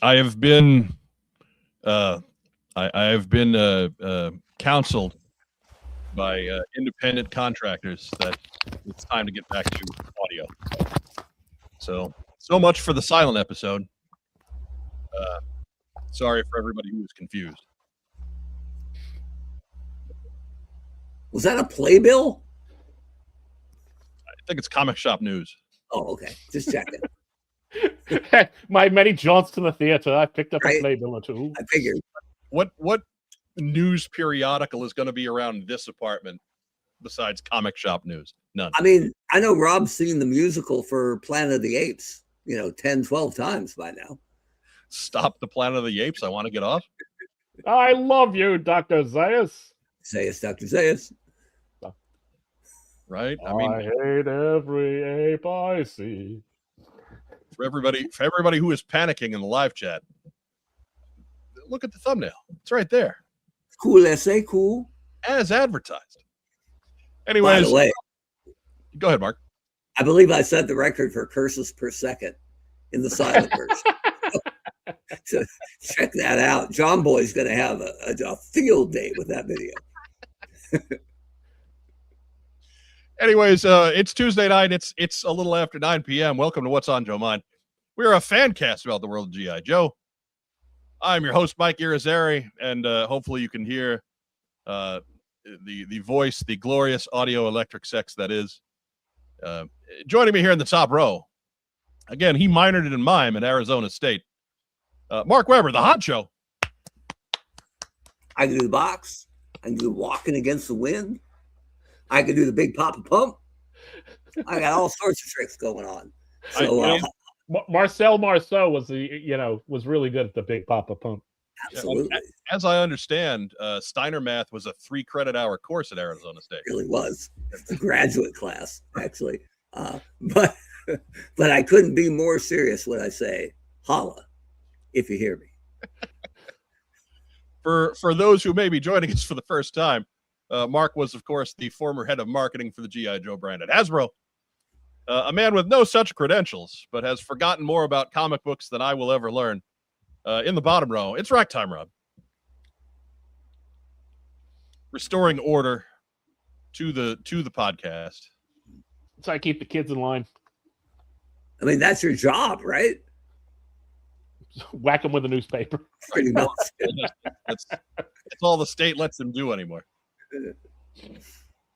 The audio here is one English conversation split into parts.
I have been I have been counseled by independent contractors that it's time to get back to audio. So much for the silent episode. Sorry for everybody who was confused. Was that a playbill? I think it's comic shop news. Oh, okay. Just checking. My many jaunts to the theater, I picked up a playbill or two. I figured. What news periodical is going to be around this apartment besides comic shop news? None. I mean, I know Rob's seen the musical for Planet of the Apes, 10, 12 times by now. Stop the Planet of the Apes. I want to get off. I love you, Dr. Zayas. Zayas, Dr. Zayas. Right? I hate every ape I see. For everybody who is panicking in the live chat, look at the thumbnail. It's right there. Cool essay, cool. As advertised. Anyways, by the way, go ahead, Mark. I believe I set the record for curses per second in the silent version. So check that out. John Boy's going to have a field day with that video. Anyways, it's Tuesday night. It's a little after 9 p.m. Welcome to What's on Joe Mind. We're a fan cast about the world of G.I. Joe. I'm your host, Mike Irizarry, and hopefully you can hear the voice, the glorious audio electric sex that is. Joining me here in the top row, again, he minored in mime at Arizona State. Mark Weber, the hot show. I can do the box. I can do walking against the wind. I can do the big Papa Pump. I got all sorts of tricks going on. So Marcel Marceau was was really good at the big Papa Pump. Absolutely. As I understand, Steiner Math was a 3-credit hour course at Arizona State. It really was. It's a graduate class, actually. But I couldn't be more serious when I say holla, if you hear me. For those who may be joining us for the first time, Mark was, of course, the former head of marketing for the G.I. Joe brand at Hasbro. A man with no such credentials, but has forgotten more about comic books than I will ever learn. In the bottom row, it's rack time, Rob. Restoring order to the podcast. So I keep the kids in line. I mean, that's your job, right? Whack them with a newspaper. Pretty much. That's all the state lets them do anymore.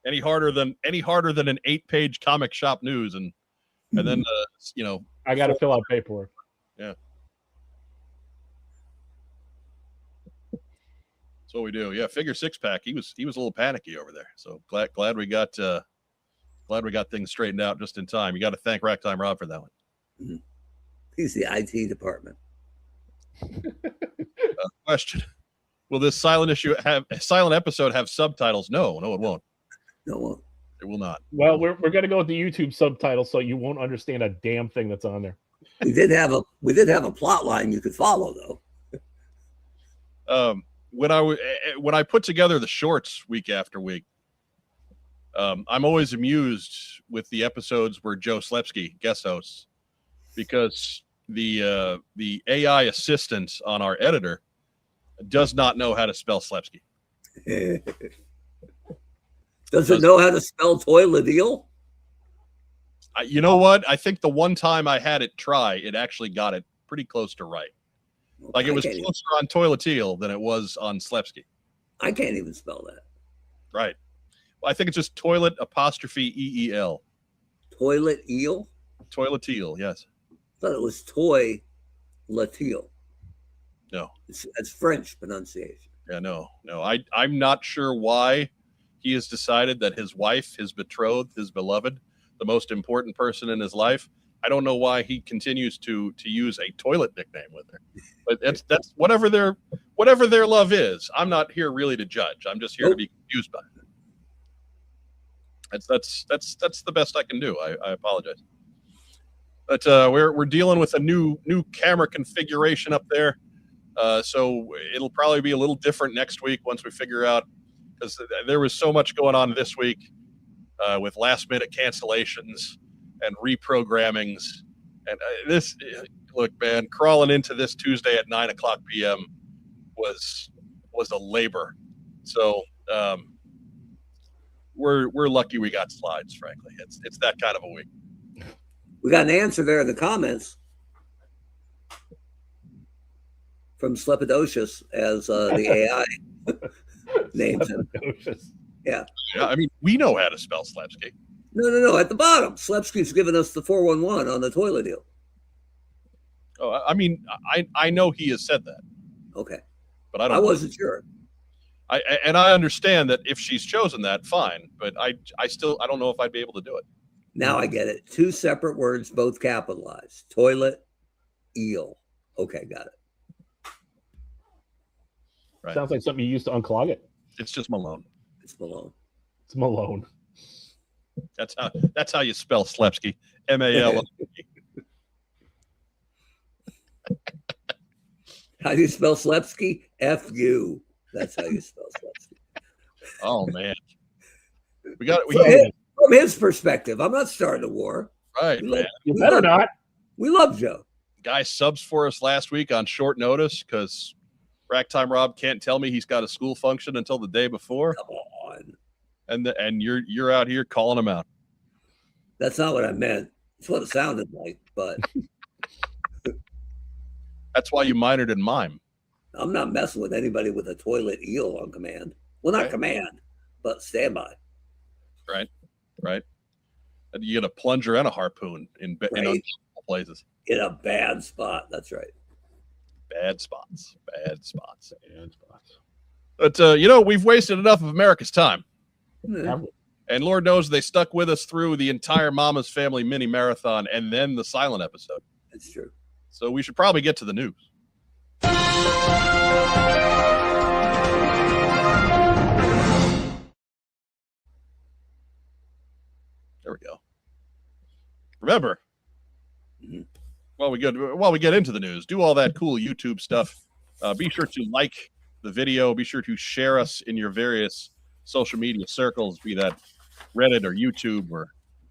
Any harder than an 8-page comic shop news, and then I got to fill out paperwork. Yeah. That's what we do. Yeah, figure 6-pack. He was a little panicky over there. So glad we got things straightened out just in time. You got to thank Racktime Rob for that one. Mm-hmm. He's the IT department. Question: will this silent episode have subtitles? No, it won't. No, it won't. It will not. Well, we're going to go with the YouTube subtitles, so you won't understand a damn thing that's on there. We did have a plot line you could follow, though. When I put together the shorts week after week, I'm always amused with the episodes where Joe Slepsky guest hosts, because the AI assistant on our editor does not know how to spell Slepsky. Does it know how to spell toilet-eel? You know what? I think the one time I had it try, it actually got it pretty close to right. Like, it was closer on toilet-eel than it was on Slepsky. I can't even spell that. Right. Well, I think it's just toilet apostrophe EEL. Toilet-eel? Toilet-eel, yes. I thought it was toy-lateel. No. That's French pronunciation. Yeah, no. I'm not sure why he has decided that his wife, his betrothed, his beloved, the most important person in his life, I don't know why he continues to use a toilet nickname with her. But that's whatever their love is. I'm not here really to judge. I'm just here to be confused by it. That's the best I can do. I apologize. But we're dealing with a new camera configuration up there. So it'll probably be a little different next week once we figure out, because there was so much going on this week with last minute cancellations and reprogrammings And this, look, man, crawling into this Tuesday at 9:00 p.m. was a labor. So we're lucky we got slides. Frankly, it's that kind of a week. We got an answer there in the comments from Slepidocious, as the AI names him. Yeah. I mean, we know how to spell Slepsky. No. At the bottom, Slepsky's given us the 411 on the toilet deal. Oh, I mean, I know he has said that. Okay. But I wasn't sure. I understand that if she's chosen that, fine. But I don't know if I'd be able to do it. Now I get it. 2 separate words, both capitalized. Toilet, eel. Okay, got it. Right. Sounds like something you used to unclog it. It's just Malone. It's Malone. It's Malone. That's how you spell Slepsky. M-A-L. How do you spell Slepsky? F-U. That's how you spell Slepsky. Oh man. From his perspective, I'm not starting a war. Right, man. You better not. We love Joe. Guy subs for us last week on short notice because Racktime Rob can't tell me he's got a school function until the day before. Come on. And you're out here calling him out. That's not what I meant. It's what it sounded like, but that's why you minored in mime. I'm not messing with anybody with a toilet eel on command. Well, not command, but standby. Right. And you get a plunger and a harpoon in places. In a bad spot. That's right. Bad spots. But we've wasted enough of America's time. Mm-hmm. And Lord knows they stuck with us through the entire Mama's Family mini marathon and then the silent episode. That's true. So we should probably get to the news. There we go. Remember, while we get into the news, do all that cool YouTube stuff. Be sure to like the video. Be sure to share us in your various social media circles, be that Reddit or YouTube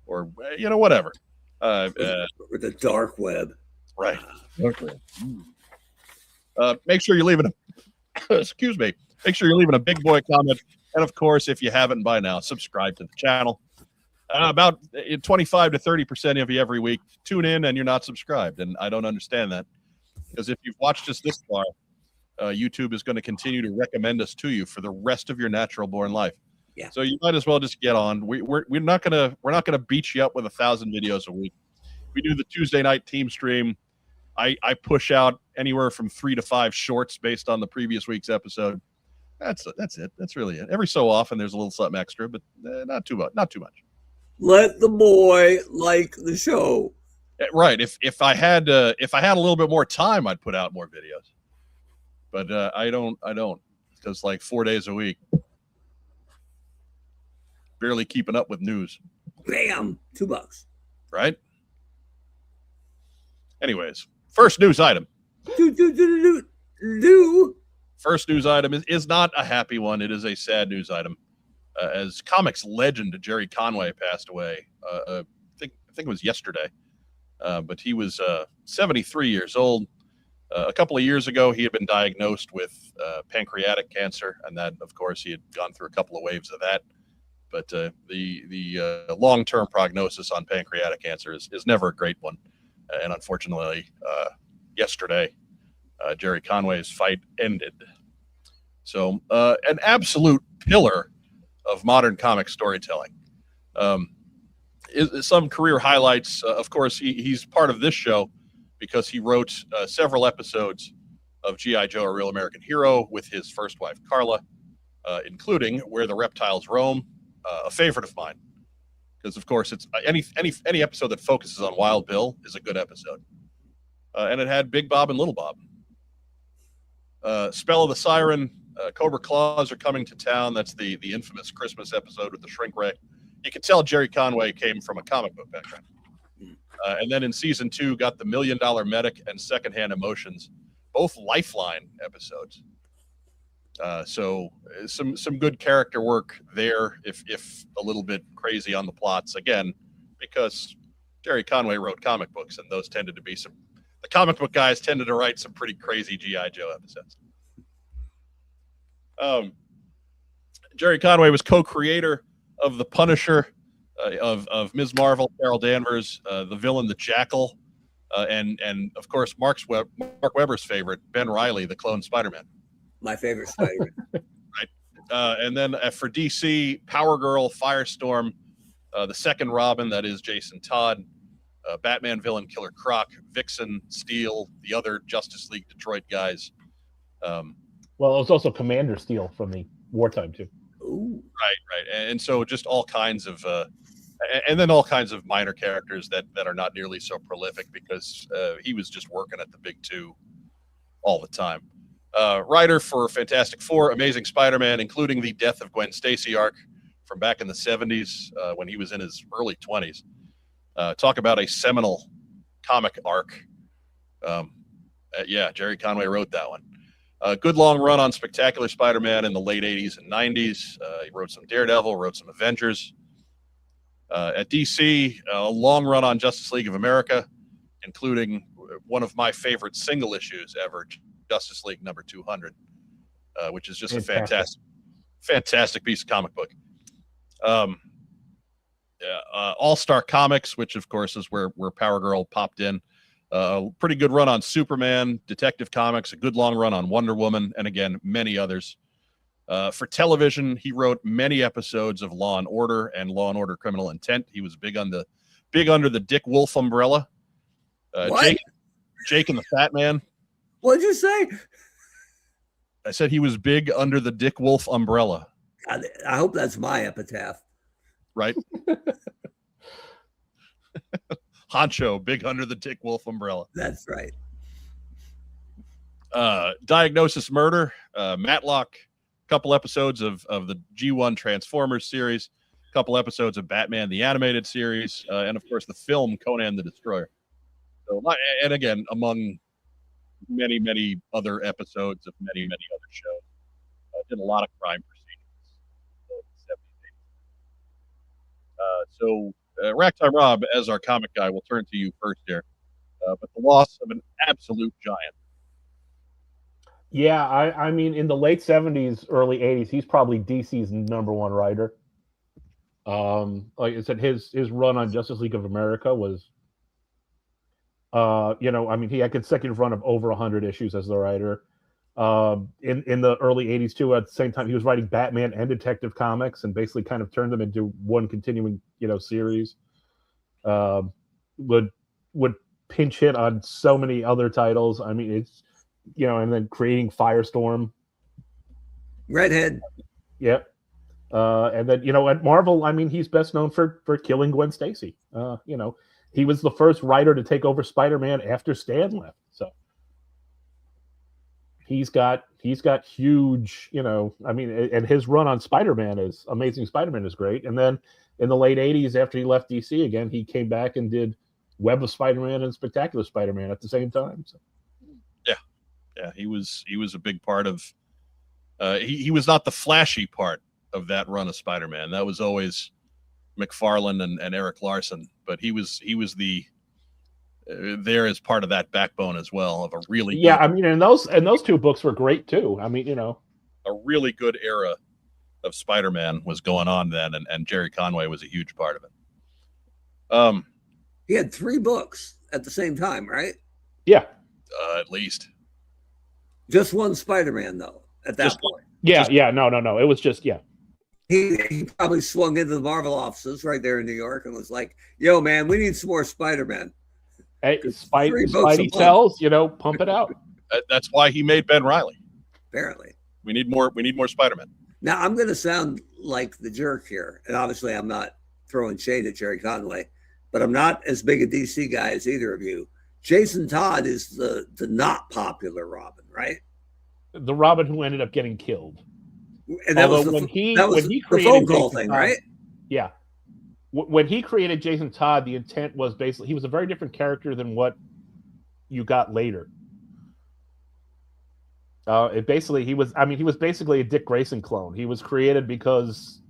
or whatever. Or the dark web. Right. Make sure you're leaving excuse me. Make sure you're leaving a big boy comment. And of course, if you haven't by now, subscribe to the channel. About 25 to 30% of you every week tune in and you're not subscribed. And I don't understand that, because if you've watched us this far, YouTube is going to continue to recommend us to you for the rest of your natural born life. Yeah. So you might as well just get on. We're not gonna beat you up with 1,000 videos a week. We do the Tuesday night team stream. I push out anywhere from 3 to 5 shorts based on the previous week's episode. That's it. That's really it. Every so often there's a little something extra, but not too much. Let the boy like the show. Right. If I had a little bit more time, I'd put out more videos. But I don't. Because like 4 days a week, barely keeping up with news. Bam, $2. Right. Anyways, first news item. First news item is not a happy one. It is a sad news item. As comics legend Jerry Conway passed away. I think it was yesterday. But he was 73 years old. A couple of years ago, he had been diagnosed with pancreatic cancer, and that, of course, he had gone through a couple of waves of that. But the long-term prognosis on pancreatic cancer is never a great one. And unfortunately, yesterday, Jerry Conway's fight ended. So an absolute pillar of modern comic storytelling. Some career highlights, of course, he's part of this show because he wrote several episodes of G.I. Joe, A Real American Hero with his first wife, Carla, including Where the Reptiles Roam, a favorite of mine. Because, of course, it's any episode that focuses on Wild Bill is a good episode. And it had Big Bob and Little Bob. Spell of the Siren, Cobra Claws are coming to town. That's the infamous Christmas episode with the shrink ray. You can tell Jerry Conway came from a comic book background. And then in season 2, got the $1 Million Medic and Secondhand Emotions, both Lifeline episodes. So some good character work there, if a little bit crazy on the plots, again, because Jerry Conway wrote comic books, and those tended to be the comic book guys tended to write some pretty crazy G.I. Joe episodes. Jerry Conway was co-creator of The Punisher, of Ms. Marvel, Carol Danvers, the villain, the Jackal, and of course Mark Webber's favorite, Ben Reilly, the clone Spider-Man. My favorite Spider-Man. Right. And then for DC, Power Girl, Firestorm, the second Robin, that is Jason Todd, Batman villain Killer Croc, Vixen, Steel, the other Justice League Detroit guys. Well, it was also Commander Steel from the wartime too. Ooh. Right. And so just all kinds of, and then all kinds of minor characters that are not nearly so prolific because he was just working at the big two all the time. Writer for Fantastic Four, Amazing Spider-Man, including the Death of Gwen Stacy arc from back in the 70s when he was in his early 20s. Talk about a seminal comic arc. Jerry Conway wrote that one. Good long run on Spectacular Spider-Man in the late 80s and 90s. He wrote some Daredevil, wrote some Avengers. At DC, a long run on Justice League of America, including one of my favorite single issues ever, Justice League number 200, which is just a fantastic piece of comic book. All-Star Comics, which of course is where Power Girl popped in. Pretty good run on Superman, Detective Comics, a good long run on Wonder Woman, and again, many others. For television, he wrote many episodes of Law and Order and Law and Order Criminal Intent. He was big under the Dick Wolf umbrella. Jake and the Fat Man. What'd you say? I said he was big under the Dick Wolf umbrella. God, I hope that's my epitaph. Right? Honcho, big under the Dick Wolf umbrella. That's right. Diagnosis Murder, Matlock, a couple episodes of the G1 Transformers series, a couple episodes of Batman the Animated Series, and of course the film Conan the Destroyer. So, and again, among many, many other episodes of many, many other shows. Did a lot of crime proceedings. So Ragtime Rob, as our comic guy, will turn to you first here. But the loss of an absolute giant. Yeah, I mean, in the late 70s, early 80s, he's probably DC's number one writer. Like I said, his run on Justice League of America was, he had consecutive run of over 100 issues as the writer. In the early 80s too, at the same time, he was writing Batman and Detective Comics and basically kind of turned them into one continuing, series. Would pinch hit on so many other titles. I mean, it's, and then creating Firestorm. Redhead. Yep. And then, at Marvel, I mean, he's best known for killing Gwen Stacy. He was the first writer to take over Spider-Man after Stan left. So he's got huge, and his run on Amazing Spider-Man is great. And then in the late 80s, after he left DC again, he came back and did Web of Spider-Man and Spectacular Spider-Man at the same time. So. Yeah, he was a big part of. He was not the flashy part of that run of Spider-Man. That was always McFarlane and Eric Larson, but he was the there as part of that backbone as well of a really good, I mean, and those two books were great too. I mean, a really good era of Spider-Man was going on then, and Jerry Conway was a huge part of it. He had 3 books at the same time, right? Yeah, at least. Just one Spider-Man though. At that point. No. It was just He probably swung into the Marvel offices right there in New York and was like, "Yo, man, we need some more Spider-Man." Hey, Spidey sells, pump it out. That's why he made Ben Reilly. Apparently, we need more Spider-Man. Now I'm going to sound like the jerk here, and obviously I'm not throwing shade at Jerry Conway, but I'm not as big a DC guy as either of you. Jason Todd is the not popular Robin, right? The Robin who ended up getting killed. And that was when he created the phone call thing, right? Yeah. When he created Jason Todd, the intent was basically he was a very different character than what you got later. He was basically a Dick Grayson clone. He was created because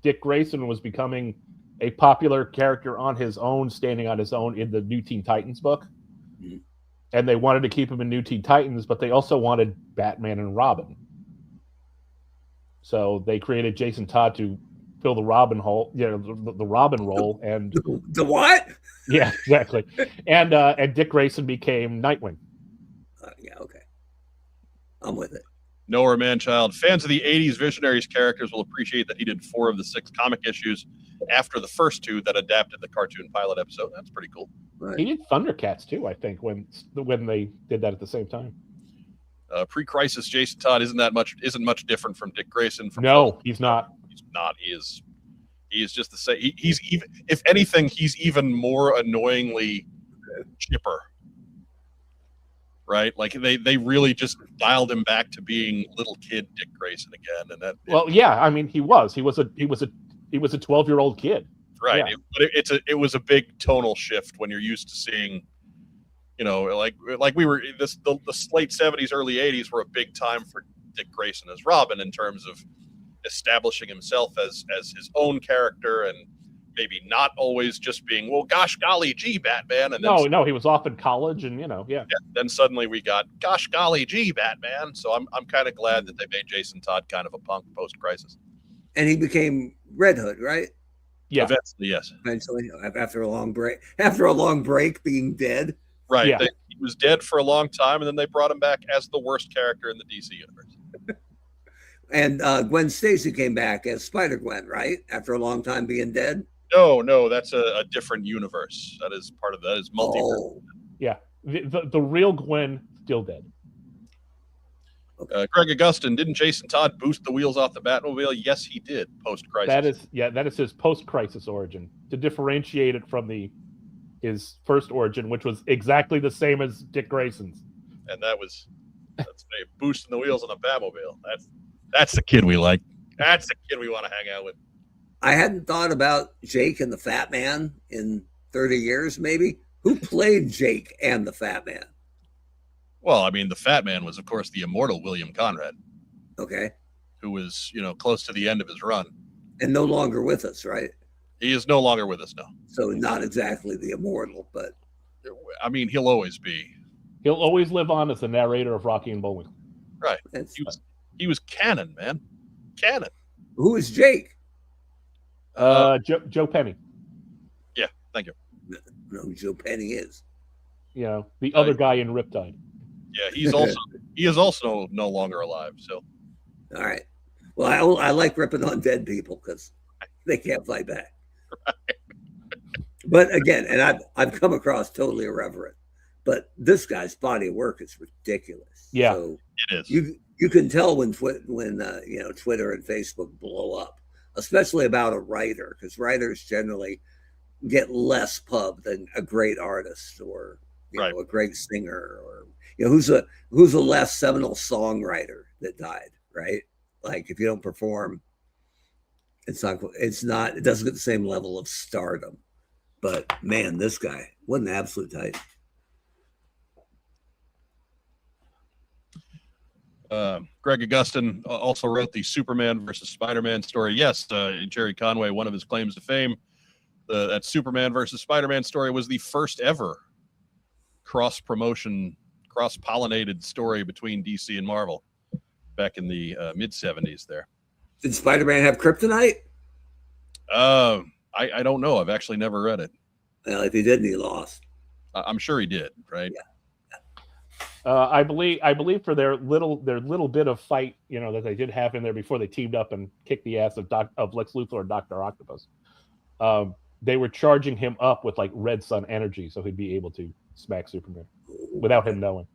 Dick Grayson was becoming a popular character on his own, standing on his own in the New Teen Titans book. Mhm. And they wanted to keep him in New Teen Titans, but they also wanted Batman and Robin. So they created Jason Todd to fill the Robin hole, the Robin role. And the what? Yeah, exactly. And Dick Grayson became Nightwing. Yeah, okay. I'm with it. Noah Manchild. Fans of the 80s Visionaries characters will appreciate that he did 4 of the 6 comic issues after the first 2 that adapted the cartoon pilot episode. That's pretty cool. Right. He did Thundercats too, I think, when they did that at the same time. Pre-crisis Jason Todd isn't much different from Dick Grayson. No, he's not. He's not. He is just the same. He's even, if anything, he's even more annoyingly chipper. Right? Like they really just dialed him back to being little kid Dick Grayson again. And that. Well, yeah, I mean, he was a 12-year-old kid. Right. Yeah. It was a big tonal shift when you're used to seeing, like we were the late 70s, early 80s were a big time for Dick Grayson as Robin in terms of establishing himself as his own character and maybe not always just being, well, gosh golly gee, Batman. And then no, he was off in college and yeah. Then suddenly we got gosh golly gee, Batman. So I'm kind of glad that they made Jason Todd kind of a punk post-crisis. And he became Red Hood, right? Yeah. Eventually, yes. Eventually, after a long break being dead. Right. Yeah. He was dead for a long time, and then they brought him back as the worst character in the DC universe. And Gwen Stacy came back as Spider-Gwen, right? After a long time being dead. No, that's a different universe. That is part of that is multiverse. Oh. Yeah. The real Gwen still dead. Greg Augustin, didn't Jason Todd boost the wheels off the Batmobile? Yes, he did. Post-crisis. That is his post-crisis origin, to differentiate it from his first origin, which was exactly the same as Dick Grayson's. And that's boosting the wheels on the Batmobile. That's the kid we like. That's the kid we want to hang out with. I hadn't thought about Jake and the Fat Man in 30 years, maybe. Who played Jake and the Fat Man? Well, I mean, the Fat Man was, of course, the immortal William Conrad. Okay. Who was, close to the end of his run. And no longer with us, right? He is no longer with us now. So not exactly the immortal, but... I mean, he'll always be. He'll always live on as the narrator of Rocky and Bullwinkle. Right. He was canon, man. Canon. Who is Jake? Joe Penny. Yeah, thank you. I don't know who Joe Penny is. The other guy in Riptide. Yeah, he is also no longer alive. So, all right. Well, I like ripping on dead people because they can't fight back. Right. But again, and I've come across totally irreverent, but this guy's body of work is ridiculous. Yeah, so it is. You can tell when Twitter and Facebook blow up, especially about a writer, because writers generally get less pub than a great artist or a great singer or who's a less seminal songwriter that died, right? Like if you don't perform, it doesn't get the same level of stardom. But man, this guy, what an absolute titan. Greg Augustin also wrote the Superman versus Spider-Man story. Yes, Jerry Conway, one of his claims to fame, that Superman versus Spider-Man story was the first ever cross-promotion, cross-pollinated story between DC and Marvel back in the mid-70s there. Did Spider-Man have kryptonite? I don't know. I've actually never read it. Well, if he didn't, he lost. I'm sure he did, right? Yeah. I believe for their little bit of fight, that they did have in there before they teamed up and kicked the ass of Lex Luthor and Dr. Octopus. They were charging him up with like red sun energy, so he'd be able to smack Superman without him knowing.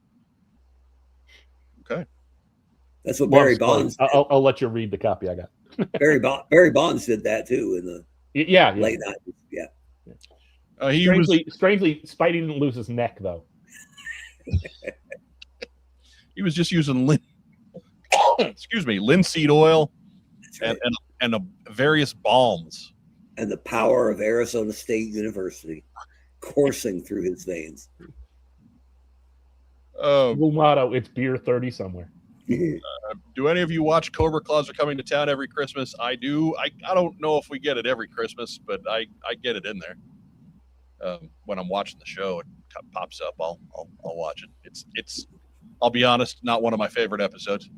Okay, that's what Barry Bonds. I'll let you read the copy I got. Barry Bonds did that too in the late 90s. Yeah. Strangely, Spidey didn't lose his neck though. He was just using linseed oil right. and various balms. And the power of Arizona State University coursing through his veins. Full motto, it's beer 30 somewhere. Do any of you watch Cobra Claws Are Coming to Town every Christmas? I do. I don't know if we get it every Christmas, but I get it in there. When I'm watching the show, it pops up. I'll watch it. It's. I'll be honest, not one of my favorite episodes.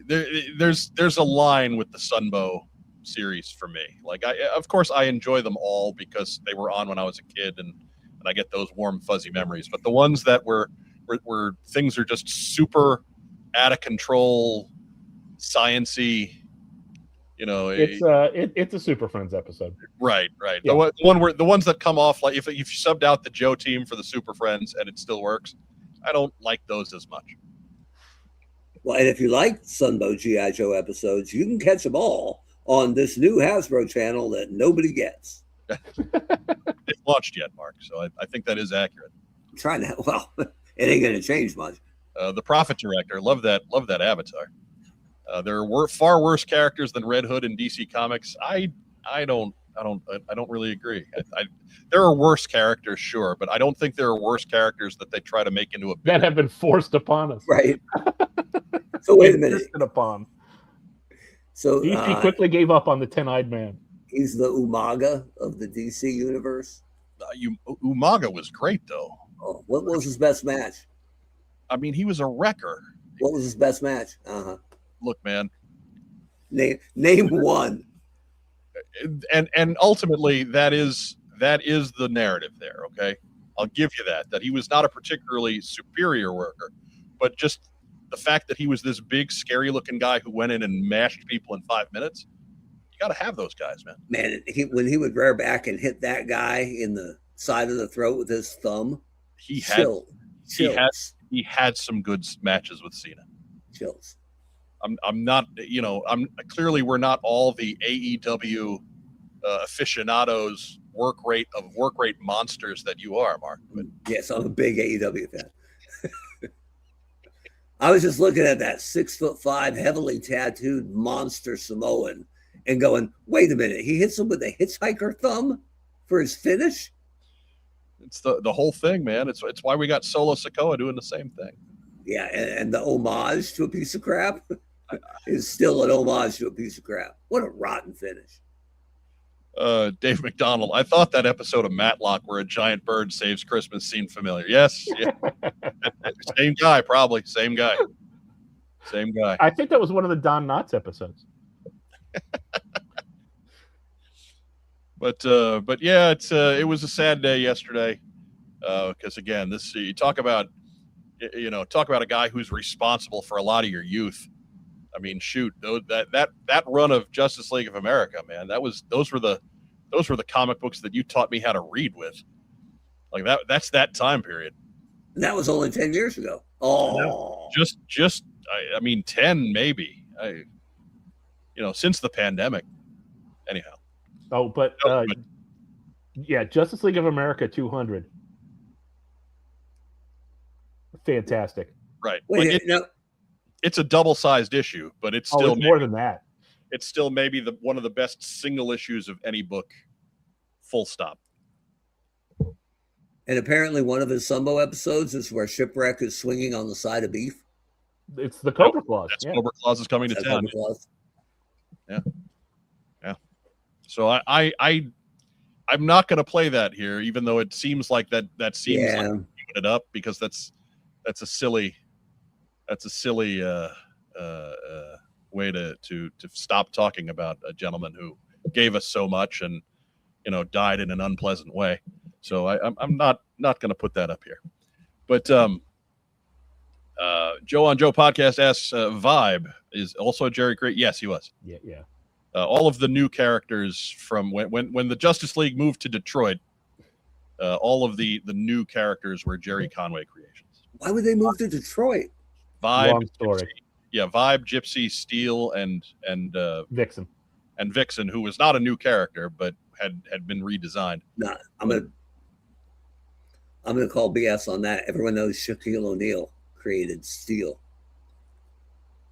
There's a line with the Sunbow series for me. Like, of course I enjoy them all because they were on when I was a kid, and I get those warm fuzzy memories. But the ones that were things are just super out of control, science-y, it's a Super Friends episode. Right. Yeah. The ones that come off, like if you subbed out the Joe team for the Super Friends and it still works, I don't like those as much. Well, and if you like Sunbow G.I. Joe episodes, you can catch them all on this new Hasbro channel that nobody gets. It's launched yet, Mark, so I think that is accurate. I'm trying to, well, it ain't going to change much. The Prophet Director, love that avatar. There were far worse characters than Red Hood in DC Comics. I don't really agree. There are worse characters, sure, but I don't think there are worse characters that they try to make into a that have been forced upon us. Right. So wait a minute. Upon. So DC quickly gave up on the 10-eyed man. He's the Umaga of the DC universe. Umaga was great, though. Oh, what was his best match? I mean, he was a wrecker. What was his best match? Look, man. Name one. And ultimately, that is the narrative there. Okay, I'll give you that he was not a particularly superior worker, but just the fact that he was this big, scary-looking guy who went in and mashed people in 5 minutes. You got to have those guys, man. Man, when he would rear back and hit that guy in the side of the throat with his thumb, he had some good matches with Cena. Chills. I'm not, clearly we're not all the AEW aficionados work rate monsters that you are, Mark. But yes, I'm a big AEW fan. I was just looking at that 6'5", heavily tattooed monster Samoan and going, wait a minute, he hits him with a hitchhiker thumb for his finish? It's the whole thing, man. It's why we got Solo Sikoa doing the same thing. Yeah, and the homage to a piece of crap is still an homage to a piece of crap. What a rotten finish. Dave McDonald, I thought that episode of Matlock where a giant bird saves Christmas seemed familiar. Yes. Yeah. Same guy, probably. Same guy. I think that was one of the Don Knotts episodes. But yeah, it was a sad day yesterday. Because again, you talk about a guy who's responsible for a lot of your youth. I mean, shoot, that run of Justice League of America, man, those were the comic books that you taught me how to read with. Like that's that time period. And that was only 10 years ago. Oh, just I mean 10 maybe. Since the pandemic. Anyhow. Oh, but yeah, Justice League of America 200. Fantastic. Right. Wait, it's a double-sized issue, but it's still more than that. It's still maybe one of the best single issues of any book. Full stop. And apparently one of his Sunbow episodes is where Shipwreck is swinging on the side of beef. It's the Cobra Claws. That's Cobra Claws is coming to town. Yeah. So I'm not going to play that here, even though it seems like that seems like giving it up, because that's a silly way to stop talking about a gentleman who gave us so much and died in an unpleasant way. So I'm not going to put that up here. But Joe on Joe podcast asks, Vibe is also Jerry Crate. Yes, he was. Yeah. All of the new characters from when the Justice League moved to Detroit, all of the new characters were Jerry Conway creations. Why would they move to Detroit? Vibe, long story. Vibe, Gypsy, Steel, and Vixen. And Vixen, who was not a new character but had been redesigned. Nah, I'm gonna call BS on that. Everyone knows Shaquille O'Neal created Steel.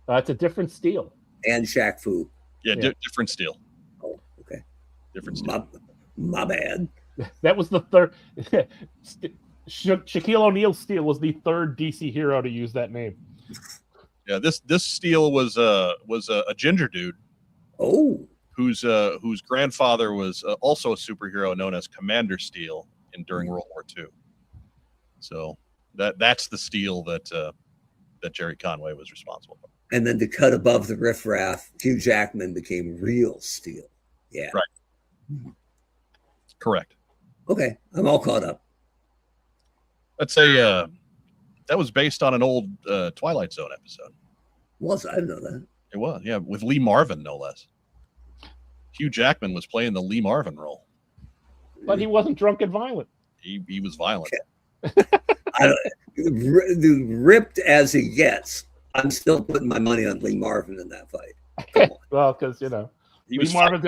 It's a different Steel. And Shaq Fu. Yeah, different Steel. Oh, okay. Different Steel. My bad. That was the third. Shaquille O'Neal Steel was the third DC hero to use that name. Yeah, this Steele was a ginger dude. Oh, whose grandfather was also a superhero known as Commander Steele during World War II. So that's the Steele that Jerry Conway was responsible for. And then to cut above the riffraff, Hugh Jackman became real Steele. Yeah. Right. Correct. Okay, I'm all caught up. Let's say that was based on an old Twilight Zone episode. Was I didn't know that. It was, yeah, with Lee Marvin, no less. Hugh Jackman was playing the Lee Marvin role. But he wasn't drunk and violent. He was violent. Dude, ripped as he gets, I'm still putting my money on Lee Marvin in that fight. Well, because Lee Marvin's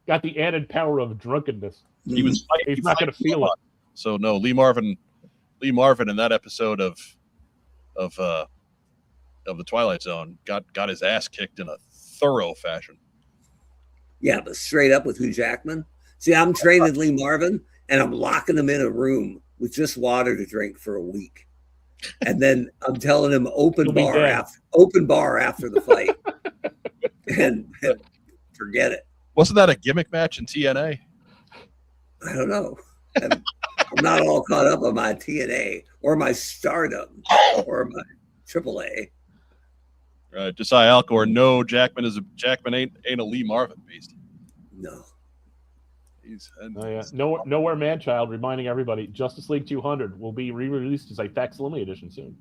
got the added power of drunkenness. He's not going to feel it. So no, Lee Marvin in that episode of the Twilight Zone got his ass kicked in a thorough fashion. Yeah, but straight up with Hugh Jackman. See, I'm training Lee Marvin, and I'm locking him in a room with just water to drink for a week, and then I'm telling him open bar after the fight, and forget it. Wasn't that a gimmick match in TNA? I don't know. I'm not all caught up on my TNA or my Stardom or my AAA. Right, Josiah Alcor. No, Jackman ain't a Lee Marvin beast. No. Nowhere Man-Child reminding everybody Justice League 200 will be re-released as a facsimile edition soon.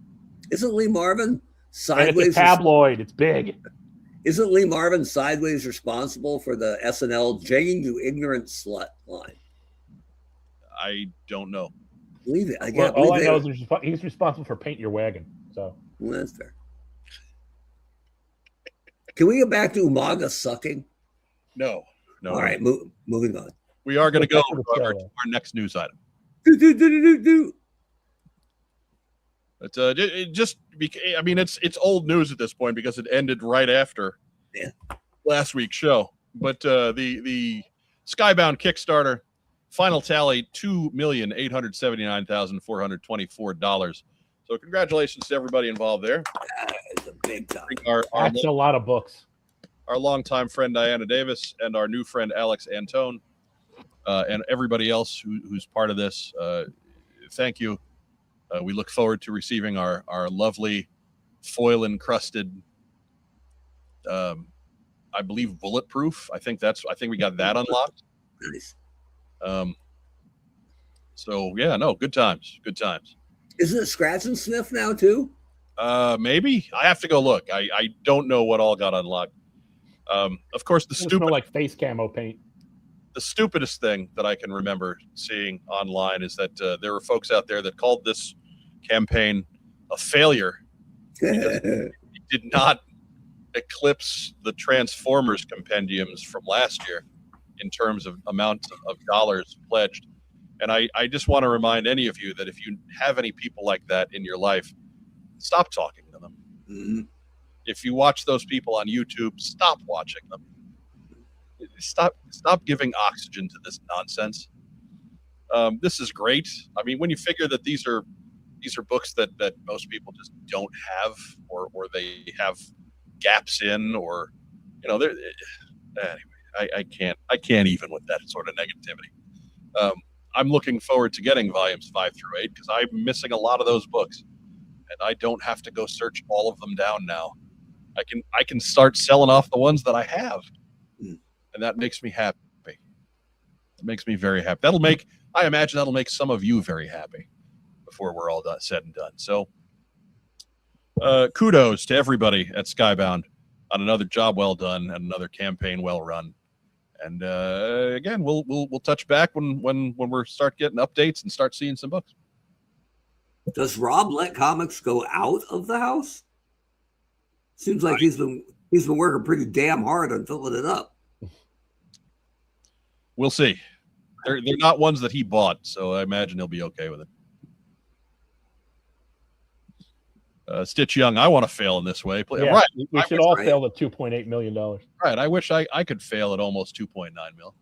Isn't Lee Marvin sideways? And it's a tabloid. It's big. Isn't Lee Marvin sideways responsible for the SNL "Jane, you ignorant slut" line? I don't know. Believe it. All I know is he's responsible for Paint Your Wagon. So well, that's fair. Can we get back to Umaga sucking? No. All right, moving on. We are going to go to our next news item. But it's old news at this point because it ended right after last week's show. But the Skybound Kickstarter final tally $2,879,424. So congratulations to everybody involved there. It's a big time. That's a lot of books. Our longtime friend Diana Davis and our new friend Alex Antone, and everybody else who's part of this. Thank you. We look forward to receiving our lovely foil encrusted, I believe bulletproof. I think we got that unlocked. Nice. So yeah, no, good times. Isn't it scratch and sniff now too? Maybe I have to go look. I don't know what all got unlocked. Of course, smell like face camo paint. The stupidest thing that I can remember seeing online is that there were folks out there that called this campaign a failure because it did not eclipse the Transformers compendiums from last year in terms of amounts of dollars pledged. And I just want to remind any of you that if you have any people like that in your life, stop talking to them. Mm-hmm. If you watch those people on YouTube, stop watching them. Stop giving oxygen to this nonsense. This is great. I mean, when you figure that these are books that most people just don't have, or they have gaps in, or anyway, I can't even with that sort of negativity. I'm looking forward to getting volumes 5 through 8 because I'm missing a lot of those books, and I don't have to go search all of them down now. I can start selling off the ones that I have, and that makes me happy. It makes me very happy. I imagine that'll make some of you very happy before we're all said and done. So, kudos to everybody at Skybound on another job well done and another campaign well run. And again, we'll touch back when we start getting updates and start seeing some books. Does Rob let comics go out of the house? Seems like he's been working pretty damn hard on filling it up. We'll see. They're not ones that he bought, so I imagine he'll be okay with it. Stitch Young, I want to fail in this way. Yeah, right. We should all fail at $2.8 million. Right. I wish I could fail at almost 2.9 mil.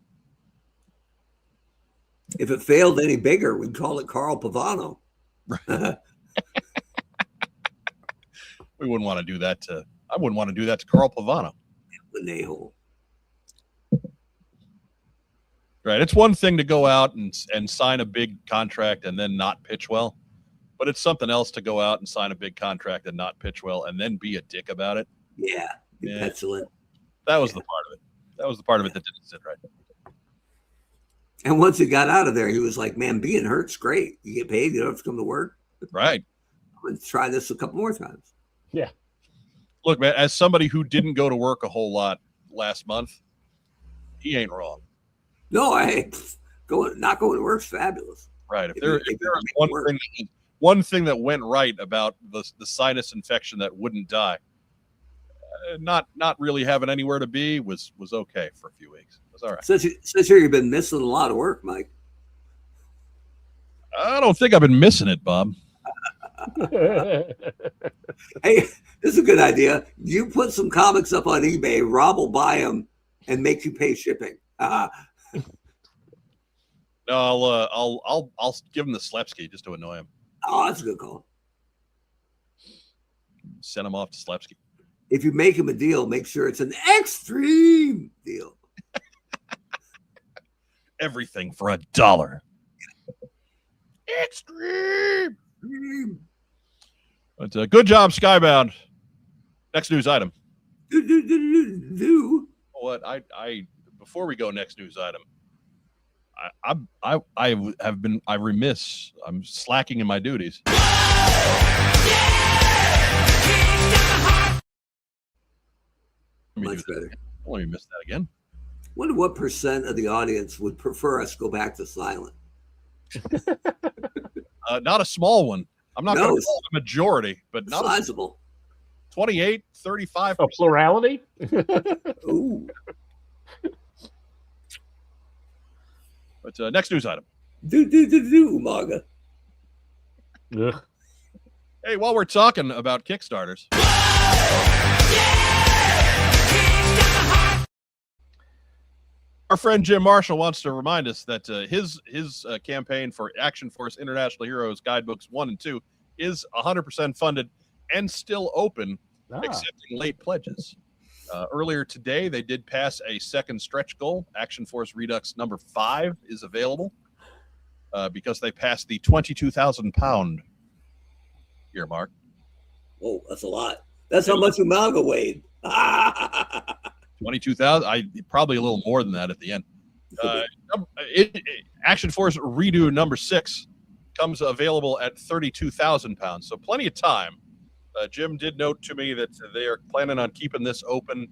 If it failed any bigger, we'd call it Carl Pavano. We wouldn't want to do that to. I wouldn't want to do that to Carl Pavano. An a-hole. Right. It's one thing to go out and sign a big contract and then not pitch well, but it's something else to go out and sign a big contract and not pitch well and then be a dick about it. Yeah, be petulant. That was the part of it. That was the part of it that didn't sit right. And once he got out of there, he was like, man, being hurt's great. You get paid, you don't have to come to work. Right. I'm going to try this a couple more times. Yeah. Look, man, as somebody who didn't go to work a whole lot last month, he ain't wrong. No, not going to work's fabulous. Right. If there was one thing that went right about the sinus infection that wouldn't die, not really having anywhere to be was okay for a few weeks. It was all right. Since you've been missing a lot of work, Mike. I don't think I've been missing it, Bob. Hey, this is a good idea. You put some comics up on eBay, Rob will buy them and make you pay shipping. No, I'll give him the Slepsky just to annoy him. Oh, that's a good call. Send him off to Slepsky. If you make him a deal, make sure it's an extreme deal. Everything for $1. Extreme. But good job, Skybound. Next news item. What I before we go next news item, I'm remiss. I'm slacking in my duties. Much better. Let me miss that again. Wonder what percent of the audience would prefer us go back to silent. Not a small one. I'm not going to call it a majority, but not sizable. 28, 35. A plurality? Ooh. But next news item. Maga. Ugh. Hey, while we're talking about Kickstarters. Our friend Jim Marshall wants to remind us that his campaign for Action Force International Heroes Guidebooks 1 and 2 is 100% funded and still open, accepting late pledges. Earlier today, they did pass a second stretch goal. Action Force Redux number 5 is available because they passed the 22,000 pound earmark. Oh, that's a lot. That's how much Umaga weighed. 22,000. Probably a little more than that at the end. Action Force Redo number 6 comes available at 32,000 pounds. So plenty of time. Jim did note to me that they are planning on keeping this open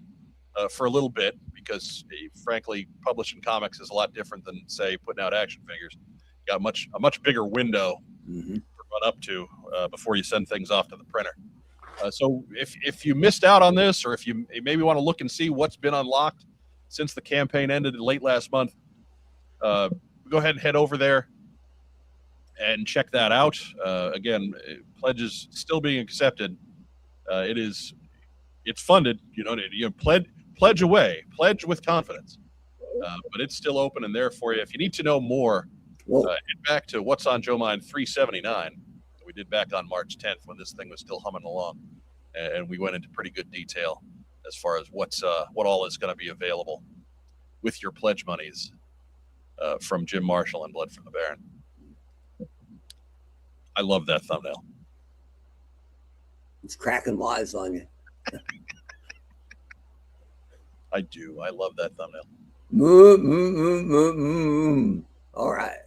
for a little bit because, frankly, publishing comics is a lot different than, say, putting out action figures. You got a much bigger window to run up to before you send things off to the printer. So if you missed out on this, or if you maybe want to look and see what's been unlocked since the campaign ended late last month, go ahead and head over there and check that out. Again, pledges still being accepted. It's funded. Pledge away, pledge with confidence. But it's still open and there for you. If you need to know more, head back to What's on Joe Mind 379. We did back on March 10th when this thing was still humming along, and we went into pretty good detail as far as what all is going to be available with your pledge monies from Jim Marshall and Blood from the Baron. I love that thumbnail. It's cracking wise on you. I do. I love that thumbnail. All right.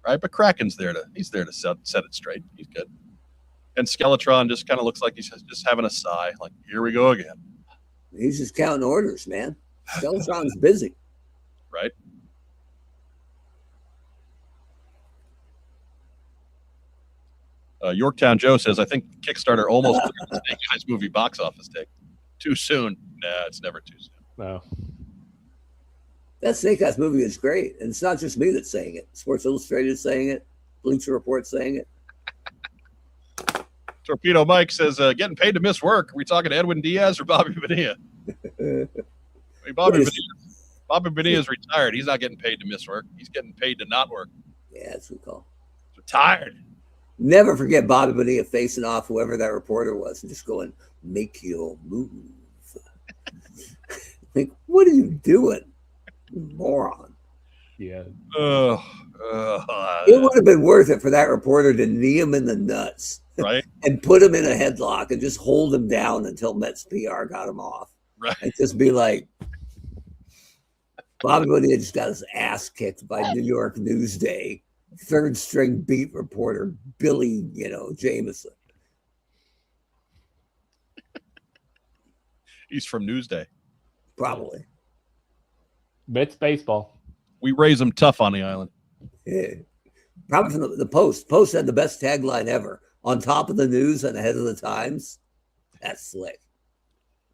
Right, but Kraken's he's there to set it straight. He's good. And Skeletron just kind of looks like he's just having a sigh, like, here we go again. He's just counting orders, man. Skeletron's busy. Right. Yorktown Joe says, I think Kickstarter almost did the Snake Eyes movie box office take. Too soon. Nah, it's never too soon. No. That Snake Eyes movie is great. And it's not just me that's saying it. Sports Illustrated is saying it. Bleacher Report saying it. Torpedo Mike says, getting paid to miss work. Are we talking to Edwin Diaz or Bobby Bonilla? Bobby Bonilla is retired. He's not getting paid to miss work. He's getting paid to not work. Yeah, that's what we call. Retired. Never forget Bobby Bonilla facing off whoever that reporter was and just going, "Make your move." Like, what are you doing, moron? Yeah. It would have been worth it for that reporter to knee him in the nuts, right? And put him in a headlock and just hold him down until Mets PR got him off. Right. And just be like, Bobby Bonilla just got his ass kicked by New York Newsday, third string beat reporter Billy, Jameson. He's from Newsday. Probably. Mets baseball. We raise them tough on the island. Yeah. Probably from the Post. Post had the best tagline ever. On top of the news and ahead of the times. That's slick.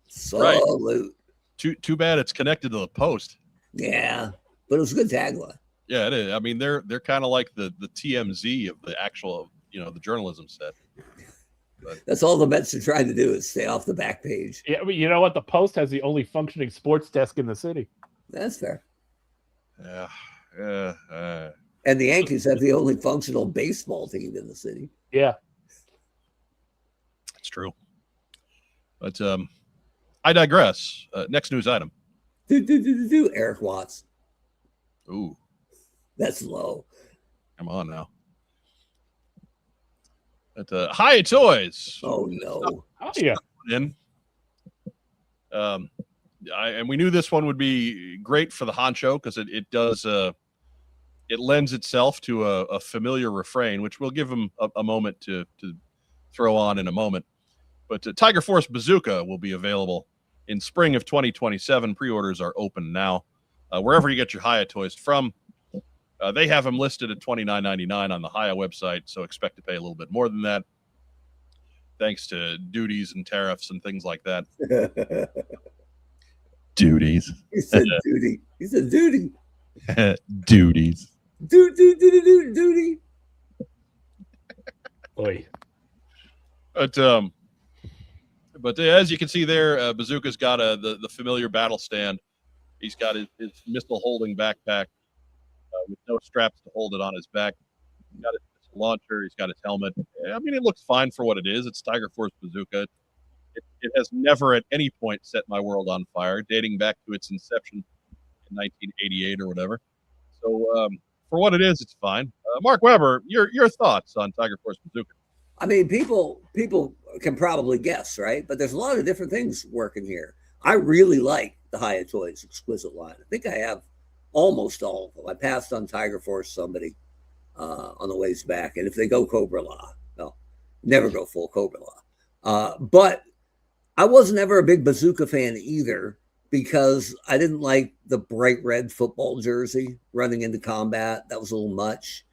Salute. Right. Too bad it's connected to the Post. Yeah, but it was a good tagline. Yeah, it is. I mean, they're kind of like the TMZ of the actual, the journalism set. But that's all the Mets are trying to do is stay off the back page. Yeah, but you know what? The Post has the only functioning sports desk in the city. That's fair. Yeah. And the Yankees have the only functional baseball team in the city. Yeah. It's true. But I digress. Next news item. Eric Watts. Ooh. That's low. Come on now. At Hyatt Toys. Oh, no. Oh, yeah. And we knew this one would be great for the honcho because it does it lends itself to a familiar refrain, which we'll give him a moment to throw on in a moment. But Tiger Force Bazooka will be available in spring of 2027. Pre-orders are open now. Wherever you get your Hyatt toys from, they have them listed at $29.99 on the Hyatt website, so expect to pay a little bit more than that, thanks to duties and tariffs and things like that. Duties. He said duty. He said duty. Duties. Duty. Oy. But as you can see there, Bazooka's got the familiar battle stand. He's got his missile holding backpack with no straps to hold it on his back. He's got his launcher. He's got his helmet. I mean, it looks fine for what it is. It's Tiger Force Bazooka. It has never at any point set my world on fire, dating back to its inception in 1988 or whatever. So for what it is, it's fine. Mark Weber, your thoughts on Tiger Force Bazooka? I mean, people can probably guess, right? But there's a lot of different things working here. I really like the Hyatt Toys Exquisite line. I think I have almost all of them. I passed on Tiger Force somebody on the ways back. And if they go Cobra Law, no, never go full Cobra Law. But I wasn't ever a big Bazooka fan either because I didn't like the bright red football jersey running into combat. That was a little much.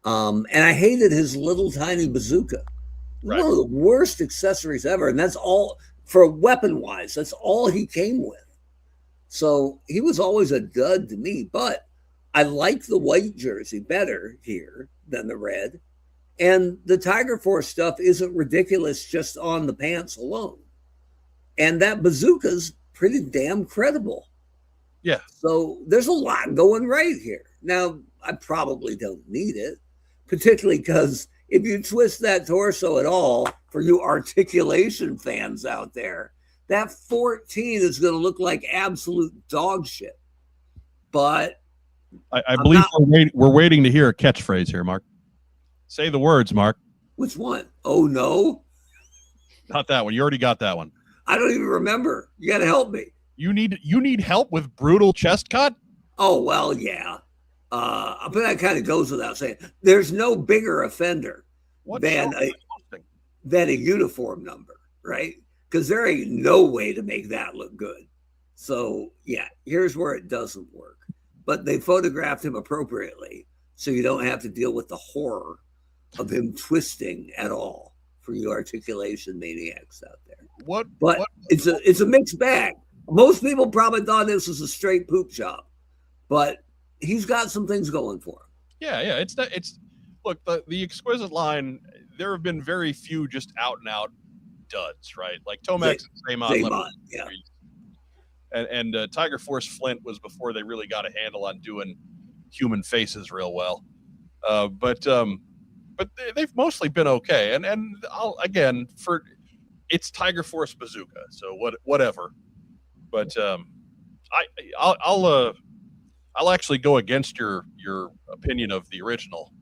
And I hated his little tiny bazooka. Right. One of the worst accessories ever. And that's all for weapon-wise. That's all he came with. So he was always a dud to me. But I like the white jersey better here than the red. And the Tiger Force stuff isn't ridiculous just on the pants alone. And that bazooka's pretty damn credible. Yeah. So there's a lot going right here. Now, I probably don't need it, particularly because if you twist that torso at all, for you articulation fans out there, that 14 is going to look like absolute dog shit. But I believe we're waiting to hear a catchphrase here, Mark. Say the words, Mark. Which one? Oh, no. Not that one. You already got that one. I don't even remember. You got to help me. You need help with brutal chest cut? Oh, well, yeah. But that kind of goes without saying. There's no bigger offender than a uniform number, right? Because there ain't no way to make that look good. So, yeah, here's where it doesn't work. But they photographed him appropriately, so you don't have to deal with the horror of him twisting at all for you articulation maniacs out there. It's a mixed bag. Most people probably thought this was a straight poop job, but he's got some things going for him. Yeah. Look, the Exquisite line, there have been very few just out and out duds, right? Like Tomax and Zaymon. Yeah. And Tiger Force Flint was before they really got a handle on doing human faces real well. But but they've mostly been okay. And again, it's Tiger Force bazooka, so whatever. But I'll actually go against your opinion of the original,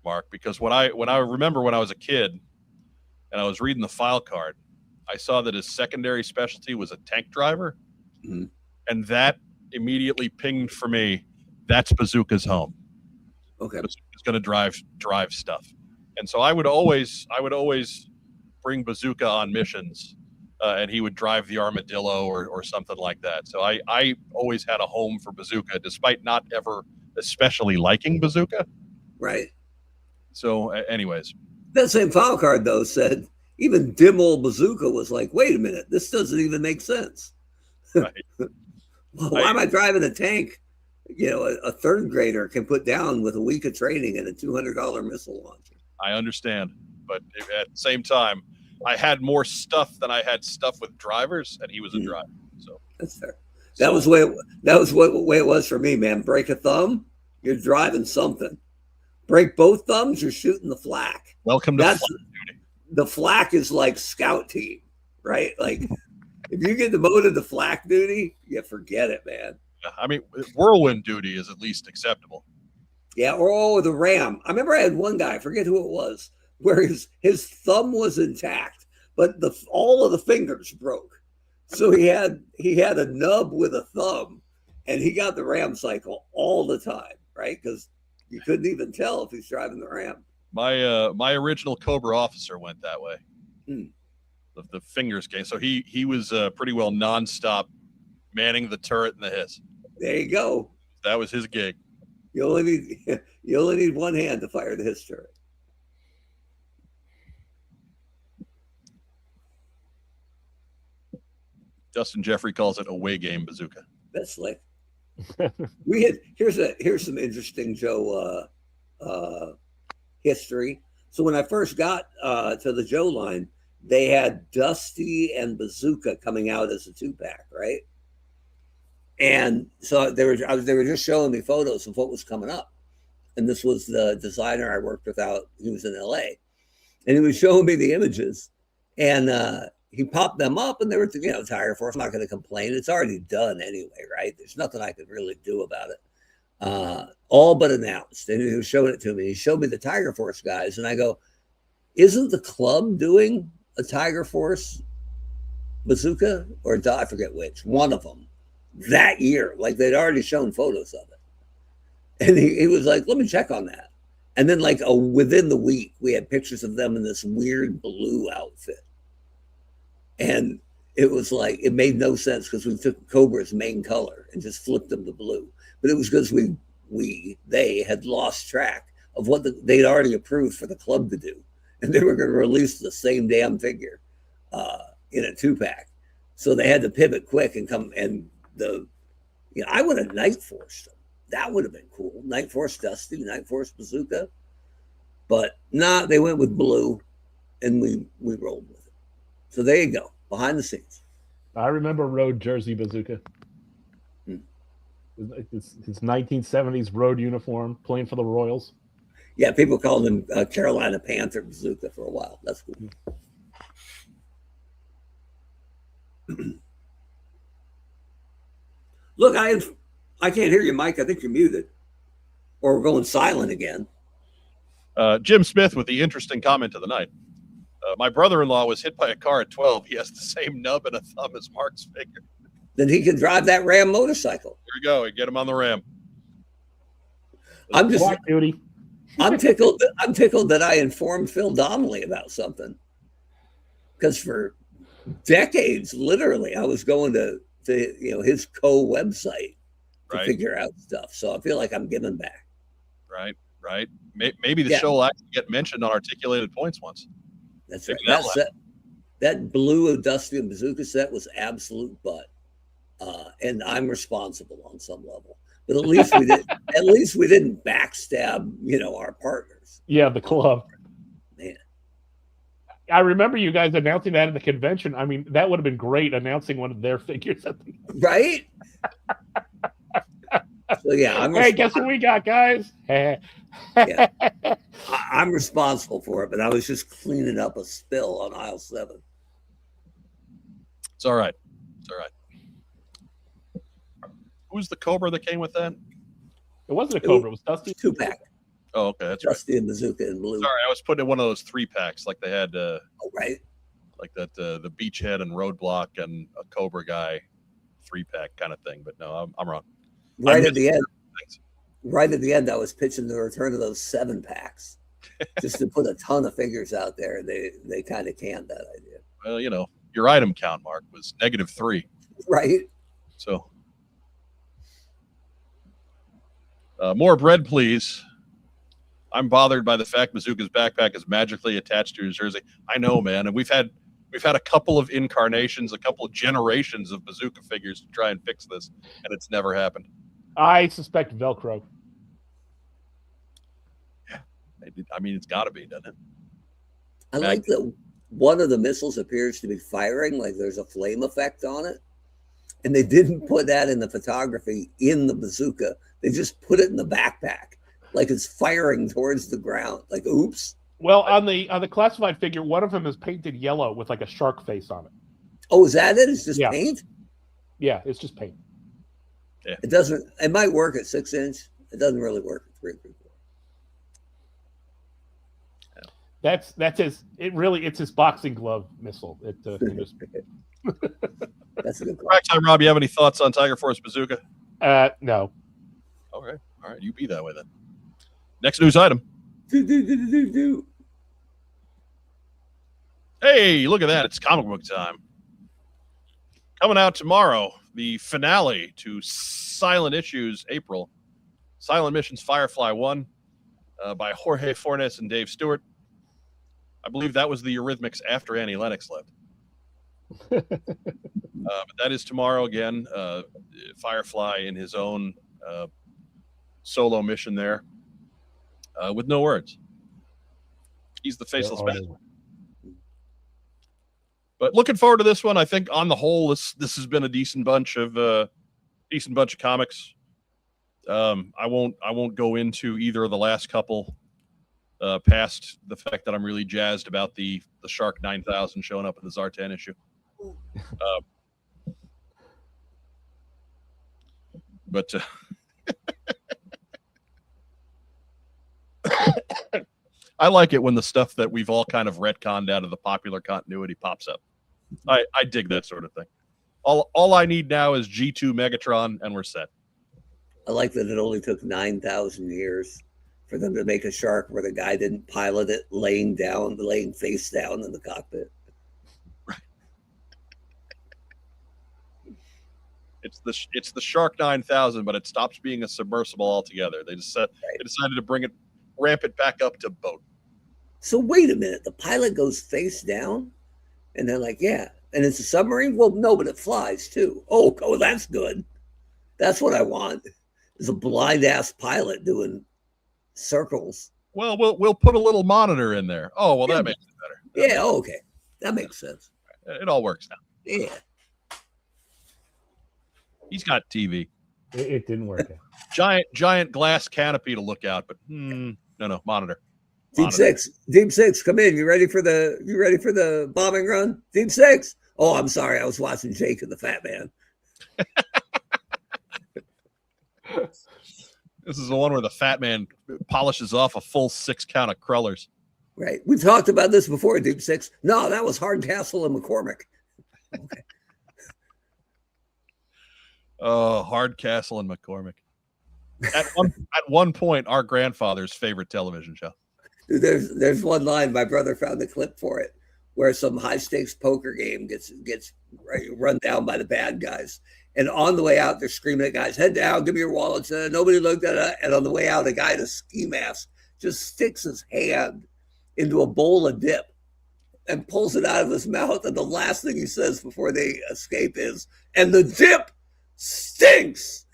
Mark, because when I remember when I was a kid and I was reading the file card, I saw that his secondary specialty was a tank driver, and that immediately pinged for me. That's bazooka's home. Okay, Bazooka's going to drive stuff, and so I would always bring bazooka on missions, and he would drive the armadillo or something like that. So I always had a home for bazooka, despite not ever especially liking bazooka. right. So, anyways, That same file card though said even dim old bazooka was like, wait a minute, this doesn't even make sense. right. Why am I driving a tank? You know, a third grader can put down with a week of training and a $200 missile launcher. I understand, but at the same time, I had more stuff than I had stuff with drivers, and he was a driver. So that's fair. That was what way it was for me, man. Break a thumb, you're driving something. Break both thumbs, you're shooting the flak. Welcome to flak duty. The flak is like scout team, right? Like if you get demoted to flak duty, you forget it, man. I mean, whirlwind duty is at least acceptable. Yeah, or the ram. I remember I had one guy, I forget who it was, where his thumb was intact, but all of the fingers broke. So he had a nub with a thumb, and he got the ram cycle all the time, right? Because you couldn't even tell if he's driving the ram. My original Cobra officer went that way. The fingers came, so he was pretty well nonstop manning the turret and the hiss. There you go. That was his gig. You only need one hand to fire the hiss turret. Justin Jeffrey calls it away game bazooka. That's slick. Here's some interesting Joe history. So when I first got to the Joe line, they had Dusty and Bazooka coming out as a 2-pack, right? And so they were just showing me photos of what was coming up. And this was the designer I worked with he was in LA. And he was showing me the images. And he popped them up, and they were, Tiger Force. I'm not going to complain. It's already done anyway, right? There's nothing I could really do about it. All but announced. And he was showing it to me. He showed me the Tiger Force guys. And I go, isn't the club doing a Tiger Force bazooka? Or I forget which. One of them. That year. Like they'd already shown photos of it. And he was like, let me check on that. And then within the week, we had pictures of them in this weird blue outfit. And it was like, it made no sense because we took Cobra's main color and just flipped them to blue. But it was because they had lost track of what they'd already approved for the club to do. And they were going to release the same damn figure in a 2-pack. So they had to pivot quick and come. And I would have Night Forced them. That would have been cool. Night Force Dusty, Night Force Bazooka. But they went with blue, and we rolled with it. So there you go, behind the scenes. I remember Road Jersey Bazooka. It's 1970s road uniform, playing for the Royals. Yeah, people called him Carolina Panther Bazooka for a while. That's cool. Look, I can't hear you, Mike. I think you're muted. Or we're going silent again. Jim Smith with the interesting comment of the night. My brother-in-law was hit by a car at 12. He has the same nub and a thumb as Mark's figure. Then he can drive that Ram motorcycle. There you go. Get him on the Ram. I'm tickled. I'm tickled that I informed Phil Donnelly about something. Because for decades, literally, I was going to his website to figure out stuff. So I feel like I'm giving back. Right. Maybe the show will actually get mentioned on Articulated Points once. That's right. That blue Dusty and Bazooka set was absolute butt. And I'm responsible on some level. But at least we didn't backstab, our partners. Yeah, the club. Man. I remember you guys announcing that at the convention. I mean, that would have been great, announcing one of their figures at the right? So yeah, hey, guess what we got, guys? Yeah. I'm responsible for it, but I was just cleaning up a spill on aisle 7. It's all right. It's all right. Who's the Cobra that came with that? It wasn't a Cobra. It was Dusty. 2-pack. Oh, okay, that's Dusty right. and Bazooka in blue. Sorry, I was putting in one of those 3-packs like they had. Right. Like that, the Beachhead and Roadblock and a Cobra guy 3-pack kind of thing. But no, I'm wrong. Right at the end, I was pitching the return of those 7-packs just to put a ton of figures out there. They kind of canned that idea. Well, your item count, Mark, was -3. Right. So, more bread, please. I'm bothered by the fact Bazooka's backpack is magically attached to his jersey. I know, man, and we've had a couple of incarnations, a couple of generations of Bazooka figures to try and fix this, and it's never happened. I suspect Velcro. Yeah, I mean, it's got to be, doesn't it? I like that one of the missiles appears to be firing, like there's a flame effect on it. And they didn't put that in the photography in the Bazooka. They just put it in the backpack, like it's firing towards the ground. Like, oops. Well, on the classified figure, one of them is painted yellow with like a shark face on it. Oh, is that it? It's just paint? Yeah, it's just paint. Yeah. It might work at 6-inch. It doesn't really work at 3/4. It's his boxing glove missile. That's a good Crack time, Rob. You have any thoughts on Tiger Force Bazooka? No. Okay. All right. You be that way then. Next news item. Hey, look at that. It's comic book time. Coming out tomorrow, the finale to Silent Issues April. Silent Missions Firefly 1 by Jorge Fornes and Dave Stewart. I believe that was the Eurythmics after Annie Lennox left. But that is tomorrow again. Firefly in his own solo mission there with no words. He's the faceless man. But looking forward to this one. I think on the whole, this has been a decent bunch of comics. I won't go into either of the last couple past the fact that I'm really jazzed about the Shark 9000 showing up in the Zartan issue. But I like it when the stuff that we've all kind of retconned out of the popular continuity pops up. I dig that sort of thing. All I need now is G2 Megatron, and we're set. I like that it only took 9,000 years for them to make a shark where the guy didn't pilot it laying face down in the cockpit. Right. It's the Shark 9000, but it stops being a submersible altogether. They decided to ramp it back up to boat. So wait a minute, the pilot goes face down, and they're like, yeah, and it's a submarine? Well, no, but it flies too. Oh, that's good. That's what I want. Is a blind ass pilot doing circles. Well, we'll put a little monitor in there. Oh, well, that makes it better. Yeah, okay. That makes sense. It all works now. Yeah. He's got TV. It didn't work out. Giant glass canopy to look out, but no, monitor. Deep Six, come in. You ready for the bombing run? Deep Six. Oh, I'm sorry. I was watching Jake and the Fat Man. This is the one where the Fat Man polishes off a full 6 count of crullers. Right. We talked about this before, Deep Six. No, that was Hardcastle and McCormick. Okay. Oh, Hardcastle and McCormick. At one point, our grandfather's favorite television show. Dude, there's one line, my brother found the clip for it, where some high stakes poker game gets run down by the bad guys. And on the way out, they're screaming at guys, head down, give me your wallets. Nobody looked at it. And on the way out, a guy in a ski mask just sticks his hand into a bowl of dip and pulls it out of his mouth. And the last thing he says before they escape is, and the dip stinks.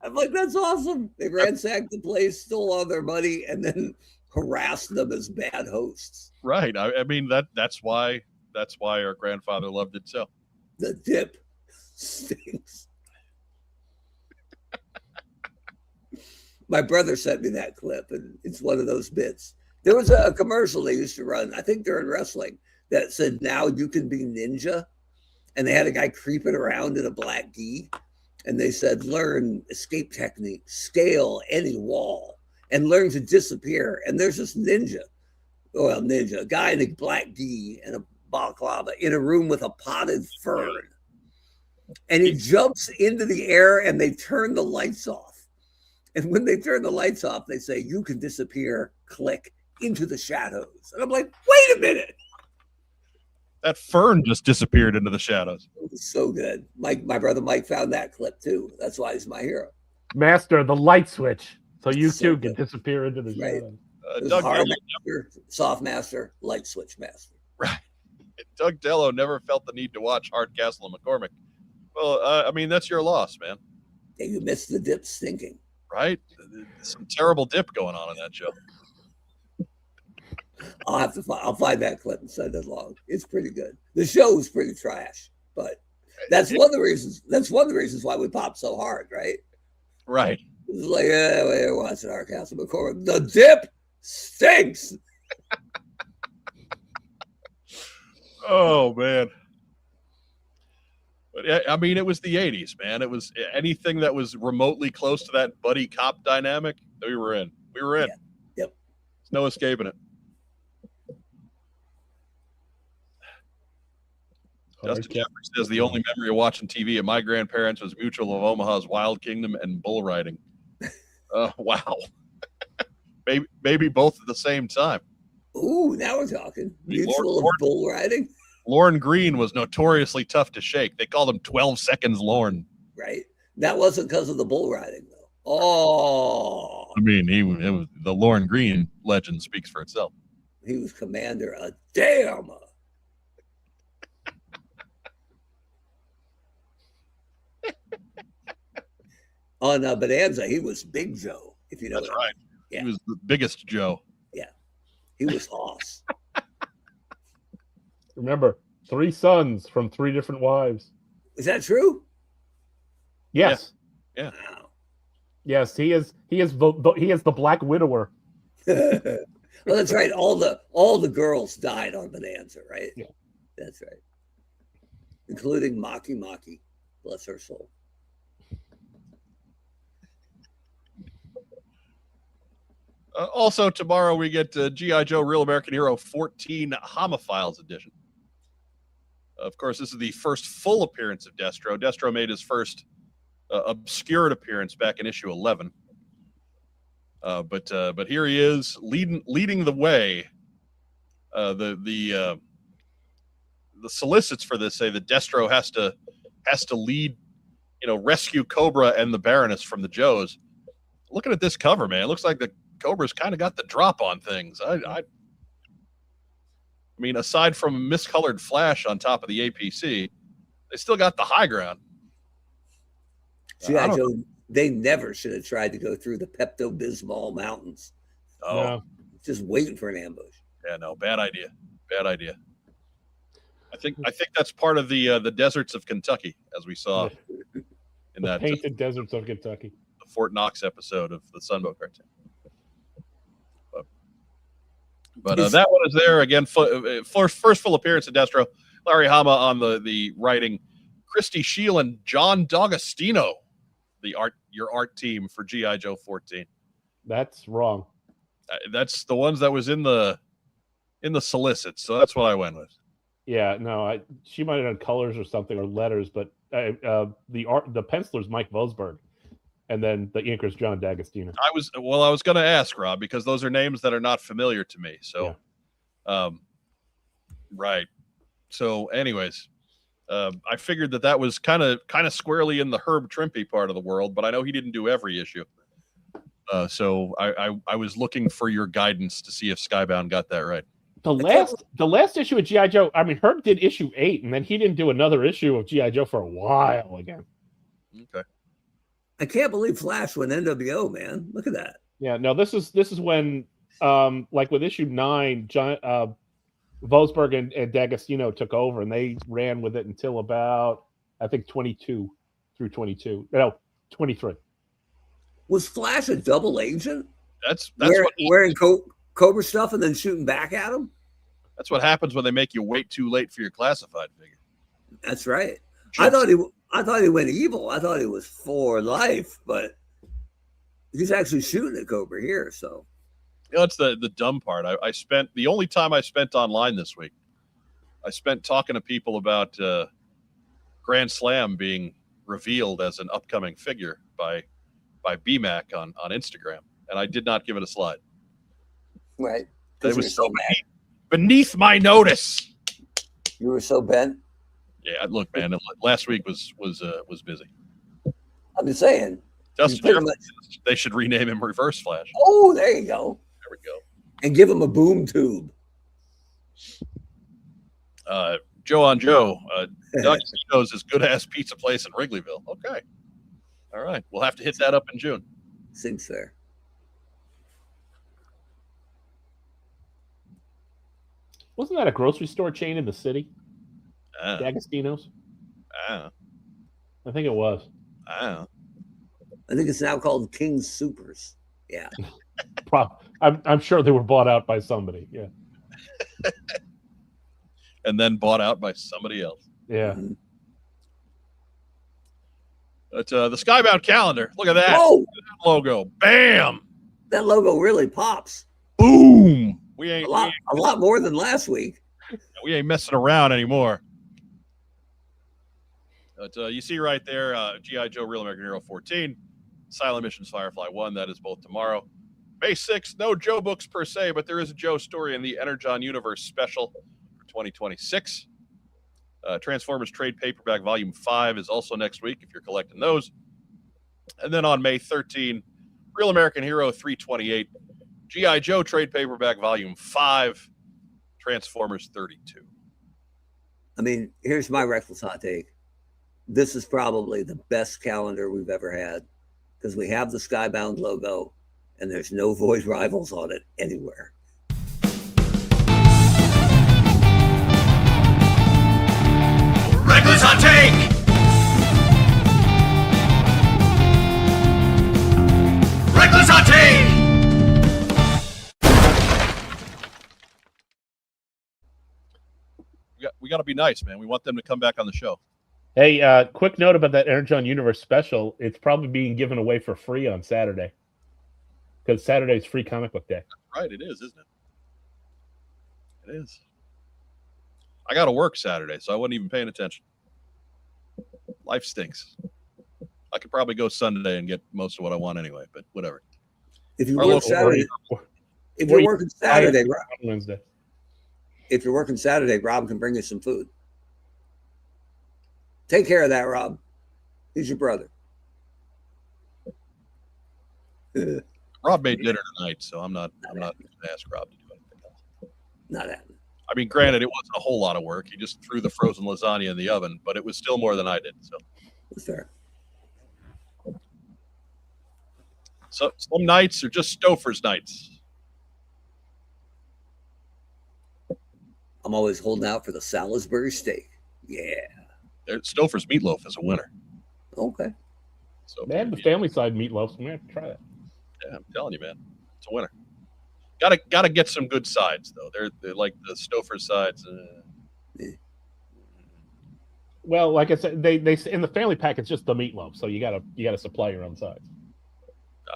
I'm like, that's awesome. They ransacked the place, stole all their money, and then harassed them as bad hosts. Right. I mean, that's why our grandfather loved it so. The dip stinks. My brother sent me that clip, and it's one of those bits. There was a commercial they used to run, I think during wrestling, that said, "Now you can be ninja." And they had a guy creeping around in a black gi. And they said, learn escape techniques, scale any wall, and learn to disappear. And there's this ninja, a guy in a black gi and a balaclava in a room with a potted fern. And he jumps into the air and they turn the lights off. And when they turn the lights off, they say, you can disappear, click, into the shadows. And I'm like, wait a minute. That fern just disappeared into the shadows. It was so good. My brother Mike found that clip too. That's why he's my hero. Master the light switch, so you too can disappear into the shadows. Doug hard master, soft master, light switch master. Right. Doug Dello never felt the need to watch Hardcastle and McCormick. Well, I mean, that's your loss, man. Yeah, you missed the dip stinking. Right? Some terrible dip going on in that show. I'll find that clip and send it along. It's pretty good. The show was pretty trash, but that's one of the reasons. That's one of the reasons why we popped so hard, right? Right. It's like, we're watching our Castle McCormick. The dip stinks. Oh man. But I mean, it was the 80s, man. It was anything that was remotely close to that buddy cop dynamic. We were in. Yeah. Yep. There's no escaping it. Justin Jeffrey says the only memory of watching TV at my grandparents was Mutual of Omaha's Wild Kingdom and bull riding. Wow. maybe both at the same time. Ooh, now we're talking. Mutual of bull riding. Lorne Green was notoriously tough to shake. They called him 12 Seconds Lorne. Right. That wasn't because of the bull riding, though. Oh. I mean, it was the Lorne Green legend speaks for itself. He was commander of damn. On Bonanza, he was Big Joe, if you know. That's right. Yeah. He was the biggest Joe. Yeah. He was Hoss. Remember, 3 sons from 3 different wives. Is that true? Yes. Yeah. Wow. Yes, he is the Black Widower. Well, that's right. All the girls died on Bonanza, right? Yeah. That's right. Including Maki. Bless her soul. Also, tomorrow we get G.I. Joe Real American Hero 14 Homofiles edition. Of course, this is the first full appearance of Destro. Destro made his first obscured appearance back in issue 11. But here he is leading the way. The solicits for this say that Destro has to lead, rescue Cobra and the Baroness from the Joes. Looking at this cover, man, it looks like the Cobra's kind of got the drop on things. I mean, aside from miscolored flash on top of the APC, they still got the high ground. G.I. Joe, they never should have tried to go through the Pepto-Bismol mountains. Oh, no. Just waiting for an ambush. Yeah, no, bad idea. I think that's part of the deserts of Kentucky, as we saw in that painted deserts of Kentucky, the Fort Knox episode of the Sunbow cartoon. But that one is there again. First full appearance of Destro. Larry Hama on the writing. Christy Scheel and John D'Agostino, your art team for G.I. Joe 14. That's wrong. That's the ones that was in the solicits. So that's what I went with. Yeah, no, she might have done colors or something or letters, but the penciler's Mike Vosberg. And then the inker's John D'Agostino. I was going to ask, Rob, because those are names that are not familiar to me. So, yeah. Right. So, anyways, I figured that was kind of squarely in the Herb Trimpe part of the world, but I know he didn't do every issue. So I was looking for your guidance to see if Skybound got that right. The last issue of G.I. Joe, I mean, Herb did issue 8, and then he didn't do another issue of G.I. Joe for a while again. Okay. I can't believe Flash went NWO, man. Look at that. Yeah, no, this is when, like with issue 9, Vosberg and D'Agostino took over, and they ran with it until about, I think, 22 through 22. No, 23. Was Flash a double agent? That's wearing Cobra stuff and then shooting back at him? That's what happens when they make you wait too late for your classified figure. That's right. I thought he went evil. I thought he was for life, but he's actually shooting at Cobra here. So, it's the dumb part. I spent the only time I spent online this week, I spent talking to people about Grand Slam being revealed as an upcoming figure by BMAC on Instagram, and I did not give it a slide. Right. It was so beneath my notice. You were so bent. Yeah, look, man. Last week was busy. I'm just saying. They should rename him Reverse Flash. Oh, there you go. There we go. And give him a boom tube. Joe on Joe. Doug knows his good ass pizza place in Wrigleyville. Okay. All right. We'll have to hit that up in June. Seems fair. Wasn't that a grocery store chain in the city? D'Agostino's? I think it was. I think it's now called King's Supers. Yeah. I'm sure they were bought out by somebody. Yeah. And then bought out by somebody else. Yeah. Mm-hmm. But the Skybound calendar. Look at that. Whoa! Look at that logo. Bam. That logo really pops. Boom. We ain't a lot more than last week. We ain't messing around anymore. But you see right there, G.I. Joe Real American Hero 14, Silent Missions Firefly 1. That is both tomorrow. May 6th, no Joe books per se, but there is a Joe story in the Energon Universe special for 2026. Transformers Trade Paperback Volume 5 is also next week if you're collecting those. And then on May 13, Real American Hero 328, G.I. Joe Trade Paperback Volume 5, Transformers 32. I mean, here's my reckless hot take. This is probably the best calendar we've ever had because we have the Skybound logo and there's no Void Rivals on it anywhere. Reckless hot take! Reckless hot take! We got to be nice, man. We want them to come back on the show. Hey, quick note about that Energon Universe special. It's probably being given away for free on Saturday because Saturday's free comic book day. Right, it is, isn't it? It is. I got to work Saturday, so I wasn't even paying attention. Life stinks. I could probably go Sunday and get most of what I want anyway, but whatever. If you work Saturday, if you're working Saturday, Wednesday. If you're working Saturday, Rob can bring you some food. Take care of that, Rob. He's your brother. Rob made dinner tonight, so I'm not going to ask Rob to do anything else. Not happening. I mean, granted, it wasn't a whole lot of work. He just threw the frozen lasagna in the oven, but it was still more than I did. So that's fair. So some nights are just Stouffer's nights. I'm always holding out for the Salisbury steak. Yeah. Stouffer's meatloaf is a winner. Okay. So they have the family side meatloaf, so we have to try that. Yeah, I'm telling you, man, it's a winner. Gotta get some good sides though. They're like the Stouffer sides. Well, like I said, they in the family pack it's just the meatloaf, so you gotta supply your own sides.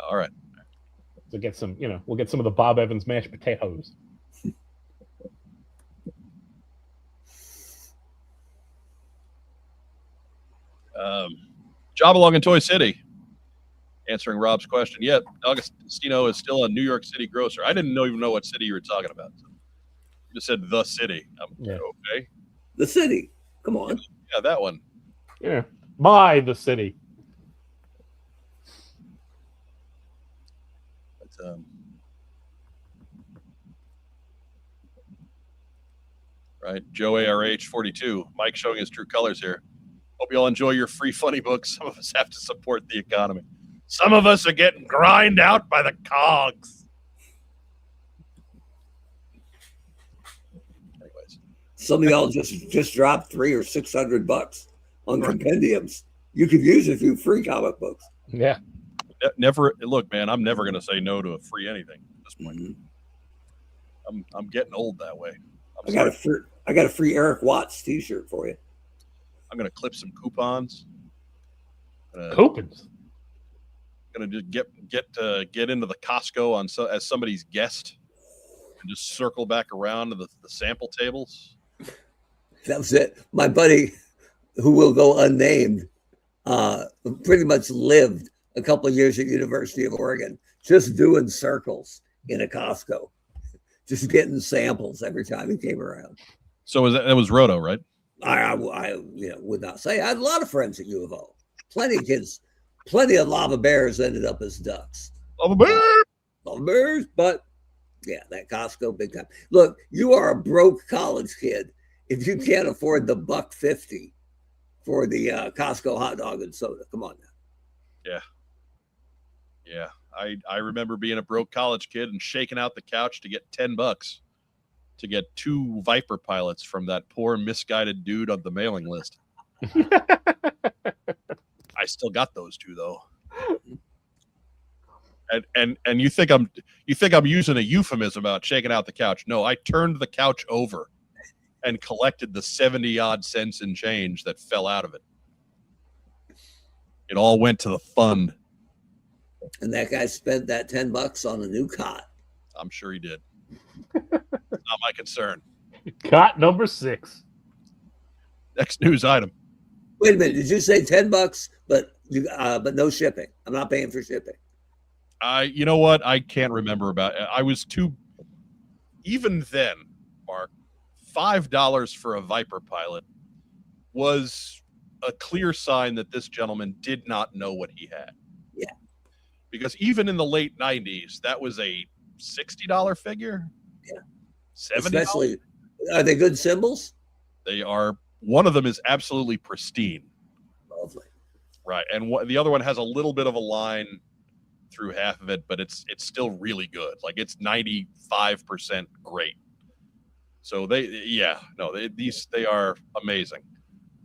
All right. So get some, we'll get some of the Bob Evans mashed potatoes. Job along in Toy City. Answering Rob's question. Yeah, Augustino is still a New York City grocer. I didn't even know what city you were talking about. So you just said the city. Okay. The city. Come on. Yeah, that one. Yeah. The city. But, right. Joe ARH 42. Mike showing his true colors here. Hope you all enjoy your free funny books. Some of us have to support the economy. Some of us are getting grind out by the cogs. Anyways. Some of y'all just dropped $300 or $600 on compendiums. You could use a few free comic books. Yeah. Never look, man. I'm never going to say no to a free anything at this point. Mm-hmm. I'm getting old that way. I got a free Eric Watts T-shirt for you. I'm going to clip some coupons. Coupons. Going to just get into the Costco as somebody's guest and just circle back around to the sample tables. That was it. My buddy, who will go unnamed, pretty much lived a couple of years at University of Oregon, just doing circles in a Costco, just getting samples every time he came around. So that was Roto, right? I would not say. I had a lot of friends at U of O. Plenty of kids, plenty of lava bears ended up as ducks. Lava bears, but yeah, that Costco big time. Look, you are a broke college kid if you can't afford the $1.50 for the Costco hot dog and soda. Come on now. Yeah. I remember being a broke college kid and shaking out the couch to get $10 to get 2 Viper pilots from that poor misguided dude on the mailing list. I still got those 2 though. And you think I'm using a euphemism about shaking out the couch? No, I turned the couch over and collected the 70 odd cents in change that fell out of it. It all went to the fund. And that guy spent that $10 on a new cot. I'm sure he did. Not my concern. Cot number 6. Next news item. Wait a minute. Did you say $10, but no shipping? I'm not paying for shipping. You know what? I can't remember about it. I was too. Even then, Mark, $5 for a Viper pilot was a clear sign that this gentleman did not know what he had. Yeah. Because even in the late 90s, that was a $60 figure. Yeah. $70. Especially, are they good symbols? They are. One of them is absolutely pristine. Lovely. Right. And the other one has a little bit of a line through half of it, but it's still really good. Like it's 95% great. So they are amazing.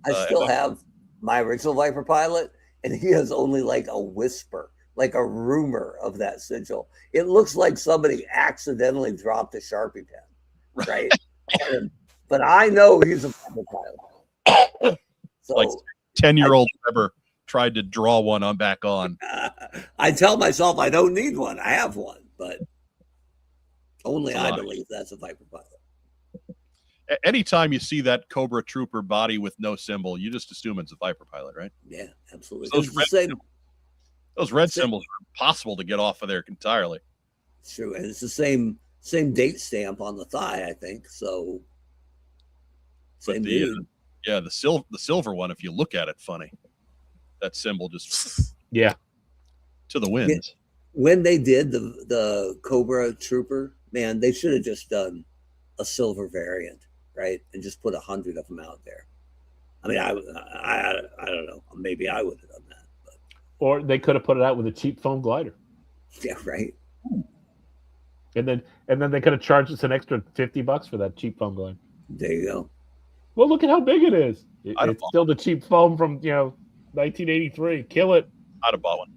I still have my original Viper pilot, and he has only like a whisper, like a rumor of that sigil. It looks like somebody accidentally dropped a Sharpie pen, right? But I know he's a Viper pilot. So, like 10-year-old Trevor tried to draw one back on. I tell myself I don't need one. I have one, but only I believe that's a Viper pilot. Anytime you see that Cobra Trooper body with no symbol, you just assume it's a Viper pilot, right? Yeah, absolutely. Those red symbols are impossible to get off of there entirely. It's true, and it's the same date stamp on the thigh, I think. So, same dude. The silver one. If you look at it, funny. That symbol just to the winds. When they did the Cobra Trooper, man, they should have just done a silver variant, right, and just put 100 of them out there. I mean, I don't know. Maybe I would have done that, but. Or they could have put it out with a cheap foam glider. Yeah, right. And then they could have charged us an extra $50 for that cheap foam glider. There you go. Well, look at how big it is. It's still the cheap foam from 1983. Kill it. I'd have bought one.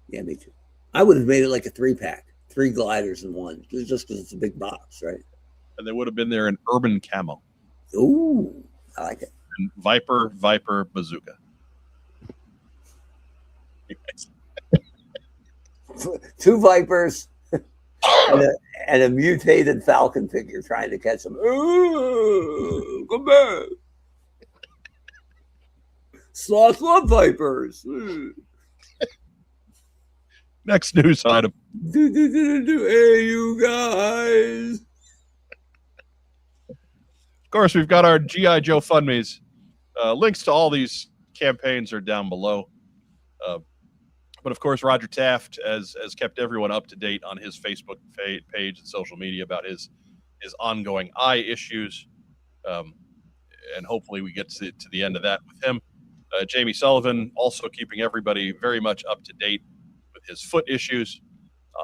Yeah, me too. I would have made it like a 3-pack, 3 gliders in one, just because it's a big box, right? And they would have been there in urban camo. Ooh, I like it. And Viper, bazooka. 2 Vipers and a mutated Falcon figure trying to catch them. Ooh, come back. Sloth love Vipers. Next news item. Hey, you guys. Of course, we've got our G.I. Joe Fundmes. Links to all these campaigns are down below. But of course, Roger Taft has kept everyone up to date on his Facebook page and social media about his ongoing eye issues. And hopefully we get to the end of that with him. Jamie Sullivan also keeping everybody very much up to date with his foot issues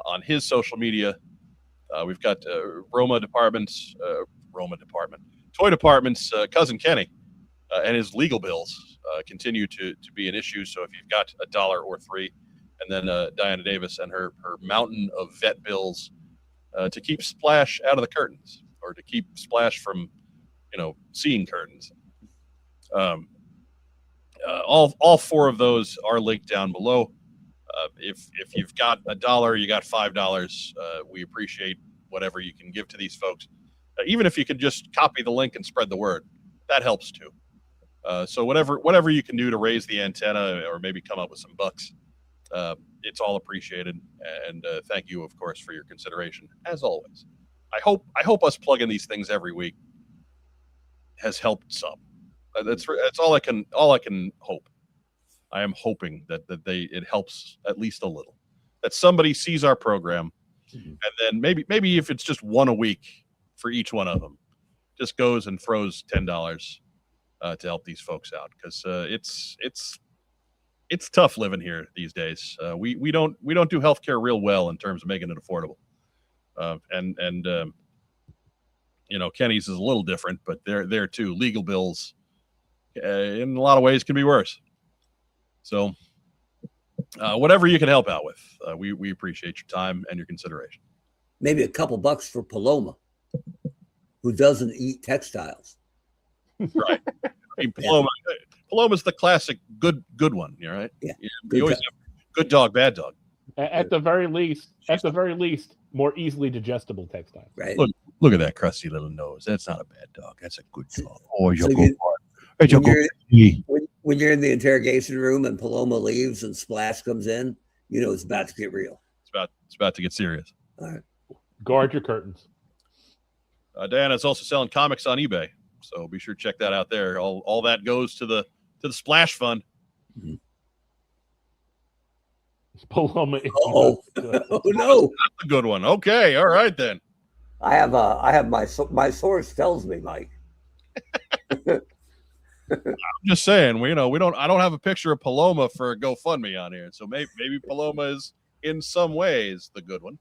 on his social media. We've got Toy Department's cousin Kenny and his legal bills continue to be an issue. So if you've got $1 or $3, and then Diana Davis and her mountain of vet bills to keep Splash out of the curtains, or to keep Splash from, seeing curtains. All four of those are linked down below. If you've got $1, you got $5. We appreciate whatever you can give to these folks. Even if you could just copy the link and spread the word, that helps too. So whatever you can do to raise the antenna, or maybe come up with some bucks, it's all appreciated. And thank you, of course, for your consideration as always. I hope us plugging these things every week has helped some. That's all I can hope. I am hoping that it helps at least a little. That somebody sees our program, and then maybe if it's just one a week for each one of them, just goes and throws $10 to help these folks out, because it's tough living here these days. We don't do healthcare real well in terms of making it affordable, and Kenny's is a little different, but there too, legal bills in a lot of ways can be worse. So whatever you can help out with, we appreciate your time and your consideration. Maybe a couple bucks for Paloma, who doesn't eat textiles. Right. I mean, Paloma's the classic good one, right? Yeah. You always have good dog, bad dog. At the very least, more easily digestible textile. Right. Look at that crusty little nose. That's not a bad dog. That's a good dog. Oh, you're So good. when you're in the interrogation room and Paloma leaves and Splash comes in, it's about to get real. It's about to get serious. All right. Guard your curtains. Diana's also selling comics on eBay, so be sure to check that out there. All that goes to the Splash Fund. Mm-hmm. Paloma. Oh no, That's a good one. Okay, all right then. I have my source tells me, Mike. I'm just saying, I don't have a picture of Paloma for a GoFundMe on here, so maybe Paloma is in some ways the good one.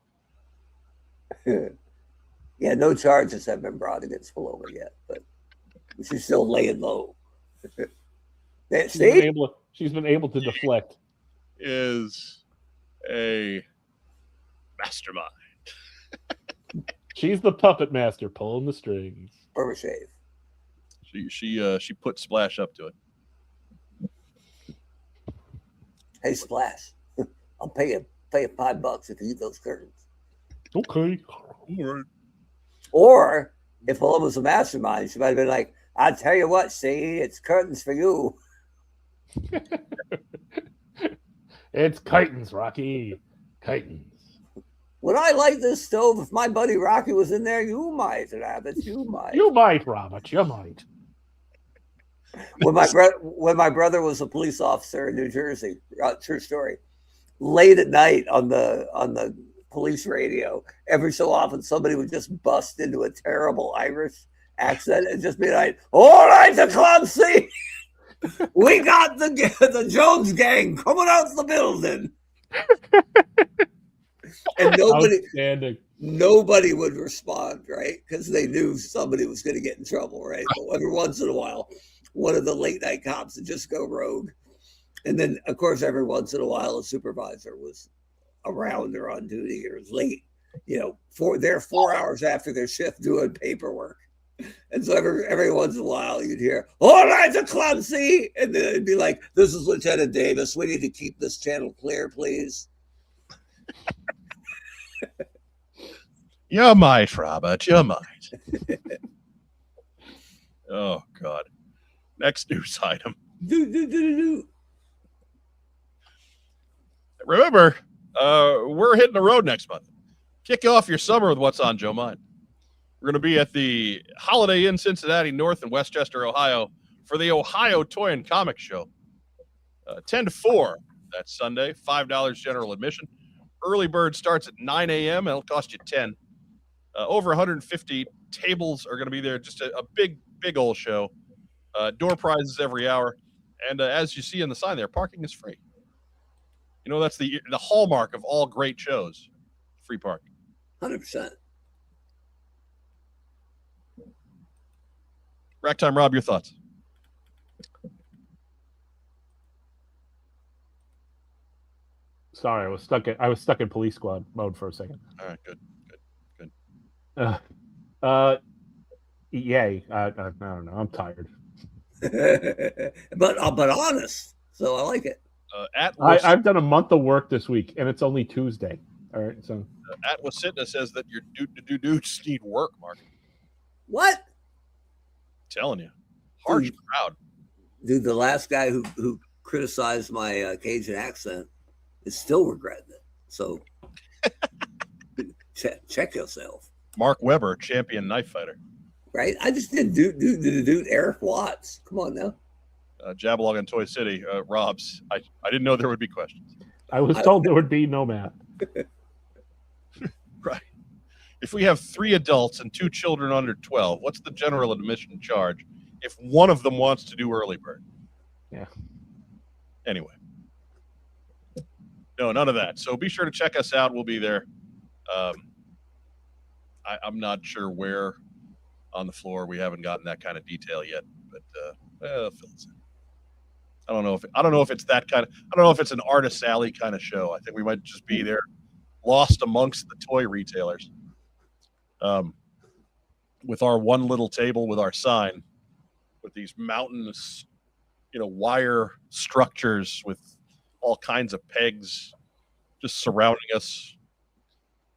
Yeah, no charges have been brought against Paloma yet, but she's still laying low. She's been able to deflect. Is a mastermind. She's the puppet master pulling the strings. Barber shave. She put Splash up to it. Hey Splash, I'll pay you $5 if you eat those curtains. Okay. All right. Or if Paloma's a mastermind, she might have been like, "I'll tell you what, see, it's curtains for you." It's curtains, Rocky. Curtains. Would I light this stove if my buddy Rocky was in there? You might, Rabbit. You might. You might, Robert. You might. When my brother was a police officer in New Jersey, true story. Late at night on the police radio, every so often somebody would just bust into a terrible Irish accent and just be like, "All right, the Clancy, we got the Jones gang coming out the building." And nobody would respond, right? Because they knew somebody was going to get in trouble, right? But every once in a while, one of the late night cops would just go rogue. And then, of course, every once in a while, a supervisor was around or on duty or late, they're 4 hours after their shift doing paperwork. And so every once in a while you'd hear, "All right, the Clancy," and then it'd be like, "This is Lieutenant Davis. We need to keep this channel clear, please." You might, Robert. You might. Oh God. Next news item. Remember, we're hitting the road next month. Kick off your summer with What's on Joe Mind. We're going to be at the Holiday Inn Cincinnati North in Westchester, Ohio, for the Ohio Toy and Comic Show. 10 to 4, that's Sunday, $5 general admission. Early bird starts at 9 a.m. and it'll cost you $10. Over 150 tables are going to be there. Just a big old show. Door prizes every hour. And as you see in the sign there, parking is free. That's the hallmark of all great shows. Free parking. 100%. Rack time, Rob, your thoughts? Sorry, I was stuck in police squad mode for a second. All right, good. Yay! I don't know. I'm tired. but honest. So I like it. I've done a month of work this week, and it's only Tuesday. All right, so at Wasitna says that your dudes need work, Mark. What? I'm telling you, harsh crowd. Dude, the last guy who criticized my Cajun accent is still regretting it. So check yourself. Mark Weber, champion knife fighter. Right? I just did dude Eric Watts. Come on now. Jabalog in Toy City, Robs. I didn't know there would be questions. I was told there would be no math. Right. If we have 3 adults and 2 children under 12, what's the general admission charge if one of them wants to do early bird? Yeah. Anyway. No, none of that. So be sure to check us out. We'll be there. I'm not sure where on the floor. We haven't gotten that kind of detail yet, but fill us in. I don't know if it's that kind of. I don't know if it's an artist alley kind of show. I think we might just be there, lost amongst the toy retailers, with our one little table with our sign, with these mountainous, wire structures with all kinds of pegs just surrounding us.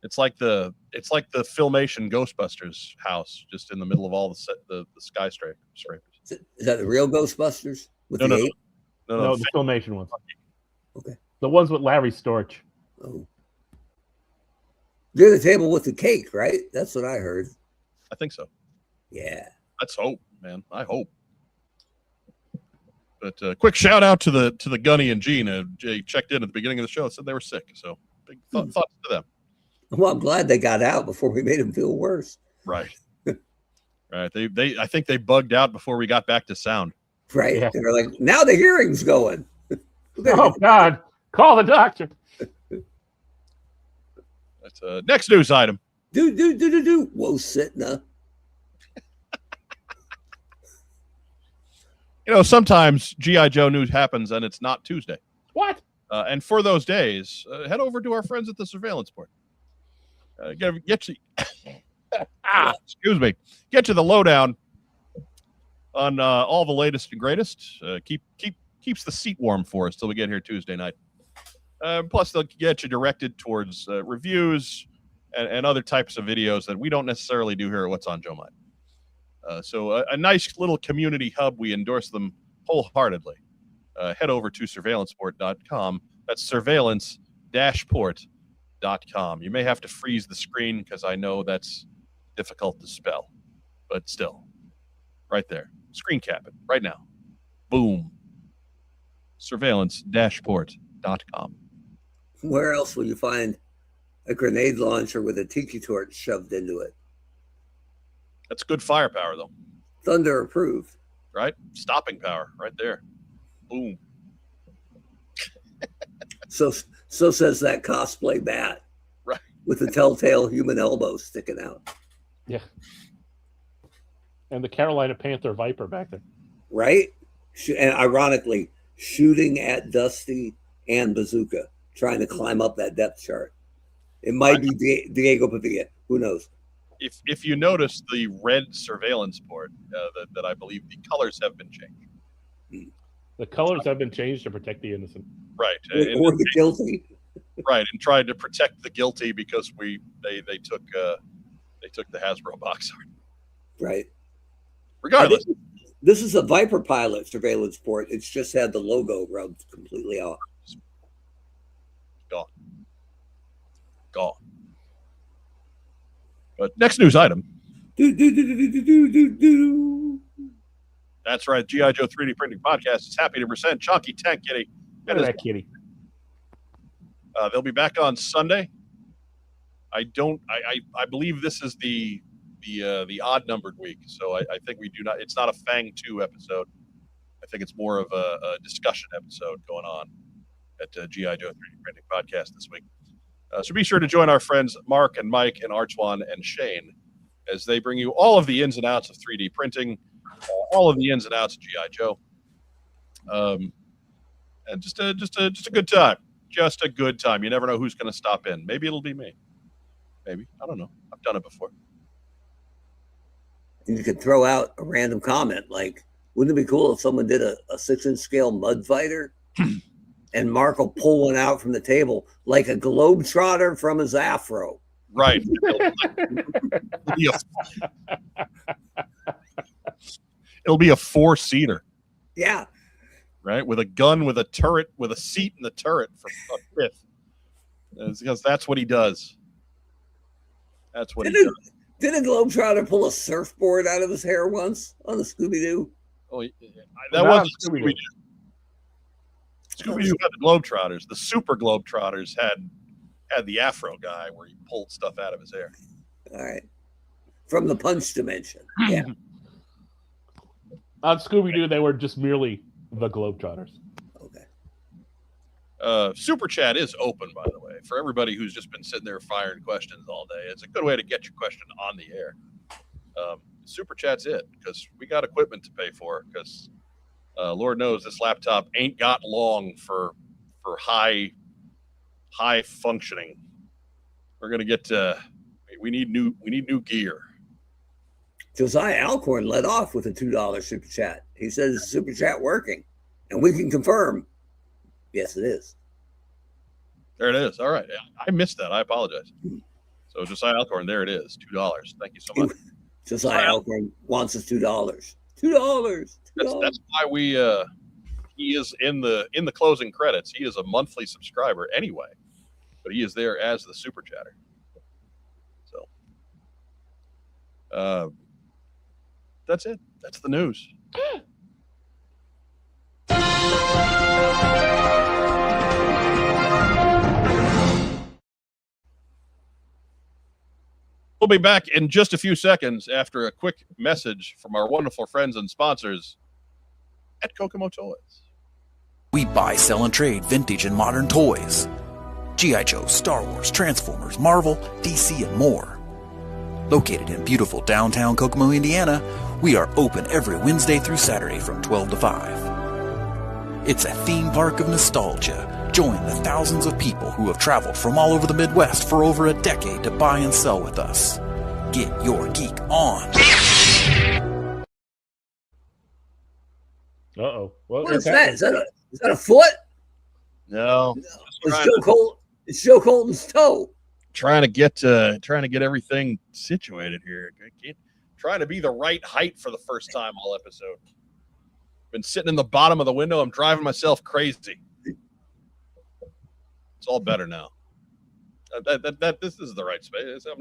It's like the Filmation Ghostbusters house, just in the middle of all the skyscrapers. Is that the real Ghostbusters? With No, the Filmation ones. Okay. The ones with Larry Storch. Oh. They're the table with the cake, right? That's what I heard. I think so. Yeah. Let's hope, man. I hope. But quick shout out to the Gunny and Gene. Jay checked in at the beginning of the show, said they were sick. So big thoughts to them. Well, I'm glad they got out before we made them feel worse. Right. Right. I think they bugged out before we got back to sound. Right. Yeah. They're like, now the hearing's going. Oh God. Call the doctor. That's next news item. Wasitna. Sometimes G.I. Joe news happens and it's not Tuesday. What? And for those days, head over to our friends at the Surveillance Port. Get you, excuse me. Get you the lowdown on all the latest and greatest. Keeps the seat warm for us till we get here Tuesday night. Plus, they'll get you directed towards reviews and other types of videos that we don't necessarily do here at What's on Joe Mind. So a nice little community hub. We endorse them wholeheartedly. Head over to surveillanceport.com. That's surveillance-port.com. You may have to freeze the screen because I know that's difficult to spell, but still, right there. Screen cap it right now. Boom. Surveillance-port.com. Where else will you find a grenade launcher with a tiki torch shoved into it? That's good firepower, though. Thunder approved. Right? Stopping power right there. Boom. So says that cosplay bat. Right. With the telltale human elbow sticking out. Yeah. And the Carolina Panther Viper back there. Right? And ironically, shooting at Dusty and Bazooka, trying to climb up that depth chart. It might be Diego Padilla. Who knows? If you notice the red surveillance port, that I believe the colors have been changed. The colors have been changed to protect the innocent. Right. Or the guilty. Right, and tried to protect the guilty because they took the Hasbro box art. Right. Regardless. This is a Viper Pilot surveillance port. It's just had the logo rubbed completely off. Gone. But next news item. That's right. G.I. Joe 3D Printing Podcast is happy to present Chonky Tank Kitty. Look at that kitty. They'll be back on Sunday. I believe this is the odd numbered week, so I think we do not. It's not a Fang 2 episode. I think it's more of a discussion episode going on at G.I. Joe 3D Printing Podcast this week. So be sure to join our friends Mark and Mike and Archwan and Shane as they bring you all of the ins and outs of 3D printing, all of the ins and outs of G.I. Joe, and just a good time. just a good time. You never know who's going to stop in. Maybe it'll be me. Maybe. I don't know. I've done it before. And you could throw out a random comment like, wouldn't it be cool if someone did a 6-inch scale mud fighter and Mark will pull one out from the table like a globetrotter from his afro? Right. It'll be a 4-seater. Yeah. Right. With a gun, with a turret, with a seat in the turret for a fifth. It's because that's what he does. That's what he does. Didn't Globetrotter pull a surfboard out of his hair once on the Scooby-Doo? Oh, that wasn't Scooby-Doo. Scooby-Doo had the Globetrotters. The Super Globetrotters had the Afro guy where he pulled stuff out of his hair. All right. From the punch dimension. Yeah. On Scooby-Doo, they were just merely the Globetrotters. Okay. Super Chat is open, by the way, for everybody who's just been sitting there firing questions all day. It's a good way to get your question on the air. Super Chat's it, because we got equipment to pay for, because Lord knows this laptop ain't got long for high functioning. We're gonna get we need new gear. Josiah Alcorn led off with a $2 super chat. He says super chat working, and we can confirm. Yes, it is. There it is. All right, I missed that. I apologize. So Josiah Alcorn, there it is, $2. Thank you so much. Josiah Alcorn wants us $2. $2. That's why he is in the closing credits. He is a monthly subscriber anyway, but he is there as the super chatter. So that's it. That's the news. We'll be back in just a few seconds after a quick message from our wonderful friends and sponsors at Kokomo Toys. We buy, sell, and trade vintage and modern toys. G.I. Joe, Star Wars, Transformers, Marvel, DC, and more. Located in beautiful downtown Kokomo, Indiana, we are open every Wednesday through Saturday from 12 to 5. It's a theme park of nostalgia. Join the thousands of people who have traveled from all over the Midwest for over a decade to buy and sell with us. Get your geek on. Uh-oh. What is that? Is that a foot? No. It's Joe Colton's toe. Trying to get everything situated here. Trying to be the right height for the first time all episode. Been sitting in the bottom of the window. I'm driving myself crazy. It's all better now. This is the right space. I'm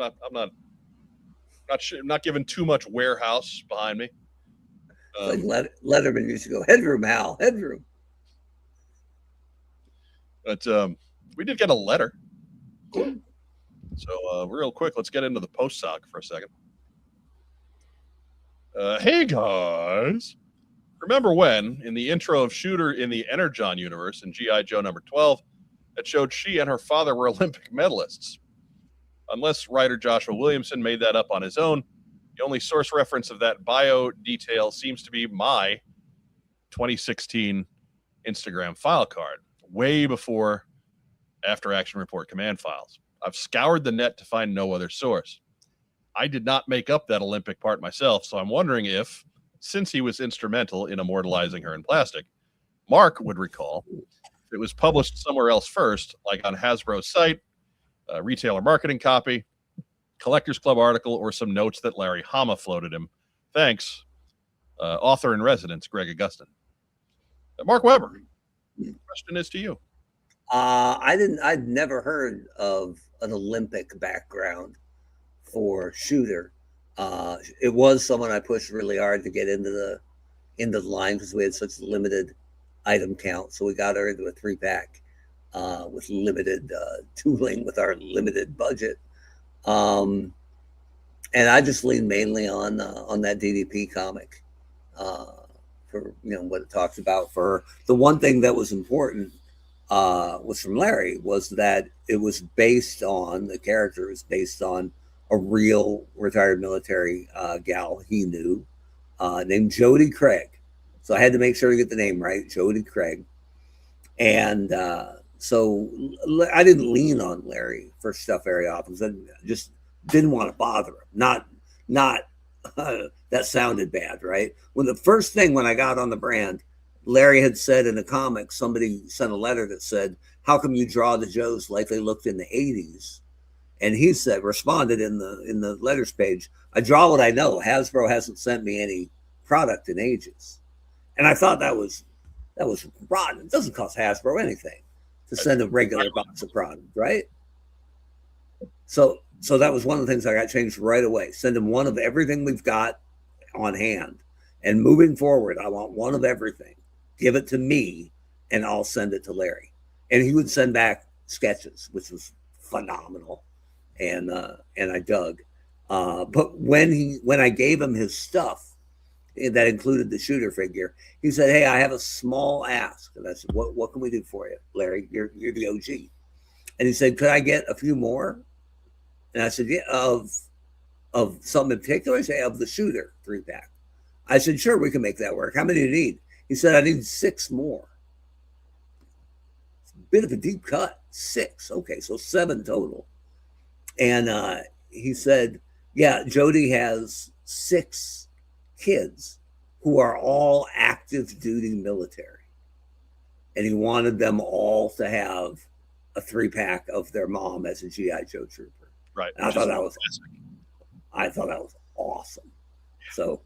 not giving too much warehouse behind me. Like Letterman used to go, headroom, Al, headroom. But we did get a letter. So real quick, let's get into the post sock for a second. Hey guys, remember when in the intro of Shooter in the Energon universe in G.I. Joe number 12, it showed she and her father were Olympic medalists? Unless writer Joshua Williamson made that up on his own, the only source reference of that bio detail seems to be my 2016 Instagram file card, way before After Action Report command files. I've scoured the net to find no other source. I did not make up that Olympic part myself, so I'm wondering if, since he was instrumental in immortalizing her in plastic, Mark would recall if it was published somewhere else first, like on Hasbro's site, retailer marketing copy, Collectors Club article, or some notes that Larry Hama floated him. Thanks, author in residence, Greg Augustin. Mark Weber, the question is to you. I'd never heard of an Olympic background for Shooter. It was someone I pushed really hard to get into the line because we had such limited item count. So we got her into a 3-pack with limited tooling with our limited budget. And I just leaned mainly on that DDP comic for what it talks about. For the one thing that was important was from Larry was that it was based on, the character was based on a real retired military gal he knew named Jody Craig. So I had to make sure to get the name right, Jody Craig. And so I didn't lean on Larry for stuff very often. I just didn't want to bother him. Not that sounded bad, right? When the first thing when I got on the brand, Larry had said in a comic, somebody sent a letter that said, "How come you draw the Joes like they looked in the '80s?" And he said, responded in the letters page, "I draw what I know. Hasbro hasn't sent me any product in ages." And I thought that was rotten. It doesn't cost Hasbro anything to send a regular box of product, right? So that was one of the things I got changed right away. Send him one of everything we've got on hand. And moving forward, I want one of everything. Give it to me, and I'll send it to Larry. And he would send back sketches, which was phenomenal. And I dug. But when I gave him his stuff that included the shooter figure, he said, "Hey, I have a small ask." And I said, "What can we do for you, Larry? You're the OG." And he said, "Could I get a few more?" And I said, "Yeah, of something in particular?" He said, "Of the shooter 3-pack." I said, "Sure, we can make that work. How many do you need?" He said, "I need 6 more." It's a bit of a deep cut. 6. Okay, so 7 total. And he said, "Yeah, Jody has 6 kids who are all active duty military. And he wanted them all to have a 3-pack of their mom as a GI Joe trooper." Right. And I thought that was awesome. So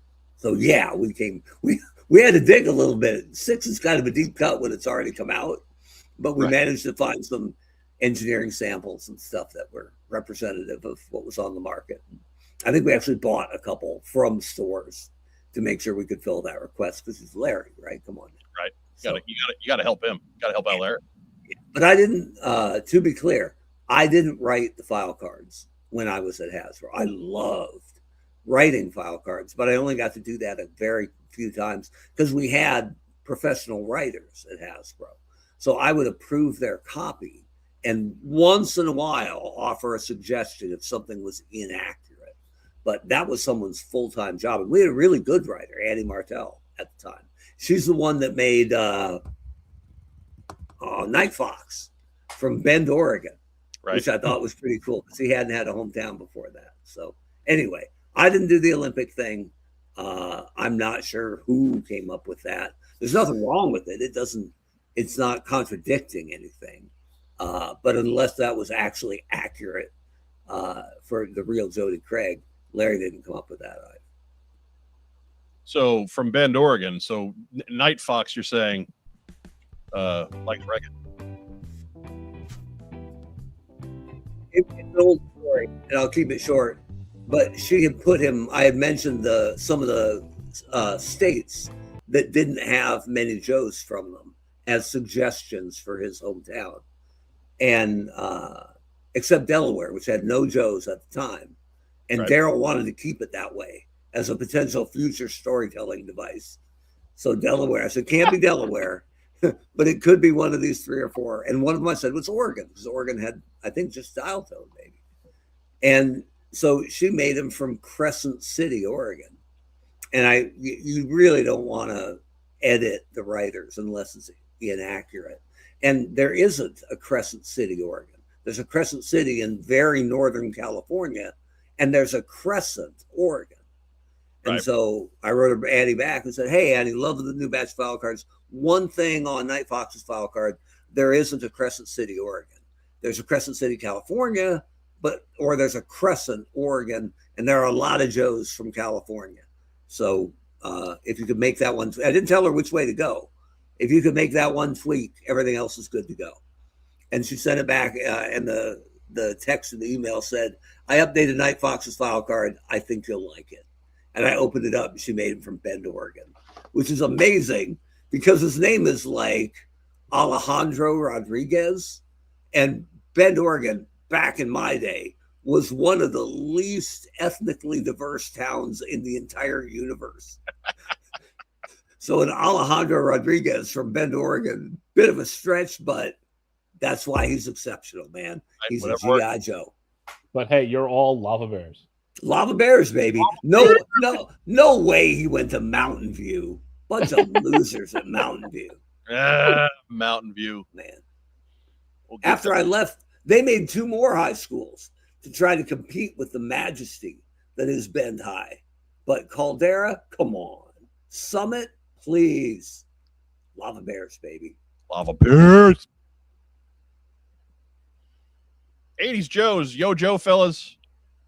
yeah, we had to dig a little bit. 6 is kind of a deep cut when it's already come out, but we managed to find some engineering samples and stuff that were representative of what was on the market. I think we actually bought a couple from stores to make sure we could fill that request, because it's Larry, right? Come on. Right. You got to help him. You got to help out Larry. But I didn't, to be clear, I didn't write the file cards when I was at Hasbro. I loved writing file cards, but I only got to do that a very few times because we had professional writers at Hasbro. So I would approve their copy and once in a while offer a suggestion if something was inaccurate. But that was someone's full-time job. And we had a really good writer, Annie Martell, at the time. She's the one that made Night Fox from Bend, Oregon, which I thought was pretty cool because he hadn't had a hometown before that. So anyway, I didn't do the Olympic thing. I'm not sure who came up with that. There's nothing wrong with it. It's not contradicting anything. But unless that was actually accurate for the real Jody Craig, Larry didn't come up with that either. So from Bend, Oregon. So Night Fox, you're saying, like reggae. It's an old story, and I'll keep it short. But she had put him. I had mentioned some of the states that didn't have many Joes from them as suggestions for his hometown, and except Delaware, which had no Joes at the time. And Daryl wanted to keep it that way as a potential future storytelling device. So Delaware, I said, can't be Delaware, but it could be one of these 3 or 4. And one of them I said was Oregon, because Oregon had, I think, just dial tone maybe. And so she made him from Crescent City, Oregon. And you really don't want to edit the writers unless it's inaccurate. And there isn't a Crescent City, Oregon. There's a Crescent City in very northern California, and there's a Crescent, Oregon. And so I wrote Annie back and said, "Hey, Annie, love the new batch file cards. One thing on Night Fox's file card, there isn't a Crescent City, Oregon. There's a Crescent City, California, or there's a Crescent, Oregon, and there are a lot of Joes from California. So if you could make that one, I didn't tell her which way to go. If you could make that one tweak, everything else is good to go." And she sent it back, and the text in the email said, "I updated Night Fox's file card. I think you'll like it." And I opened it up, and she made him from Bend, Oregon, which is amazing because his name is like Alejandro Rodriguez. And Bend, Oregon, back in my day, was one of the least ethnically diverse towns in the entire universe. So an Alejandro Rodriguez from Bend, Oregon, bit of a stretch, but that's why he's exceptional, man. He's a GI Joe. But hey, you're all Lava Bears. Lava Bears, baby. No way he went to Mountain View. Bunch of losers at Mountain View. Mountain View. Man. After I left, they made 2 more high schools to try to compete with the majesty that is Bend High. But Caldera, come on. Summit, please. Lava Bears, baby. Lava Bears. 80s Joes. Yo, Joe, fellas.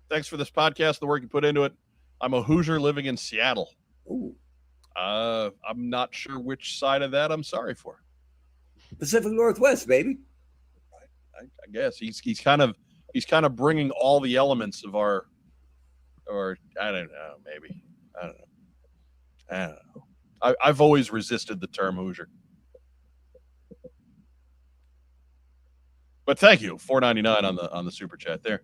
Thanks for this podcast, the work you put into it. I'm a Hoosier living in Seattle. Ooh. I'm not sure which side of that I'm sorry for. Pacific Northwest, baby. I guess he's kind of bringing all the elements of our, or I don't know, maybe I don't know. I've always resisted the term Hoosier, but thank you, $4.99 on the super chat there.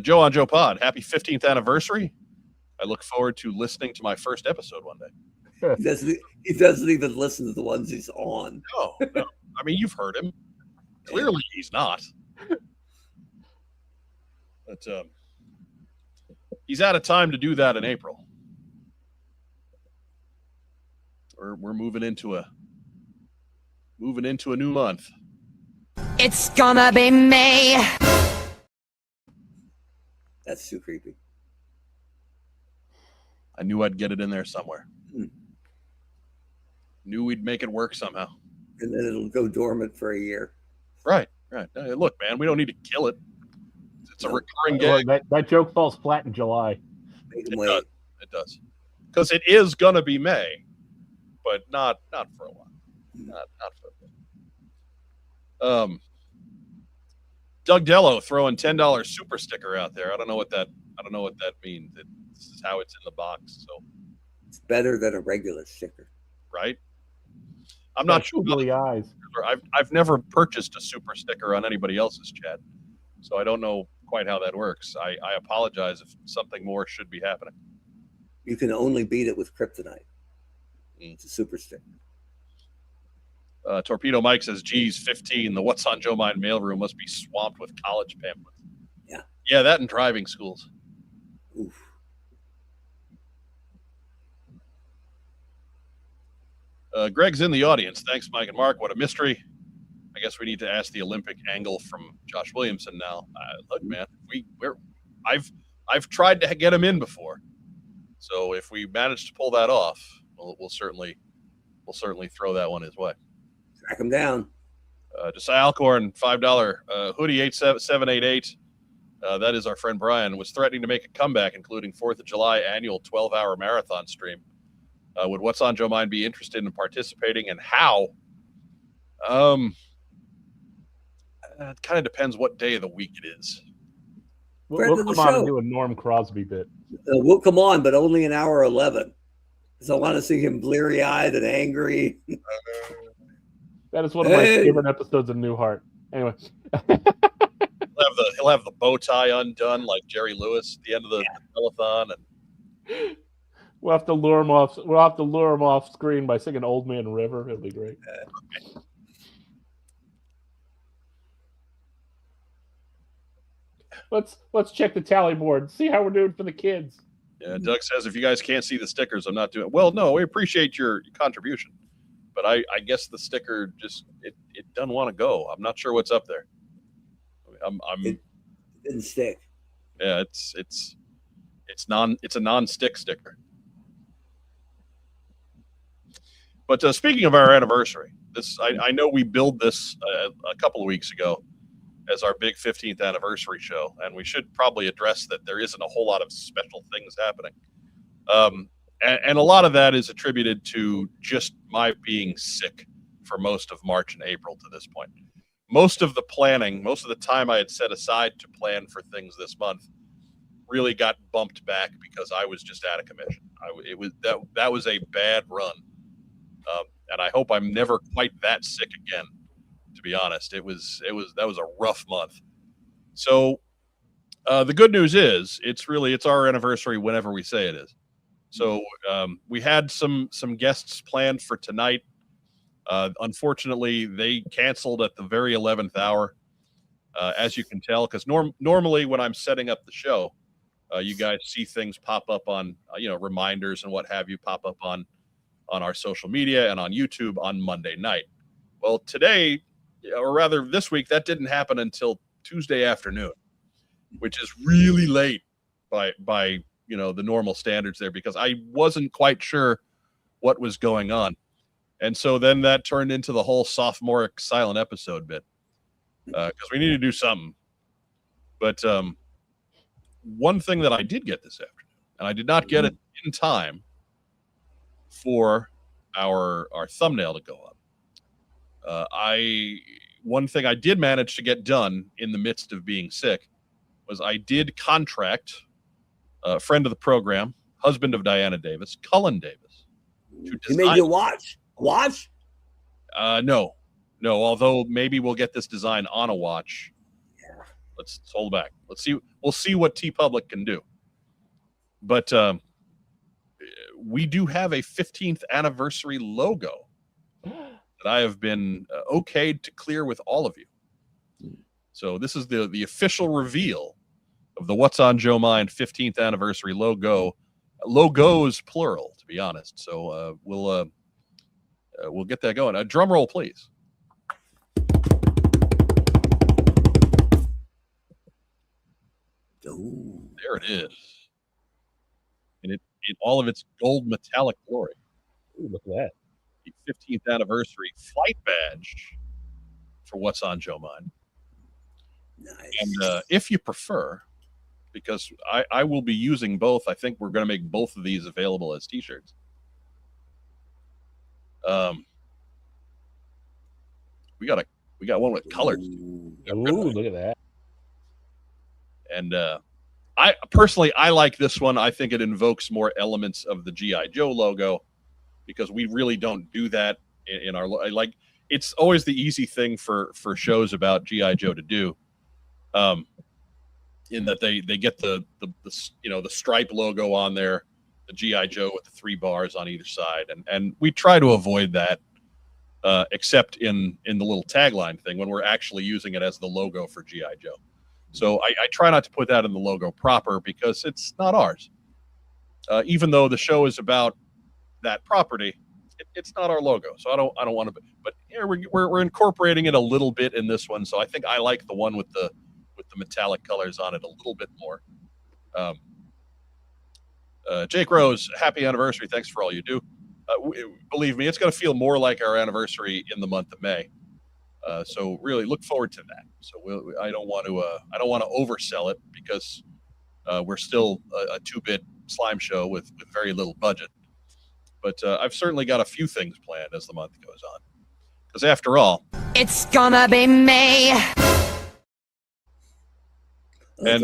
Joe on Joe Pod, happy 15th anniversary. I look forward to listening to my first episode one day. He doesn't even listen to the ones he's on. No. I mean, you've heard him. Clearly, he's not. But he's out of time to do that in April. We're moving into a new month. It's gonna be May. That's too creepy. I knew I'd get it in there somewhere. Knew we'd make it work somehow. And then it'll go dormant for a year. Right. Look, man, we don't need to kill it. It's a recurring gag. That joke falls flat in July. It does. Because it is going to be May, but not for a while. Not for a bit. Doug Dello throwing $10 super sticker out there. I don't know what that means. This is how it's in the box. So it's better than a regular sticker, right? I'm not sure. Eyes. I've never purchased a super sticker on anybody else's chat, so I don't know quite how that works. I apologize if something more should be happening. You can only beat it with kryptonite. It's a super sticker. Torpedo Mike says, geez, 15, the What's on Joe Mind mailroom must be swamped with college pamphlets. Yeah, that and driving schools. Oof. Greg's in the audience. Thanks, Mike and Mark. What a mystery. I guess we need to ask the Olympic angle from Josh Williamson now. Look, man, I've tried to get him in before. So if we manage to pull that off, we'll certainly throw that one his way. Track him down. Josiah Alcorn, $5 hoodie 87788. That is our friend Brian, was threatening to make a comeback, including 4th of July annual 12-hour marathon stream. Would What's on Joe Mind be interested in participating, and how? It kind of depends what day of the week it is. We'll come on and do a Norm Crosby bit. We'll come on, but only an hour 11. Because I want to see him bleary-eyed and angry. That is one of my favorite episodes of Newhart. Anyway. He'll have the bow tie undone like Jerry Lewis at the end of the telethon. And we'll have to lure him off. We'll have to lure him off screen by singing "Old Man River." It'll be great. Let's check the tally board. See how we're doing for the kids. Yeah, Doug says if you guys can't see the stickers, I'm not doing it. Well, no, we appreciate your contribution, but I guess the sticker just it doesn't want to go. I'm not sure what's up there. It didn't stick. Yeah, it's a non-stick sticker. But speaking of our anniversary, I know we billed this a couple of weeks ago as our big 15th anniversary show, and we should probably address that there isn't a whole lot of special things happening. And a lot of that is attributed to just my being sick for most of March and April to this point. Most of the planning, most of the time I had set aside to plan for things this month really got bumped back because I was just out of commission. That was a bad run. And I hope I'm never quite that sick again, to be honest. That was a rough month. So the good news is it's our anniversary whenever we say it is. So we had some guests planned for tonight. Unfortunately, they canceled at the very 11th hour, as you can tell, because normally when I'm setting up the show, you guys see things pop up on, reminders and what have you pop up on our social media and on YouTube on Monday night. Well, today, or rather this week, that didn't happen until Tuesday afternoon, which is really late by the normal standards there, because I wasn't quite sure what was going on. And so then that turned into the whole sophomoric silent episode bit, because we need to do something. But one thing that I did get this afternoon, and I did not get it in time for our thumbnail to go up. One thing I did manage to get done in the midst of being sick was I did contract a friend of the program, husband of Diana Davis, Cullen Davis. He made you watch? No. Although maybe we'll get this design on a watch. Yeah. Let's hold back. We'll see what TeePublic can do. But we do have a 15th anniversary logo that I have been okayed to clear with all of you. So this is the official reveal of the What's on Joe Mind 15th anniversary logo. Logos plural, to be honest. So we'll get that going. Drum roll, please. Ooh. There it is. And in all of its gold metallic glory. Ooh, look at that. The 15th anniversary flight badge for What's on Joe Mind. Nice. And if you prefer, because I will be using both, I think we're going to make both of these available as t-shirts. We got one with colors. Ooh. Ooh, look at that. And I personally like this one. I think it invokes more elements of the G.I. Joe logo, because we really don't do that in our, like, it's always the easy thing for shows about G.I. Joe to do, in that they get the stripe logo on there, the G.I. Joe with the 3 bars on either side, and we try to avoid that, except in the little tagline thing when we're actually using it as the logo for G.I. Joe. So I try not to put that in the logo proper, because it's not ours. Even though the show is about that property, it's not our logo. So I don't want to. But here we're incorporating it a little bit in this one. So I think I like the one with the metallic colors on it a little bit more. Jake Rose, happy anniversary! Thanks for all you do. Believe me, it's going to feel more like our anniversary in the month of May. So really look forward to that. So I don't want to oversell it, because we're still a 2-bit slime show with very little budget. But I've certainly got a few things planned as the month goes on, because after all, It's gonna be May. And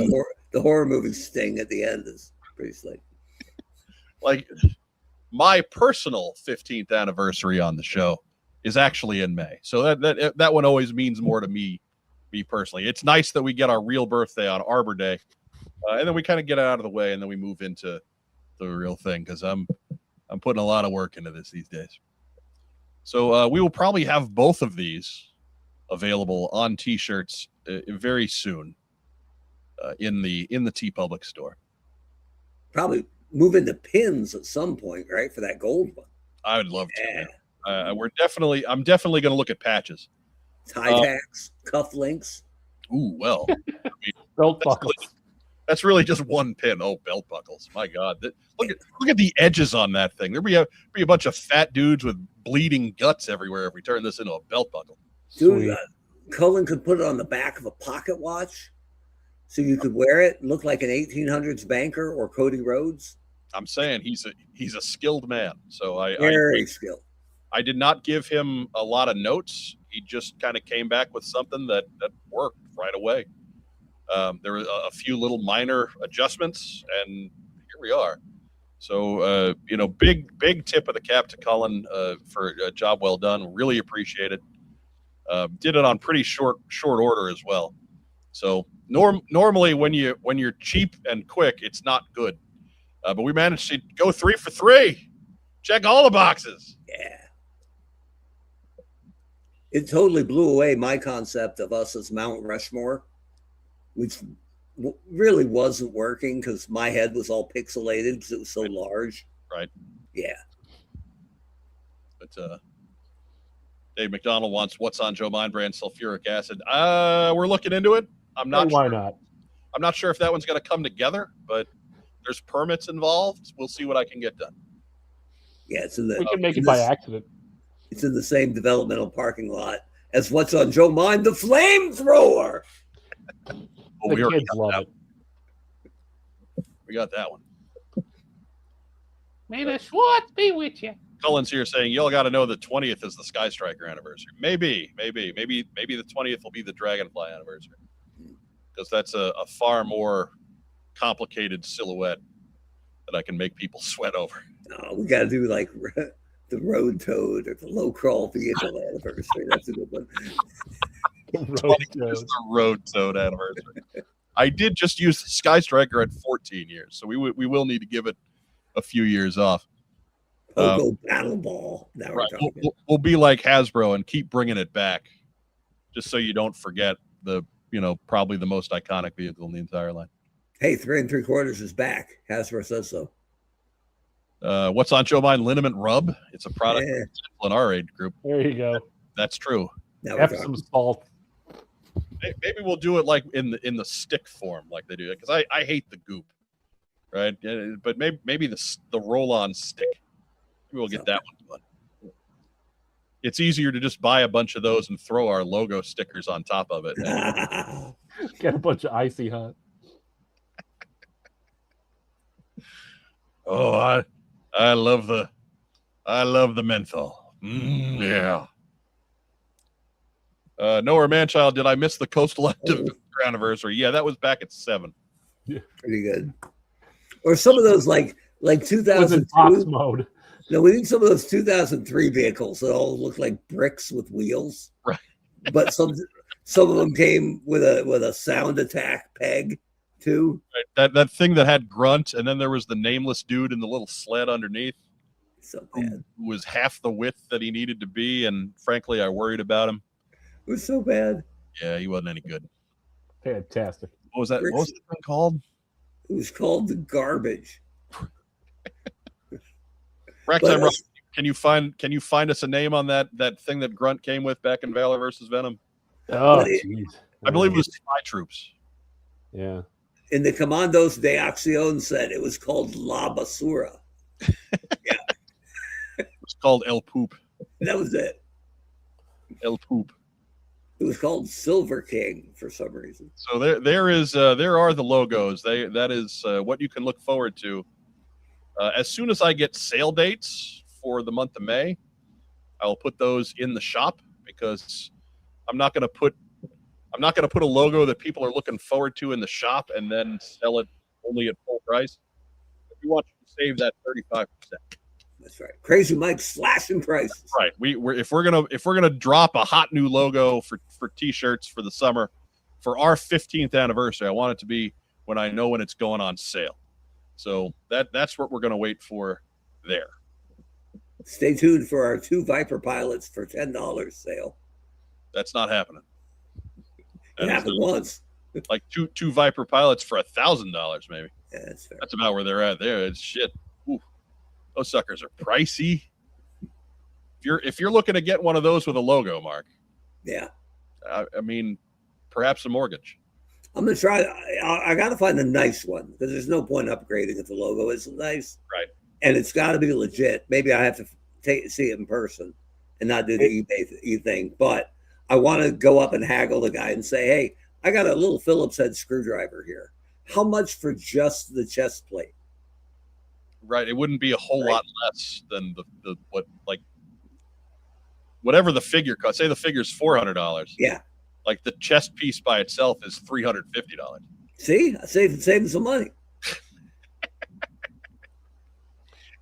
the horror movie sting at the end is pretty slick. Like, my personal 15th anniversary on the show is actually in May, so that one always means more to me personally. It's nice that we get our real birthday on Arbor Day, and then we kind of get it out of the way, and then we move into the real thing, because I'm putting a lot of work into this these days. So we will probably have both of these available on t-shirts very soon, in the TeePublic store. Probably move into pins at some point, right, for that gold one. I would love to. Yeah. I'm definitely going to look at patches. Tie tacks, cuff links. Ooh, well, I mean, Belt buckles. that's really just one pin. Oh, belt buckles! My God, look at the edges on that thing. There'd be a bunch of fat dudes with bleeding guts everywhere if we turn this into a belt buckle. Dude, Cullen could put it on the back of a pocket watch, so you could wear it, look like an 1800s banker or Cody Rhodes. I'm saying he's a skilled man. So Very skilled. I did not give him a lot of notes. He just kind of came back with something that worked right away. There were a few little minor adjustments, and here we are. So, big tip of the cap to Cullen for a job well done. Really appreciate it. Did it on pretty short order as well. So normally when you're cheap and quick, it's not good. But we managed to go 3 for 3. Check all the boxes. Yeah. It totally blew away my concept of us as Mount Rushmore, which really wasn't working because my head was all pixelated because it was so large. Right. Yeah. But Dave McDonald wants what's on Joe Mine brand sulfuric acid. We're looking into it. I'm not why sure. not? I'm not sure if that one's going to come together, but there's permits involved. We'll see what I can get done. Yeah, it's in the. We can make in it by this- accident. It's in the same developmental parking lot as what's on Joe Mine, the flamethrower. Oh, The we already kids got love that. it. We got that one. May the Schwartz be with you. Cullen's here saying y'all got to know the 20th is the Sky Striker anniversary. Maybe the 20th will be the Dragonfly anniversary, because that's a far more complicated silhouette that I can make people sweat over. We got to do like the Road Toad or the Low Crawl Vehicle anniversary. That's a good one. It's the Road Toad anniversary. I did just use the Sky Striker at 14 years, so we will need to give it a few years off. Pogo Battle Ball. Now we're Right. talking. We'll be like Hasbro and keep bringing it back, just so you don't forget probably the most iconic vehicle in the entire line. Hey, 3 3/4 is back. Hasbro says so. What's on Joe Mine? Liniment Rub. It's a product in our age group. There you go. That's true. Now we're Epsom talking. salt. Maybe we'll do it like in the stick form, like they do, because I hate the goop, right? But maybe the roll-on stick. Maybe we'll get that one done. It's easier to just buy a bunch of those and throw our logo stickers on top of it. Get a bunch of icy hot. Oh, I love the menthol. Yeah. Nowhere Manchild, did I miss the Coastal anniversary? Yeah, that was back at 7. Pretty good. Or some of those like It was in 2002. box mode. No, we need some of those 2003 vehicles that all look like bricks with wheels. Right. But some of them came with a sound attack peg too. Right. That thing that had grunt, and then there was the nameless dude in the little sled underneath, So who bad. was half the width that he needed to be, and frankly, I worried about him. It was so bad. Yeah, he wasn't any good. Fantastic. What was that? What was the thing called? It was called the garbage. Ragtime But- Rock, can you find us a name on that thing that Grunt came with back in Valor versus Venom? Oh, But it- jeez. I believe it was Spy Troops. Yeah. In the Commandos de Acción set, it was called La Basura. It's called El Poop. That was it. El Poop. It was called Silver King for some reason. So there are the logos. That is what you can look forward to. As soon as I get sale dates for the month of May, I will put those in the shop, because I'm not going to put a logo that people are looking forward to in the shop and then sell it only at full price. We want you to save that 35%. That's right. Crazy Mike slashing prices. Right. If we're gonna drop a hot new logo for t-shirts for the summer for our 15th anniversary, I want it to be when I know when it's going on sale. So that's what we're gonna wait for there. Stay tuned for our 2 Viper pilots for $10 sale. That's not happening. It happened once. Like two Viper pilots for $1,000 maybe. Yeah, that's fair. That's about where they're at there. It's shit. Ooh, those suckers are pricey. If you're looking to get one of those with a logo, Mark, Yeah. I mean, perhaps a mortgage. I'm going to try. I got to find a nice one, because there's no point upgrading if the logo isn't nice. Right. And it's got to be legit. Maybe I have to see it in person and not do the eBay thing. But I want to go up and haggle the guy and say, hey, I got a little Phillips head screwdriver here. How much for just the chest plate? Right. It wouldn't be a whole Right. lot less than whatever the figure costs. Say the figure's $400. Yeah. Like the chest piece by itself is $350. See, I saving some money.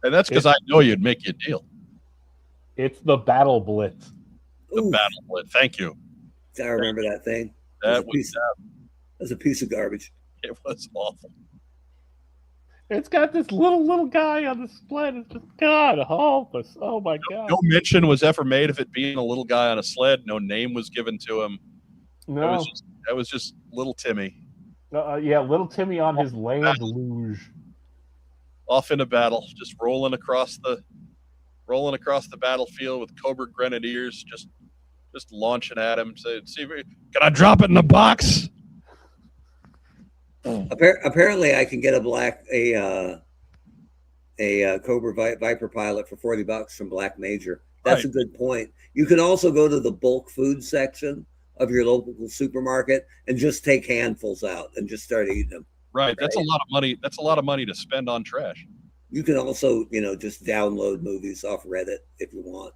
And that's because I know you'd make you a deal. It's the Battle Blitz. The Ooh, Battle Blitz. Thank you. I remember that thing. That That's a piece of garbage. it was awful. It's got this little guy on the sled. It's just, God help us. Oh, my God. No mention was ever made of it being a little guy on a sled. No name was given to him. No. That was just little Timmy Yeah, little Timmy on his land luge. off into battle, just rolling across the battlefield with Cobra Grenadiers just just launching at him. Say, "See, can I drop it in the box?" Apparently, I can get a Cobra Viper pilot for $40 from Black Major. That's Right. a good point. You can also go to the bulk food section of your local supermarket and just take handfuls out and just start eating them. Right. That's a lot of money. That's a lot of money to spend on trash. You can also, just download movies off Reddit if you want.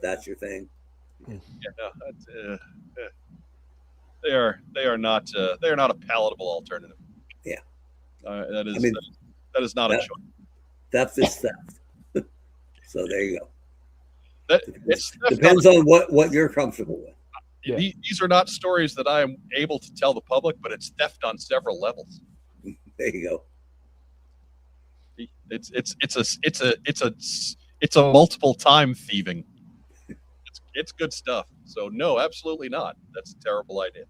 That's your thing. Yeah, no, they are not a palatable alternative. Yeah, that is not a choice. Theft is theft. So there you go. Depends on what you're comfortable with. Yeah. These are not stories that I am able to tell the public, but it's theft on several levels. There you go. It's a multiple time thieving. It's good stuff. So no, absolutely not. That's a terrible idea.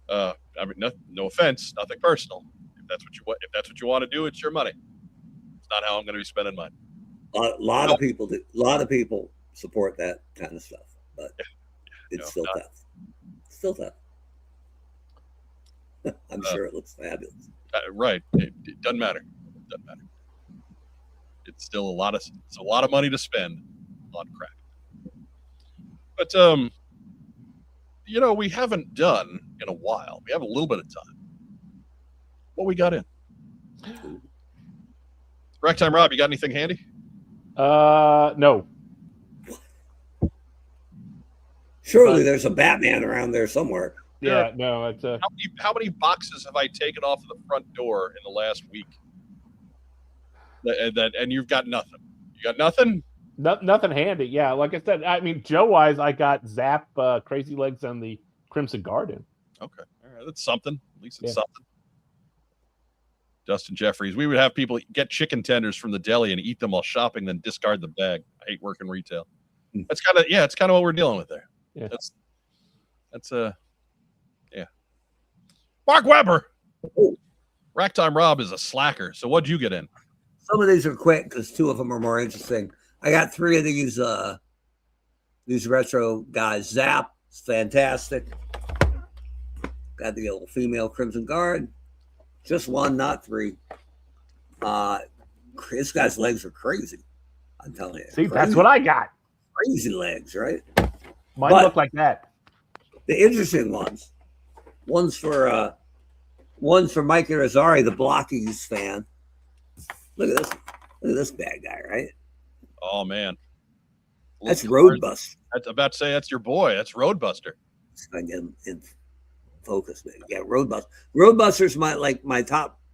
I mean, no offense, nothing personal. If that's what you want to do, it's your money. It's not how I'm going to be spending mine. A lot of people do. A lot of people support that kind of stuff, but it's still theft. Still theft. I'm sure it looks fabulous. Right. It doesn't matter. It doesn't matter. It's still a lot of money to spend on crap. But we haven't done in a while. We have a little bit of time. What we got in? Rack time, Rob. You got anything handy? No. Surely there's a Batman around there somewhere. Yeah, no. It's how many boxes have I taken off the front door in the last week? And you've got nothing. You got nothing? Nothing handy. Yeah, like I said, I mean, Joe-wise, I got Zap, Crazy Legs, and the Crimson Garden. Okay, all right, that's something. At least it's something. Dustin Jeffries, we would have people get chicken tenders from the deli and eat them while shopping, then discard the bag. I hate working retail. That's it's kind of what we're dealing with there. Yeah. That's yeah. Mark Weber. Rack time Rob is a slacker. So what'd you get in? Some of these are quick because two of them are more interesting. I got three of these retro guys. Zap, it's fantastic. Got the old female Crimson Guard. Just one, not three. This guy's legs are crazy. I'm telling you. See, that's what I got. Crazy legs, right? Mine look like that. The interesting ones. One's for Mike Irizarry, the Blockies fan. Look at this. Look at this bad guy, right? Oh man, that's Roadbuster. That's about to say that's your boy. That's Roadbuster. I get him in focus, man. Yeah, Roadbuster. Roadbuster's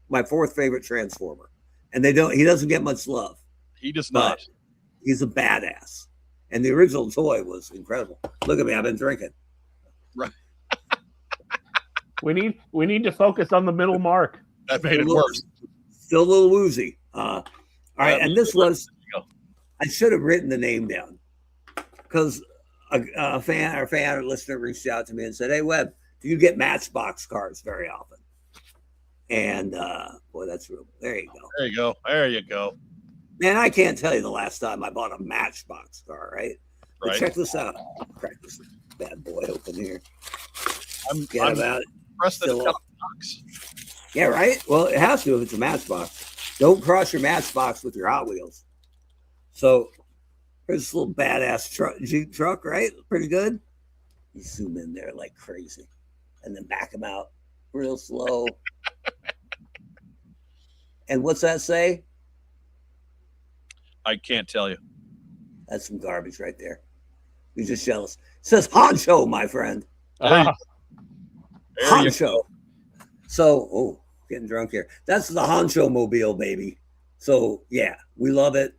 my fourth favorite Transformer, and he doesn't get much love. He does not. He's a badass, and the original toy was incredible. Look at me, I've been drinking. Right. We need to focus on the middle mark. That made it worse. Still a little woozy. All right, and this was. I should have written the name down because a fan or listener reached out to me and said, "Hey, Webb, do you get Matchbox cars very often?" And boy, that's real. There you go. There you go. There you go. Man, I can't tell you the last time I bought a Matchbox car. Right. But check this out. I'll crack this bad boy open here. I'm about it. Press the box. Yeah, right. Well, it has to if it's a Matchbox. Don't cross your Matchbox with your Hot Wheels. So here's this little badass Jeep truck, right? Pretty good. You zoom in there like crazy and then back him out real slow. And what's that say? I can't tell you. That's some garbage right there. You're just jealous. It says Honcho, my friend. Honcho. So, getting drunk here. That's the Honcho mobile, baby. So, yeah, we love it.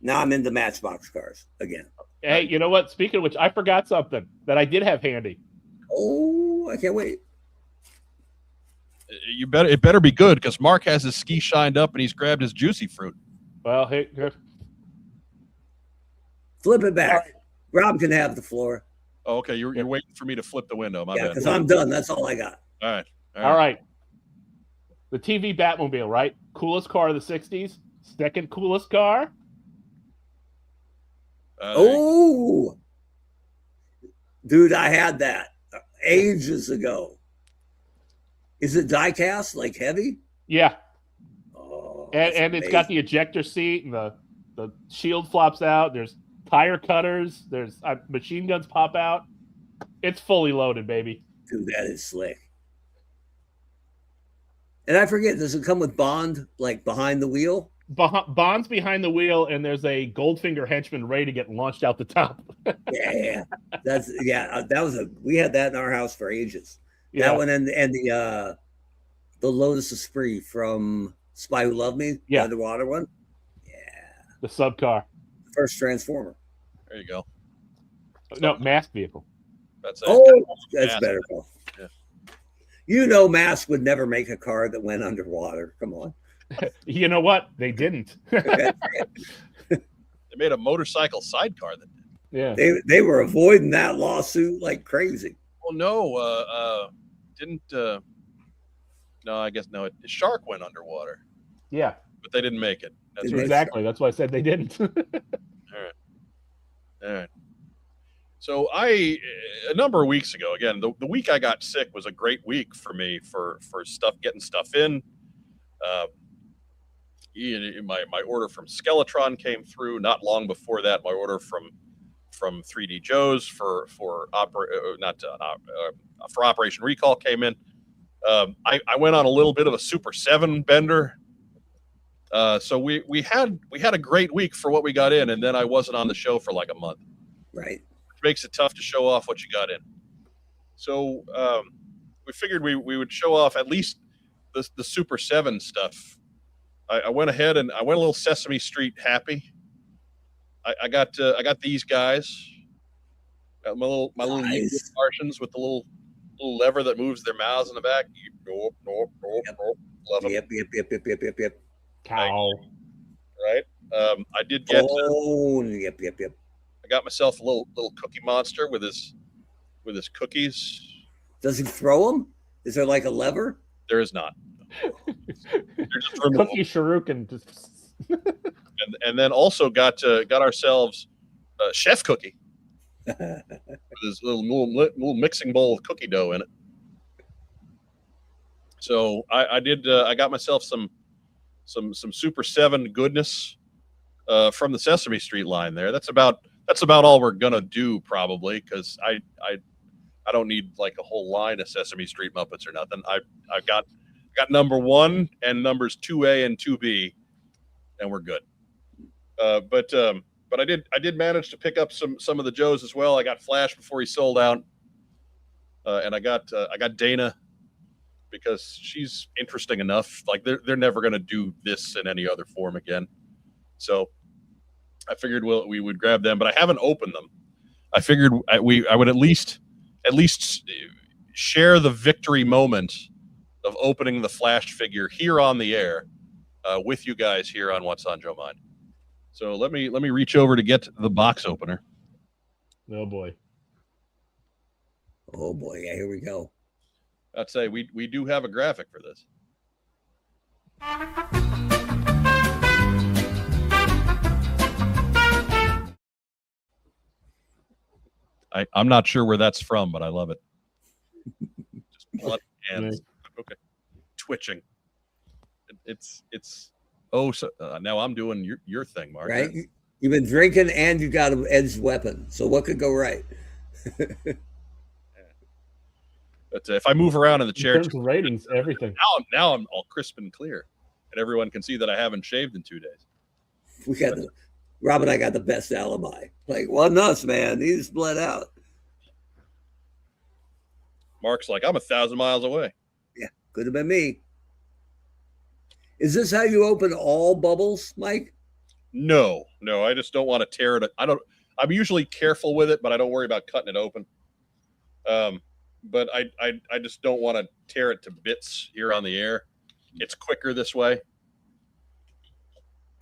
Now I'm into Matchbox cars again. Hey, you know what? Speaking of which, I forgot something that I did have handy. Oh, I can't wait. It better be good because Mark has his ski shined up and he's grabbed his juicy fruit. Well, hey, flip it back. Right. Rob can have the floor. Oh, okay. You're waiting for me to flip the window. My bad. Because I'm done. That's all I got. All right. The TV Batmobile, right? Coolest car of the 60s. Second coolest car. Dude, I had that ages ago. Is it die cast, like heavy? Yeah, Oh, and it's got the ejector seat, and the shield flops out. There's tire cutters. There's machine guns pop out. It's fully loaded, baby. dude, that is slick. And I forget, does it come with Bond, like behind the wheel? Bond's behind the wheel, and there's a Goldfinger henchman ready to get launched out the top. Yeah, that was we had that in our house for ages. Yeah. That one and the Lotus Esprit from Spy Who Loved Me, the underwater one. Yeah, the sub car, first Transformer. There you go. No, masked vehicle. That's better. Yeah. You know, Mask would never make a car that went underwater. Come on. You know what? They didn't. They made a motorcycle sidecar that did. Yeah. They were avoiding that lawsuit like crazy. Well, no, didn't. No, I guess no. Shark went underwater. Yeah, but they didn't make it. That's exactly. That's why I said they didn't. All right. So a number of weeks ago, again, the week I got sick was a great week for me for getting stuff in. My order from Skeletron came through not long before that. My order from 3D Joe's for Operation Recall came in. I went on a little bit of a Super 7 bender. So we had a great week for what we got in, and then I wasn't on the show for like a month. Right. Which makes it tough to show off what you got in. So we figured we would show off at least the Super 7 stuff. I went ahead and I went a little Sesame Street happy. I got these guys. Got my little nice. Martians with the little lever that moves their mouths in the back. Nope. Love them. Yep. Cow. Right. I did get. Yep. I got myself a little Cookie Monster with his cookies. Does he throw them? Is there like a lever? There is not. Cookie Shuriken. And then also got ourselves Chef Cookie with his little mixing bowl of cookie dough in it. So I got myself some Super 7 goodness from the Sesame Street line there. That's about all we're gonna do probably, because I don't need like a whole line of Sesame Street Muppets or nothing. I've got number 1 and numbers 2A and 2B, and we're good. But I did manage to pick up some of the Joes as well. I got Flash before he sold out, and I got Dana, because she's interesting enough. Like they're never going to do this in any other form again. So I figured we would grab them, but I haven't opened them. I figured I would at least share the victory moment of opening the Flash figure here on the air with you guys here on What's on Joe Mind. So let me reach over to get the box opener. Oh boy. Yeah, here we go. I'd say we do have a graphic for this. I'm not sure where that's from, but I love it. Just blood hands. Okay. Twitching. It's so now I'm doing your thing, Mark. Right? You've been drinking and you got an edged weapon. So what could go right? But if I move around in the chair, in terms of ratings, everything. Now I'm all crisp and clear, and everyone can see that I haven't shaved in 2 days. Rob and I got the best alibi. Like, wasn't us, man. He just bled out. Mark's like, I'm 1,000 miles away. Yeah, could have been me. Is this how you open all bubbles, Mike? No. I just don't want to tear it. I'm usually careful with it, but I don't worry about cutting it open. But I just don't want to tear it to bits here on the air. It's quicker this way.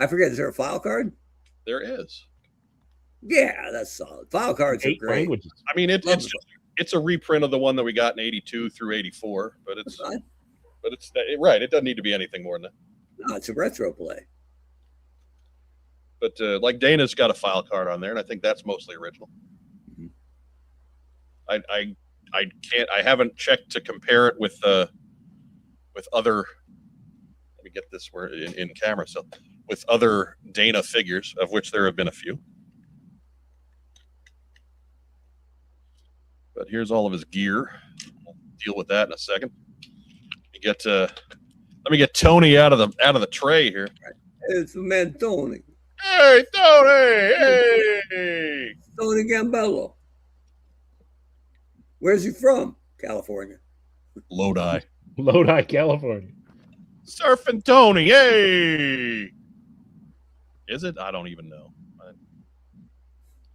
I forget. Is there a file card? There is. Yeah, that's solid. File cards are 8 great. languages. I mean, it's a reprint of the one that we got in 82 through 84, but it's right. It doesn't need to be anything more than that. No, it's a retro play. But like Dana's got a file card on there, and I think that's mostly original. I can't. I haven't checked to compare it with other. Let me get this word in camera. So with other Dana figures, of which there have been a few. But here's all of his gear. We'll deal with that in a second. Let me get Tony out of the tray here. It's the man Tony. Hey, Tony! Hey! Tony Gambello. Where's he from? California. Lodi, California. Surfing Tony. Hey! Is it? I don't even know. I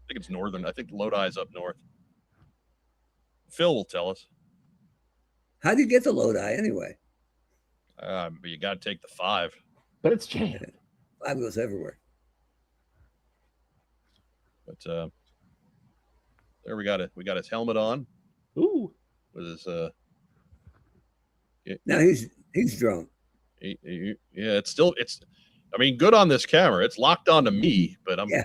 think it's northern. I think Lodi's up north. Phil will tell us. How do you get to Lodi anyway? But you got to take the 5. But it's jammed. 5 goes everywhere. But there we got it. We got his helmet on. Ooh. With his Now he's drunk. yeah, it's I mean, good on this camera. It's locked onto me, but I'm Yeah.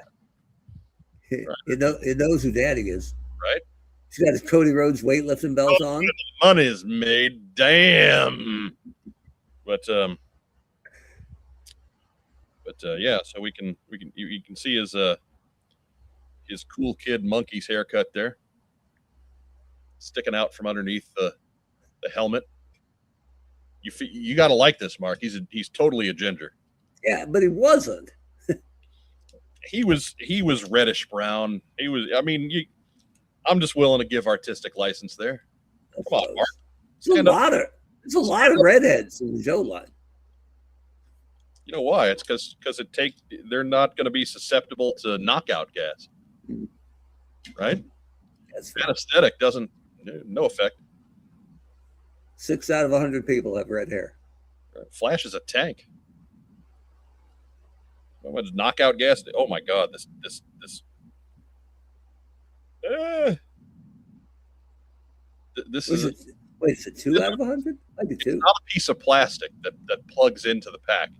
It knows who Daddy is. Right. He's got his Cody Rhodes weightlifting belt on. Money's made. Damn. But yeah, so you can see his cool kid monkey's haircut there, sticking out from underneath the helmet. You got to like this, Mark. He's totally a ginger. Yeah, but he wasn't. He was reddish brown. He was. I mean, I'm just willing to give artistic license there. Come on, Mark. There's a lot of redheads in the Joe line. You know why? It's because they're not going to be susceptible to knockout gas, right? Anesthetic doesn't no effect. 6 out of 100 people have red hair. Flash is a tank. How much knockout gas? Oh my God! This. This is. Wait, is it 2 out of 100? Maybe 2. It's not a piece of plastic that plugs into the pack.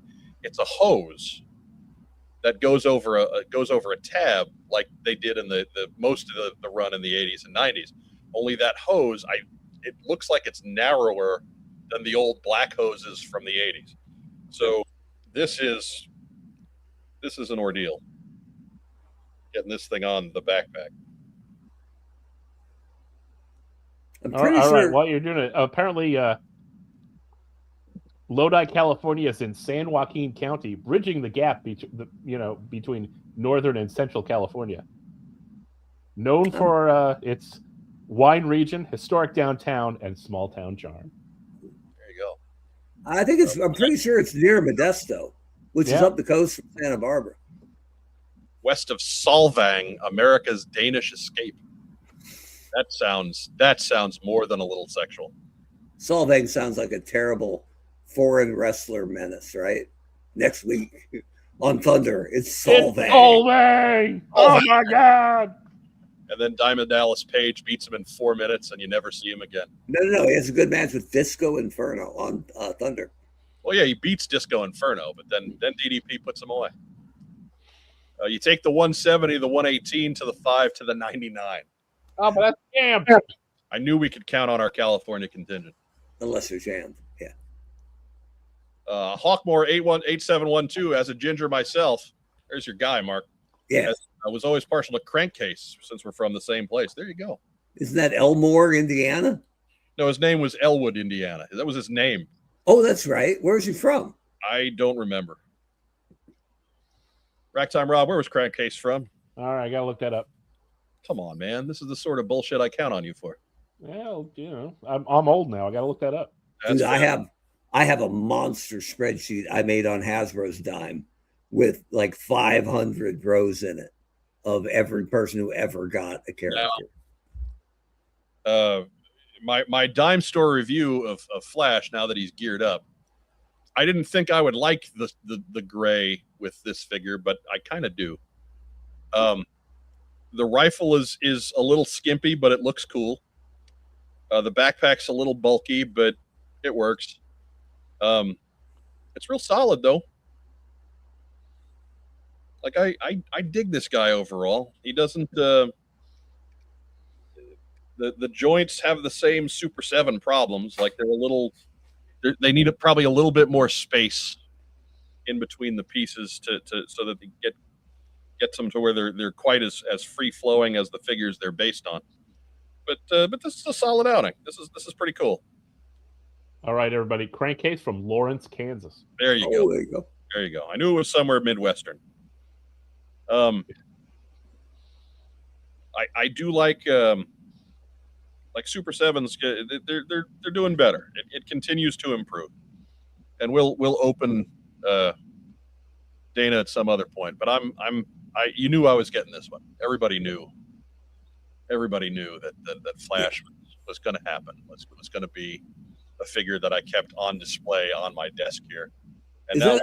It's a hose that goes over a tab like they did in the most of the run in the 80s and 90s. Only that hose, it looks like it's narrower than the old black hoses from the 80s. So this is an ordeal. Getting this thing on the backpack. I'm pretty all sure. right, while you're doing it, apparently Lodi, California is in San Joaquin County, bridging the gap between northern and central California. Known for its wine region, historic downtown, and small town charm. There you go. I'm pretty sure it's near Modesto, which is up the coast from Santa Barbara. West of Solvang, America's Danish escape. That sounds more than a little sexual. Solvang sounds like a terrible foreign wrestler menace, right? Next week on Thunder, it's Solvang. Solvang! Oh my God! And then Diamond Dallas Page beats him in 4 minutes, and you never see him again. No. He has a good match with Disco Inferno on Thunder. Well, yeah, he beats Disco Inferno, but then DDP puts him away. You take the 170, the 118 to the 5 to the 99. Oh, but that's jammed. I knew we could count on our California contingent. Unless they're jammed, yeah. Hawkmore 8712 as a ginger myself. There's your guy, Mark. Yeah. I was always partial to Crankcase since we're from the same place. There you go. Isn't that Elmore, Indiana? No, his name was Elwood, Indiana. That was his name. Oh, that's right. Where's he from? I don't remember. Racktime Rob, where was Crankcase from? All right, I got to look that up. Come on, man. This is the sort of bullshit I count on you for. Well, I'm old now. I got to look that up. Dude, I have a monster spreadsheet I made on Hasbro's dime with like 500 rows in it of every person who ever got a character. Now, my dime store review of Flash, now that he's geared up, I didn't think I would like the gray with this figure, but I kind of do. The rifle is a little skimpy, but it looks cool. The backpack's a little bulky, but it works. It's real solid though. Like I dig this guy overall. He doesn't The joints have the same Super 7 problems. Like they need probably a little bit more space in between the pieces to so that they get them to where they're quite as free flowing as the figures they're based on. But this is a solid outing. This is pretty cool. All right, everybody. Crankcase from Lawrence, Kansas. There you go. There you go. There you go. I knew it was somewhere Midwestern. I do like Super 7s. They're doing better. It continues to improve, and we'll open Dana at some other point. But you knew I was getting this one. Everybody knew that Flash was going to happen. Was going to be a figure that I kept on display on my desk here. And now,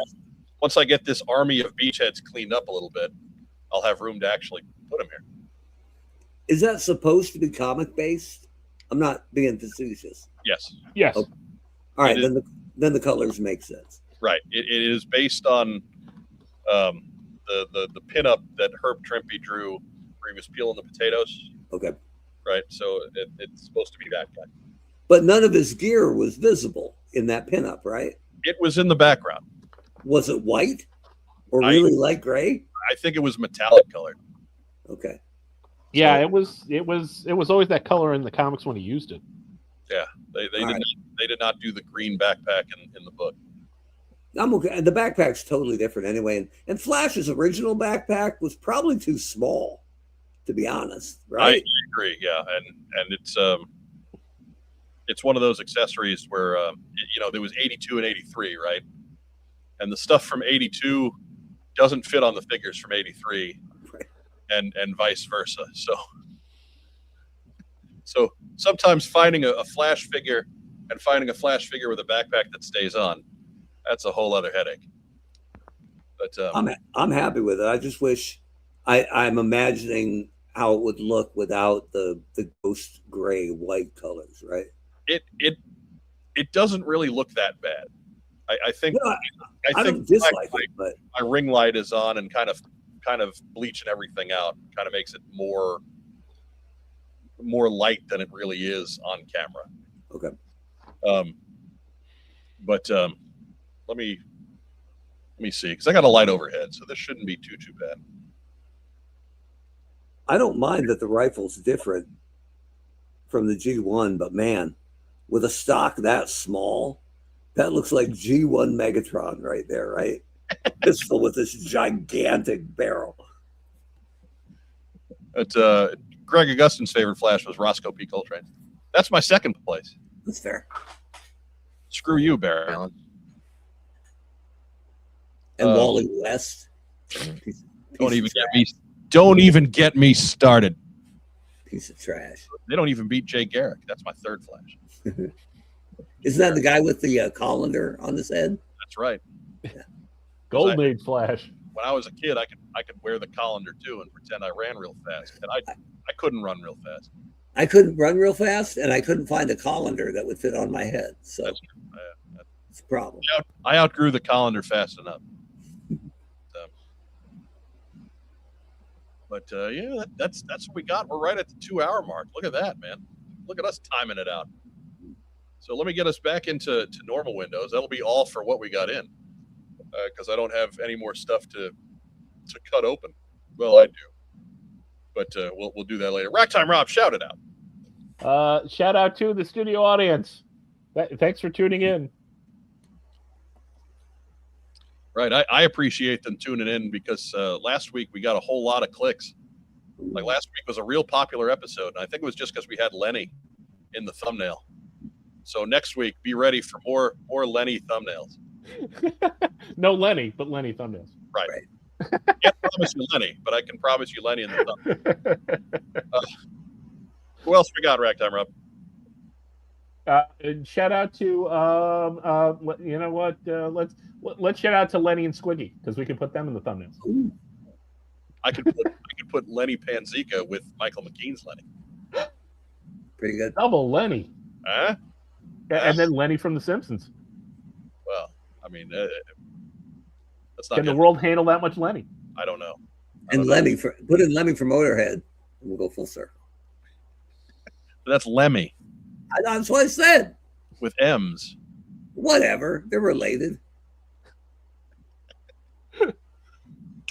once I get this army of beachheads cleaned up a little bit, I'll have room to actually put them here. Is that supposed to be comic based? I'm not being facetious. Yes. Yes. Okay. All right, then the colors make sense. Right. It is based on the pinup that Herb Trimpe drew where he was peeling the potatoes. Okay. Right. So it's supposed to be that guy. But none of his gear was visible in that pinup, right? It was in the background. Was it white or really light gray? I think it was metallic colored. Okay. Yeah, it was always that color in the comics when he used it. Yeah, they did not do the green backpack in the book. I'm okay. The backpack's totally different anyway. And Flash's original backpack was probably too small, to be honest. Right? I agree. Yeah, and it's one of those accessories where there was 82 and 83, right? And the stuff from 82 doesn't fit on the figures from 83. Right. And vice versa. So sometimes finding a Flash figure and finding a Flash figure with a backpack that stays on, that's a whole other headache. But I'm happy with it. I just wish I'm imagining how it would look without the ghost gray white colors, right? It doesn't really look that bad. I think I don't dislike it, but my ring light is on and kind of bleaching everything out kind of makes it more light than it really is on camera. Okay. But let me see, because I got a light overhead, so this shouldn't be too bad. I don't mind that the rifle's different from the G1, but man, with a stock that small, that looks like G1 Megatron right there, right? Pistol with this gigantic barrel. Greg Augustin's favorite Flash was Roscoe P. Coltrane. That's my second place. That's fair. Screw you, Barry Allen. And Wally West. Don't even get me started. Piece of trash. They don't even beat Jay Garrick. That's my third Flash. Isn't that the guy with the colander on his head? That's right. Yeah. Golden Age Flash. When I was a kid, I could wear the colander too and pretend I ran real fast. And I couldn't run real fast. I couldn't run real fast, and I couldn't find a colander that would fit on my head. So that's true. it's a problem. I outgrew the colander fast enough. But that's what we got. We're right at the 2-hour mark. Look at that, man. Look at us timing it out. So let me get us back into normal windows. That'll be all for what we got in, because I don't have any more stuff to cut open. Well, I do, but we'll do that later. Rack Time Rob, shout it out. Shout out to the studio audience. Thanks for tuning in. Right, I appreciate them tuning in because last week we got a whole lot of clicks. Like last week was a real popular episode, and I think it was just because we had Lenny in the thumbnail. So next week, be ready for more Lenny thumbnails. No Lenny, but Lenny thumbnails. Right. Can't promise you Lenny, but I can promise you Lenny in the thumbnail. Who else we got, Ragtime Rob? Shout out to you know what? Let's shout out to Lenny and Squiggy because we can put them in the thumbnails. Ooh. I could put Lenny Panzica with Michael McKean's Lenny. Pretty good. Double Lenny. Huh? And then Lenny from The Simpsons. Well, I mean, that's not. Can the world handle that much Lenny? I don't know. Lenny put in Lenny for Motorhead, and we'll go full circle. That's Lemmy That's what I said. with M's. Whatever. They're related.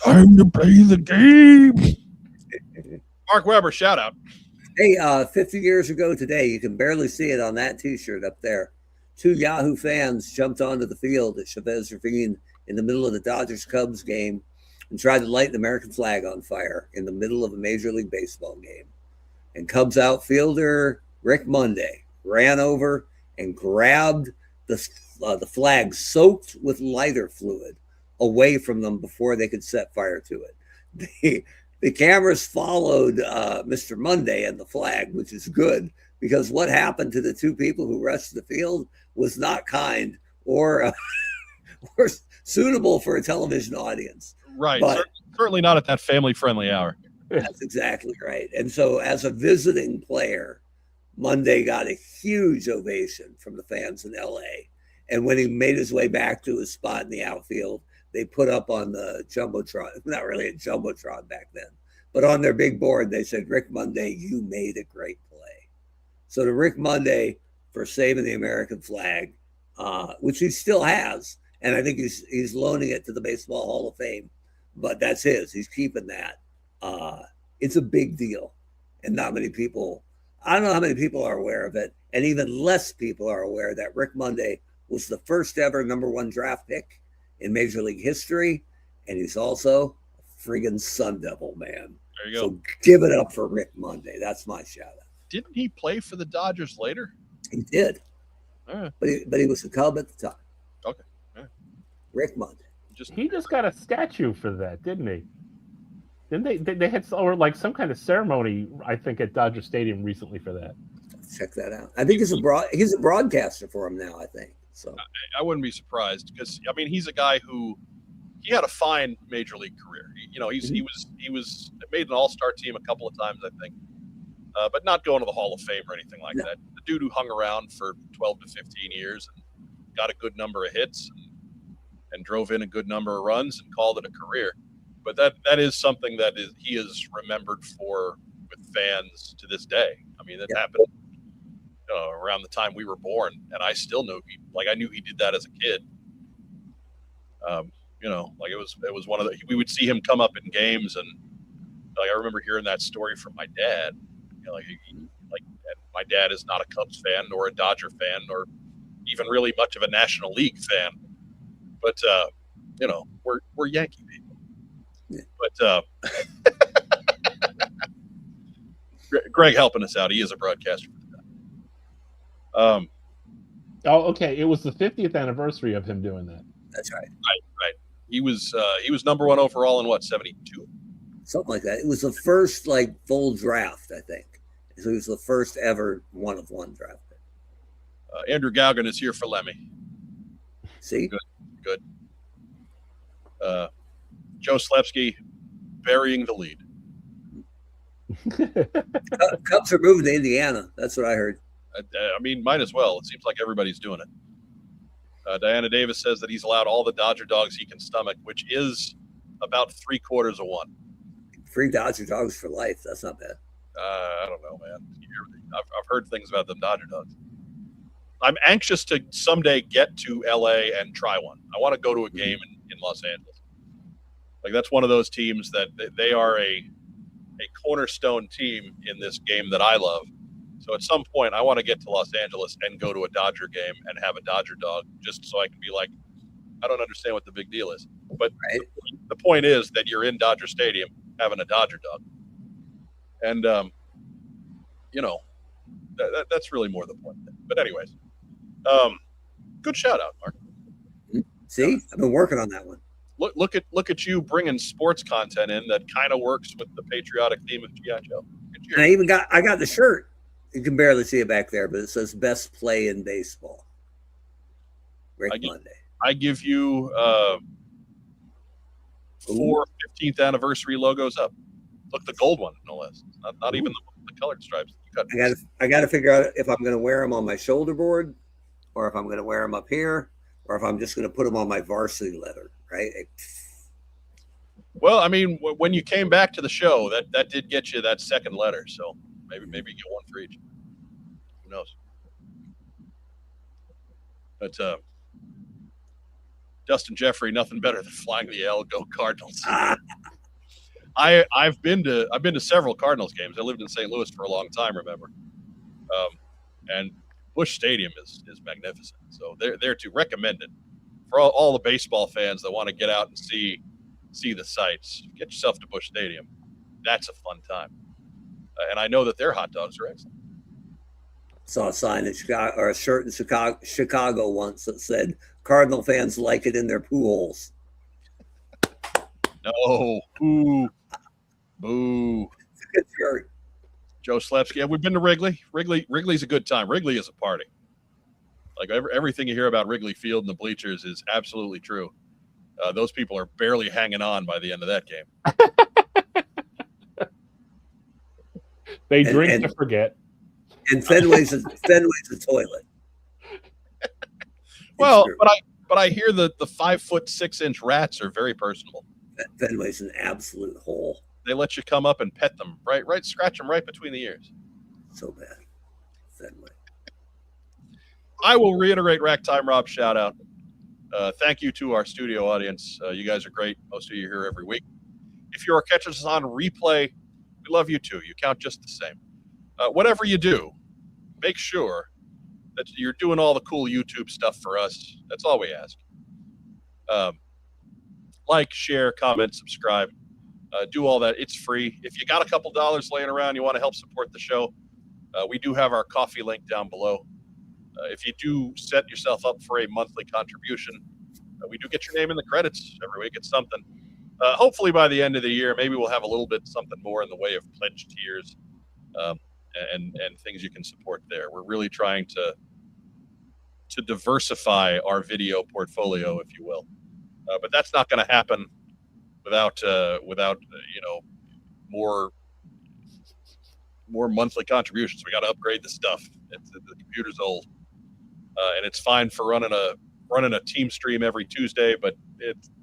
Time to play the game. Mark Weber, shout out. Hey, 50 years ago today, you can barely see it on that T-shirt up there. 2 Yahoo fans jumped onto the field at Chavez Ravine in the middle of the Dodgers-Cubs game and tried to light the American flag on fire in the middle of a Major League Baseball game. And Cubs outfielder Rick Monday ran over and grabbed the flag soaked with lighter fluid away from them before they could set fire to it. The cameras followed Mr. Monday and the flag, which is good, because what happened to the 2 people who rushed the field was not kind or suitable for a television audience. Right. But certainly not at that family-friendly hour. that's exactly right. And so as a visiting player, Monday got a huge ovation from the fans in L.A. And when he made his way back to his spot in the outfield, they put up on the Jumbotron, not really a Jumbotron back then, but on their big board, they said, Rick Monday, you made a great play. So to Rick Monday for saving the American flag, which he still has, and I think he's loaning it to the Baseball Hall of Fame, but that's his. He's keeping that. It's a big deal. And not many people, I don't know how many people are aware of it, and even less people are aware that Rick Monday was the first ever #1 draft pick in Major League history, and he's also a friggin' Sun Devil, man. There you go. So give it up for Rick Monday. That's my shout out. Didn't he play for the Dodgers later? He did, All right. but he was a Cub at the time. Okay. All right. Rick Monday. He just got a statue for that, didn't he? Didn't they had or like some kind of ceremony, I think, at Dodger Stadium recently for that. Check that out. I think he's a broadcaster for him now, I think. So I wouldn't be surprised because I mean he's a guy who he had a fine major league career. He was made an all-star team a couple of times, I think, but not going to the Hall of Fame or anything like that. The dude who hung around for 12 to 15 years and got a good number of hits and drove in a good number of runs and called it a career. But that is something that he is remembered for with fans to this day. I mean, that happened around the time we were born, and I still know I knew he did that as a kid. Like it was one of we would see him come up in games, and like I remember hearing that story from my dad. My dad is not a Cubs fan nor a Dodger fan or even really much of a National League fan, but we're Yankee people. Yeah. But Greg helping us out. He is a broadcaster. Okay. It was the 50th anniversary of him doing that. that's right. Right. He was #1 overall in 72. Something like that. It was the first full draft, I think. So he was the first ever 1-of-1 draft pick. Andrew Gauguin is here for Lemmy. See? Good. Joe Slepsky burying the lead. Cubs are moving to Indiana. That's what I heard. I mean, might as well. It seems like everybody's doing it. Diana Davis says that he's allowed all the Dodger dogs he can stomach, which is about 3/4 of one. Free Dodger dogs for life. That's not bad. I don't know, man. I've heard things about them Dodger dogs. I'm anxious to someday get to LA and try one. I want to go to a game in Los Angeles. That's one of those teams that they are a cornerstone team in this game that I love. So at some point, I want to get to Los Angeles and go to a Dodger game and have a Dodger dog, just so I can be like, I don't understand what the big deal is. But the point is that you're in Dodger Stadium having a Dodger dog. And, that's really more the point. But anyways, good shout out, Mark. See, I've been working on that one. Look at you bringing sports content in that kind of works with the patriotic theme of G.I. Joe. And I got the shirt. You can barely see it back there, but it says "Best Play in Baseball." Rick Monday. I give you 4 15th anniversary logos up. Look, the gold one, no less. Not even the colored stripes. I got to figure out if I'm going to wear them on my shoulder board, or if I'm going to wear them up here, or if I'm just going to put them on my varsity leather. Right. Well, I mean, when you came back to the show, that did get you that second letter. So maybe get one for each. knows? But Justin Jeffrey, nothing better than flying the L. Go Cardinals. I've been to several Cardinals games. I lived in St. Louis for a long time. Remember, and Busch Stadium is magnificent. So they're to recommend it for all the baseball fans that want to get out and see the sights. Get yourself to Busch Stadium. That's a fun time. And I know that their hot dogs are excellent. Saw a sign in Chicago, or a shirt in Chicago once that said Cardinal fans like it in their pools. No, boo. Good shirt. Joe Slepsky. Yeah, we've been to Wrigley. Wrigley's a good time. Wrigley is a party. Like everything you hear about Wrigley Field and the bleachers is absolutely true. Those people are barely hanging on by the end of that game. They drink to forget. And Fenway's a toilet. Well, but I hear that the 5'6" rats are very personable. Fenway's an absolute hole. They let you come up and pet them, right, scratch them right between the ears. So bad, Fenway. I will reiterate Rack Time Rob shout out. Thank you to our studio audience. You guys are great. Most of you are here every week. If you are catching us on replay, we love you too. You count just the same. Whatever you do, make sure that you're doing all the cool YouTube stuff for us. That's all we ask. Like, share, comment, subscribe. Do all that. It's free. If you got a couple dollars laying around, you want to help support the show, we do have our coffee link down below. If you do set yourself up for a monthly contribution, we do get your name in the credits every week. It's something. Hopefully by the end of the year, maybe we'll have a little bit something more in the way of pledge tiers and things you can support there. We're really trying to diversify our video portfolio, if you will. But that's not going to happen without more monthly contributions. We got to upgrade the stuff. The computer's old, and it's fine for running a TeamStream every Tuesday, but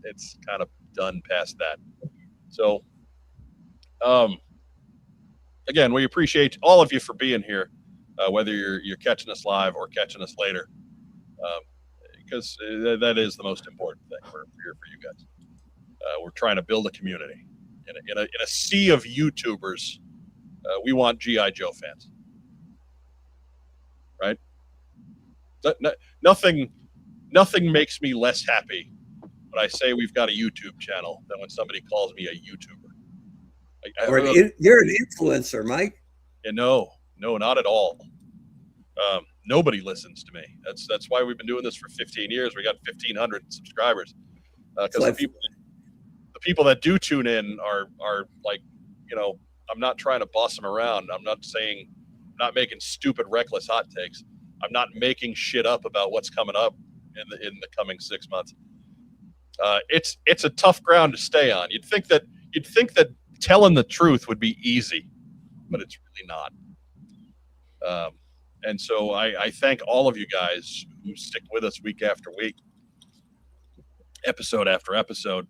it's kind of done past that. So, again, we appreciate all of you for being here, whether you're catching us live or catching us later, because that is the most important thing. We're here for you guys. We're trying to build a community in a sea of YouTubers. We want G.I. Joe fans, right? Nothing makes me less happy when I say we've got a YouTube channel than when somebody calls me a YouTuber. You're an influencer, Mike. Yeah, no, not at all. Nobody listens to me. That's why we've been doing this for 15 years. We got 1,500 subscribers. Because the people that do tune in are like, I'm not trying to boss them around. I'm not making stupid, reckless hot takes. I'm not making shit up about what's coming up in the coming 6 months. It's a tough ground to stay on. You'd think that telling the truth would be easy, but it's really not. And so I thank all of you guys who stick with us week after week, episode after episode,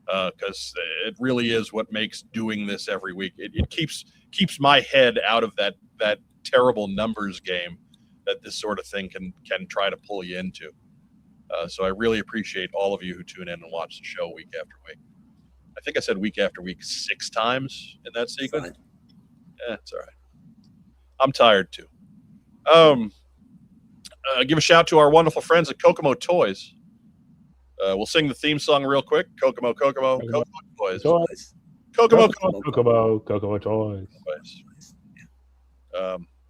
because it really is what makes doing this every week. It keeps my head out of that terrible numbers game that this sort of thing can try to pull you into. So I really appreciate all of you who tune in and watch the show week after week. I think I said week after week 6 times in that sequence. It's all right. I'm tired too. Give a shout to our wonderful friends at Kokomo Toys. We'll sing the theme song real quick. Kokomo Toys. Kokomo Toys.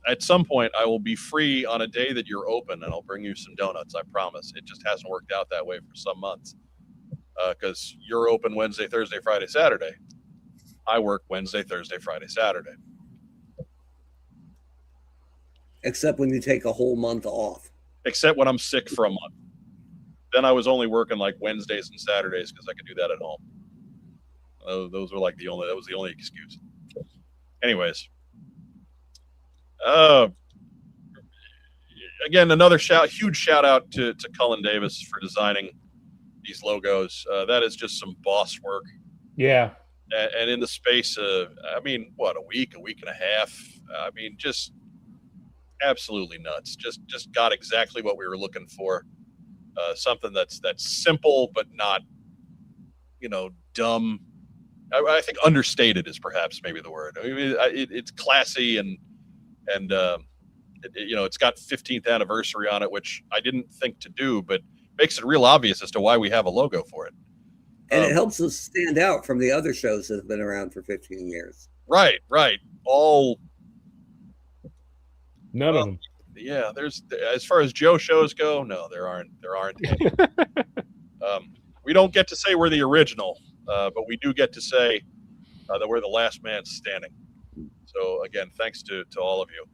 At some point, I will be free on a day that you're open, and I'll bring you some donuts. I promise. It just hasn't worked out that way for some months because you're open Wednesday, Thursday, Friday, Saturday. I work Wednesday, Thursday, Friday, Saturday. Except when you take a whole month off. Except when I'm sick for a month. Then I was only working like Wednesdays and Saturdays because I could do that at home. Those were that was the only excuse. Anyways. Again, another huge shout out to Cullen Davis for designing these logos. That is just some boss work. Yeah. And in the space of, a week and a half. absolutely nuts. Just got exactly what we were looking for. Something that's simple but not, dumb. I think understated is perhaps maybe the word. I mean, it's classy and it's got 15th anniversary on it, which I didn't think to do, but makes it real obvious as to why we have a logo for it. And it helps us stand out from the other shows that have been around for 15 years. Right. None of them. Yeah, there's, as far as Joe shows go, no, there aren't any. We don't get to say we're the original, but we do get to say that we're the last man standing. So again, thanks to all of you.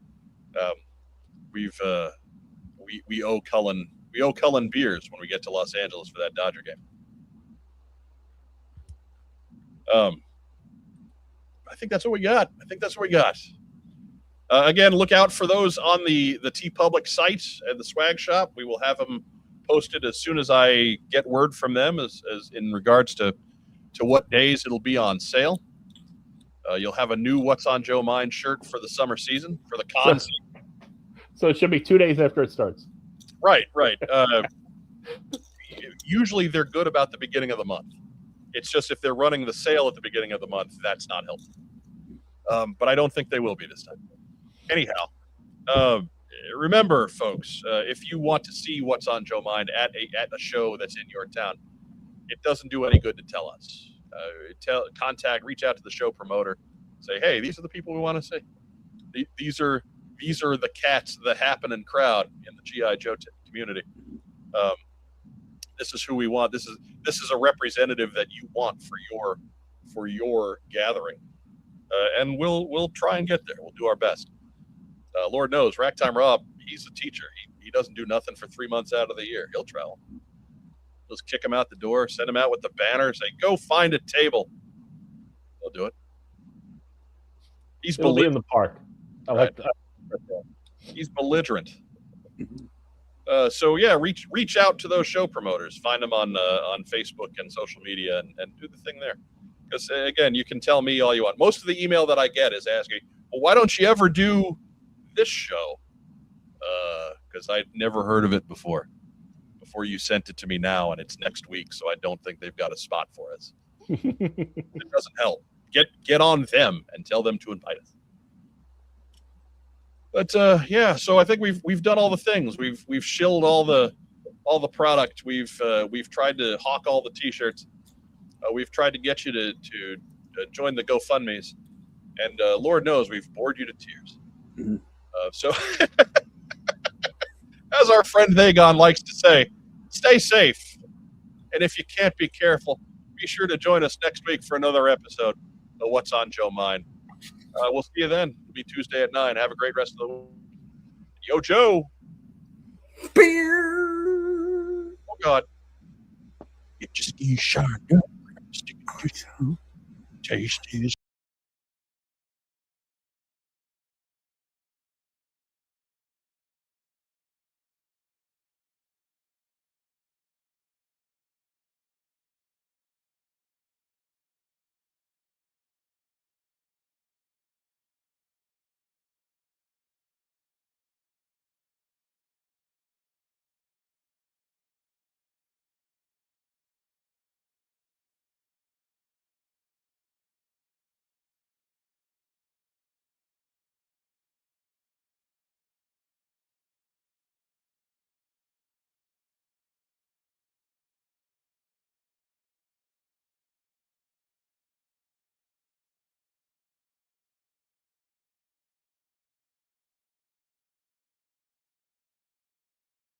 We owe Cullen beers when we get to Los Angeles for that Dodger game. I think that's what we got. Again, look out for those on the TeePublic site and the swag shop. We will have them posted as soon as I get word from them as in regards to what days it'll be on sale. You'll have a new What's on Joe Mind shirt for the summer season, for the con season. So it should be 2 days after it starts. Right. Usually they're good about the beginning of the month. It's just if they're running the sale at the beginning of the month, that's not helpful. But I don't think they will be this time. Anyhow, remember, folks, if you want to see What's on Joe Mind at a show that's in your town, it doesn't do any good to tell us. Reach out to the show promoter, say, hey, these are the people we want to see. These are the cats, the happening crowd in the GI Joe community. This is who we want. This is a representative that you want for your gathering, and we'll try and get there. We'll do our best. Lord knows, Racktime Rob, he's a teacher. He doesn't do nothing for 3 months out of the year. He'll travel. Just kick him out the door, send him out with the banner, say, go find a table. He'll do it. It'll be in the park. I like that. He's belligerent. So yeah, reach out to those show promoters. Find them on Facebook and social media and do the thing there. Because again, you can tell me all you want. Most of the email that I get is asking, well, why don't you ever do this show? Because I'd never heard of it before you sent it to me now, and it's next week, so I don't think they've got a spot for us. It doesn't help. Get on them and tell them to invite us. But yeah, so I think we've done all the things. We've shilled all the product. We've tried to hawk all the T-shirts. We've tried to get you to join the GoFundMe's, and Lord knows we've bored you to tears. Mm-hmm. So, as our friend Vagon likes to say, stay safe, and if you can't be careful, be sure to join us next week for another episode of What's on Joe Mind. We'll see you then. It'll be Tuesday at 9. Have a great rest of the week. Yo, Joe. Beer. Oh, God. It just is shined up. Taste is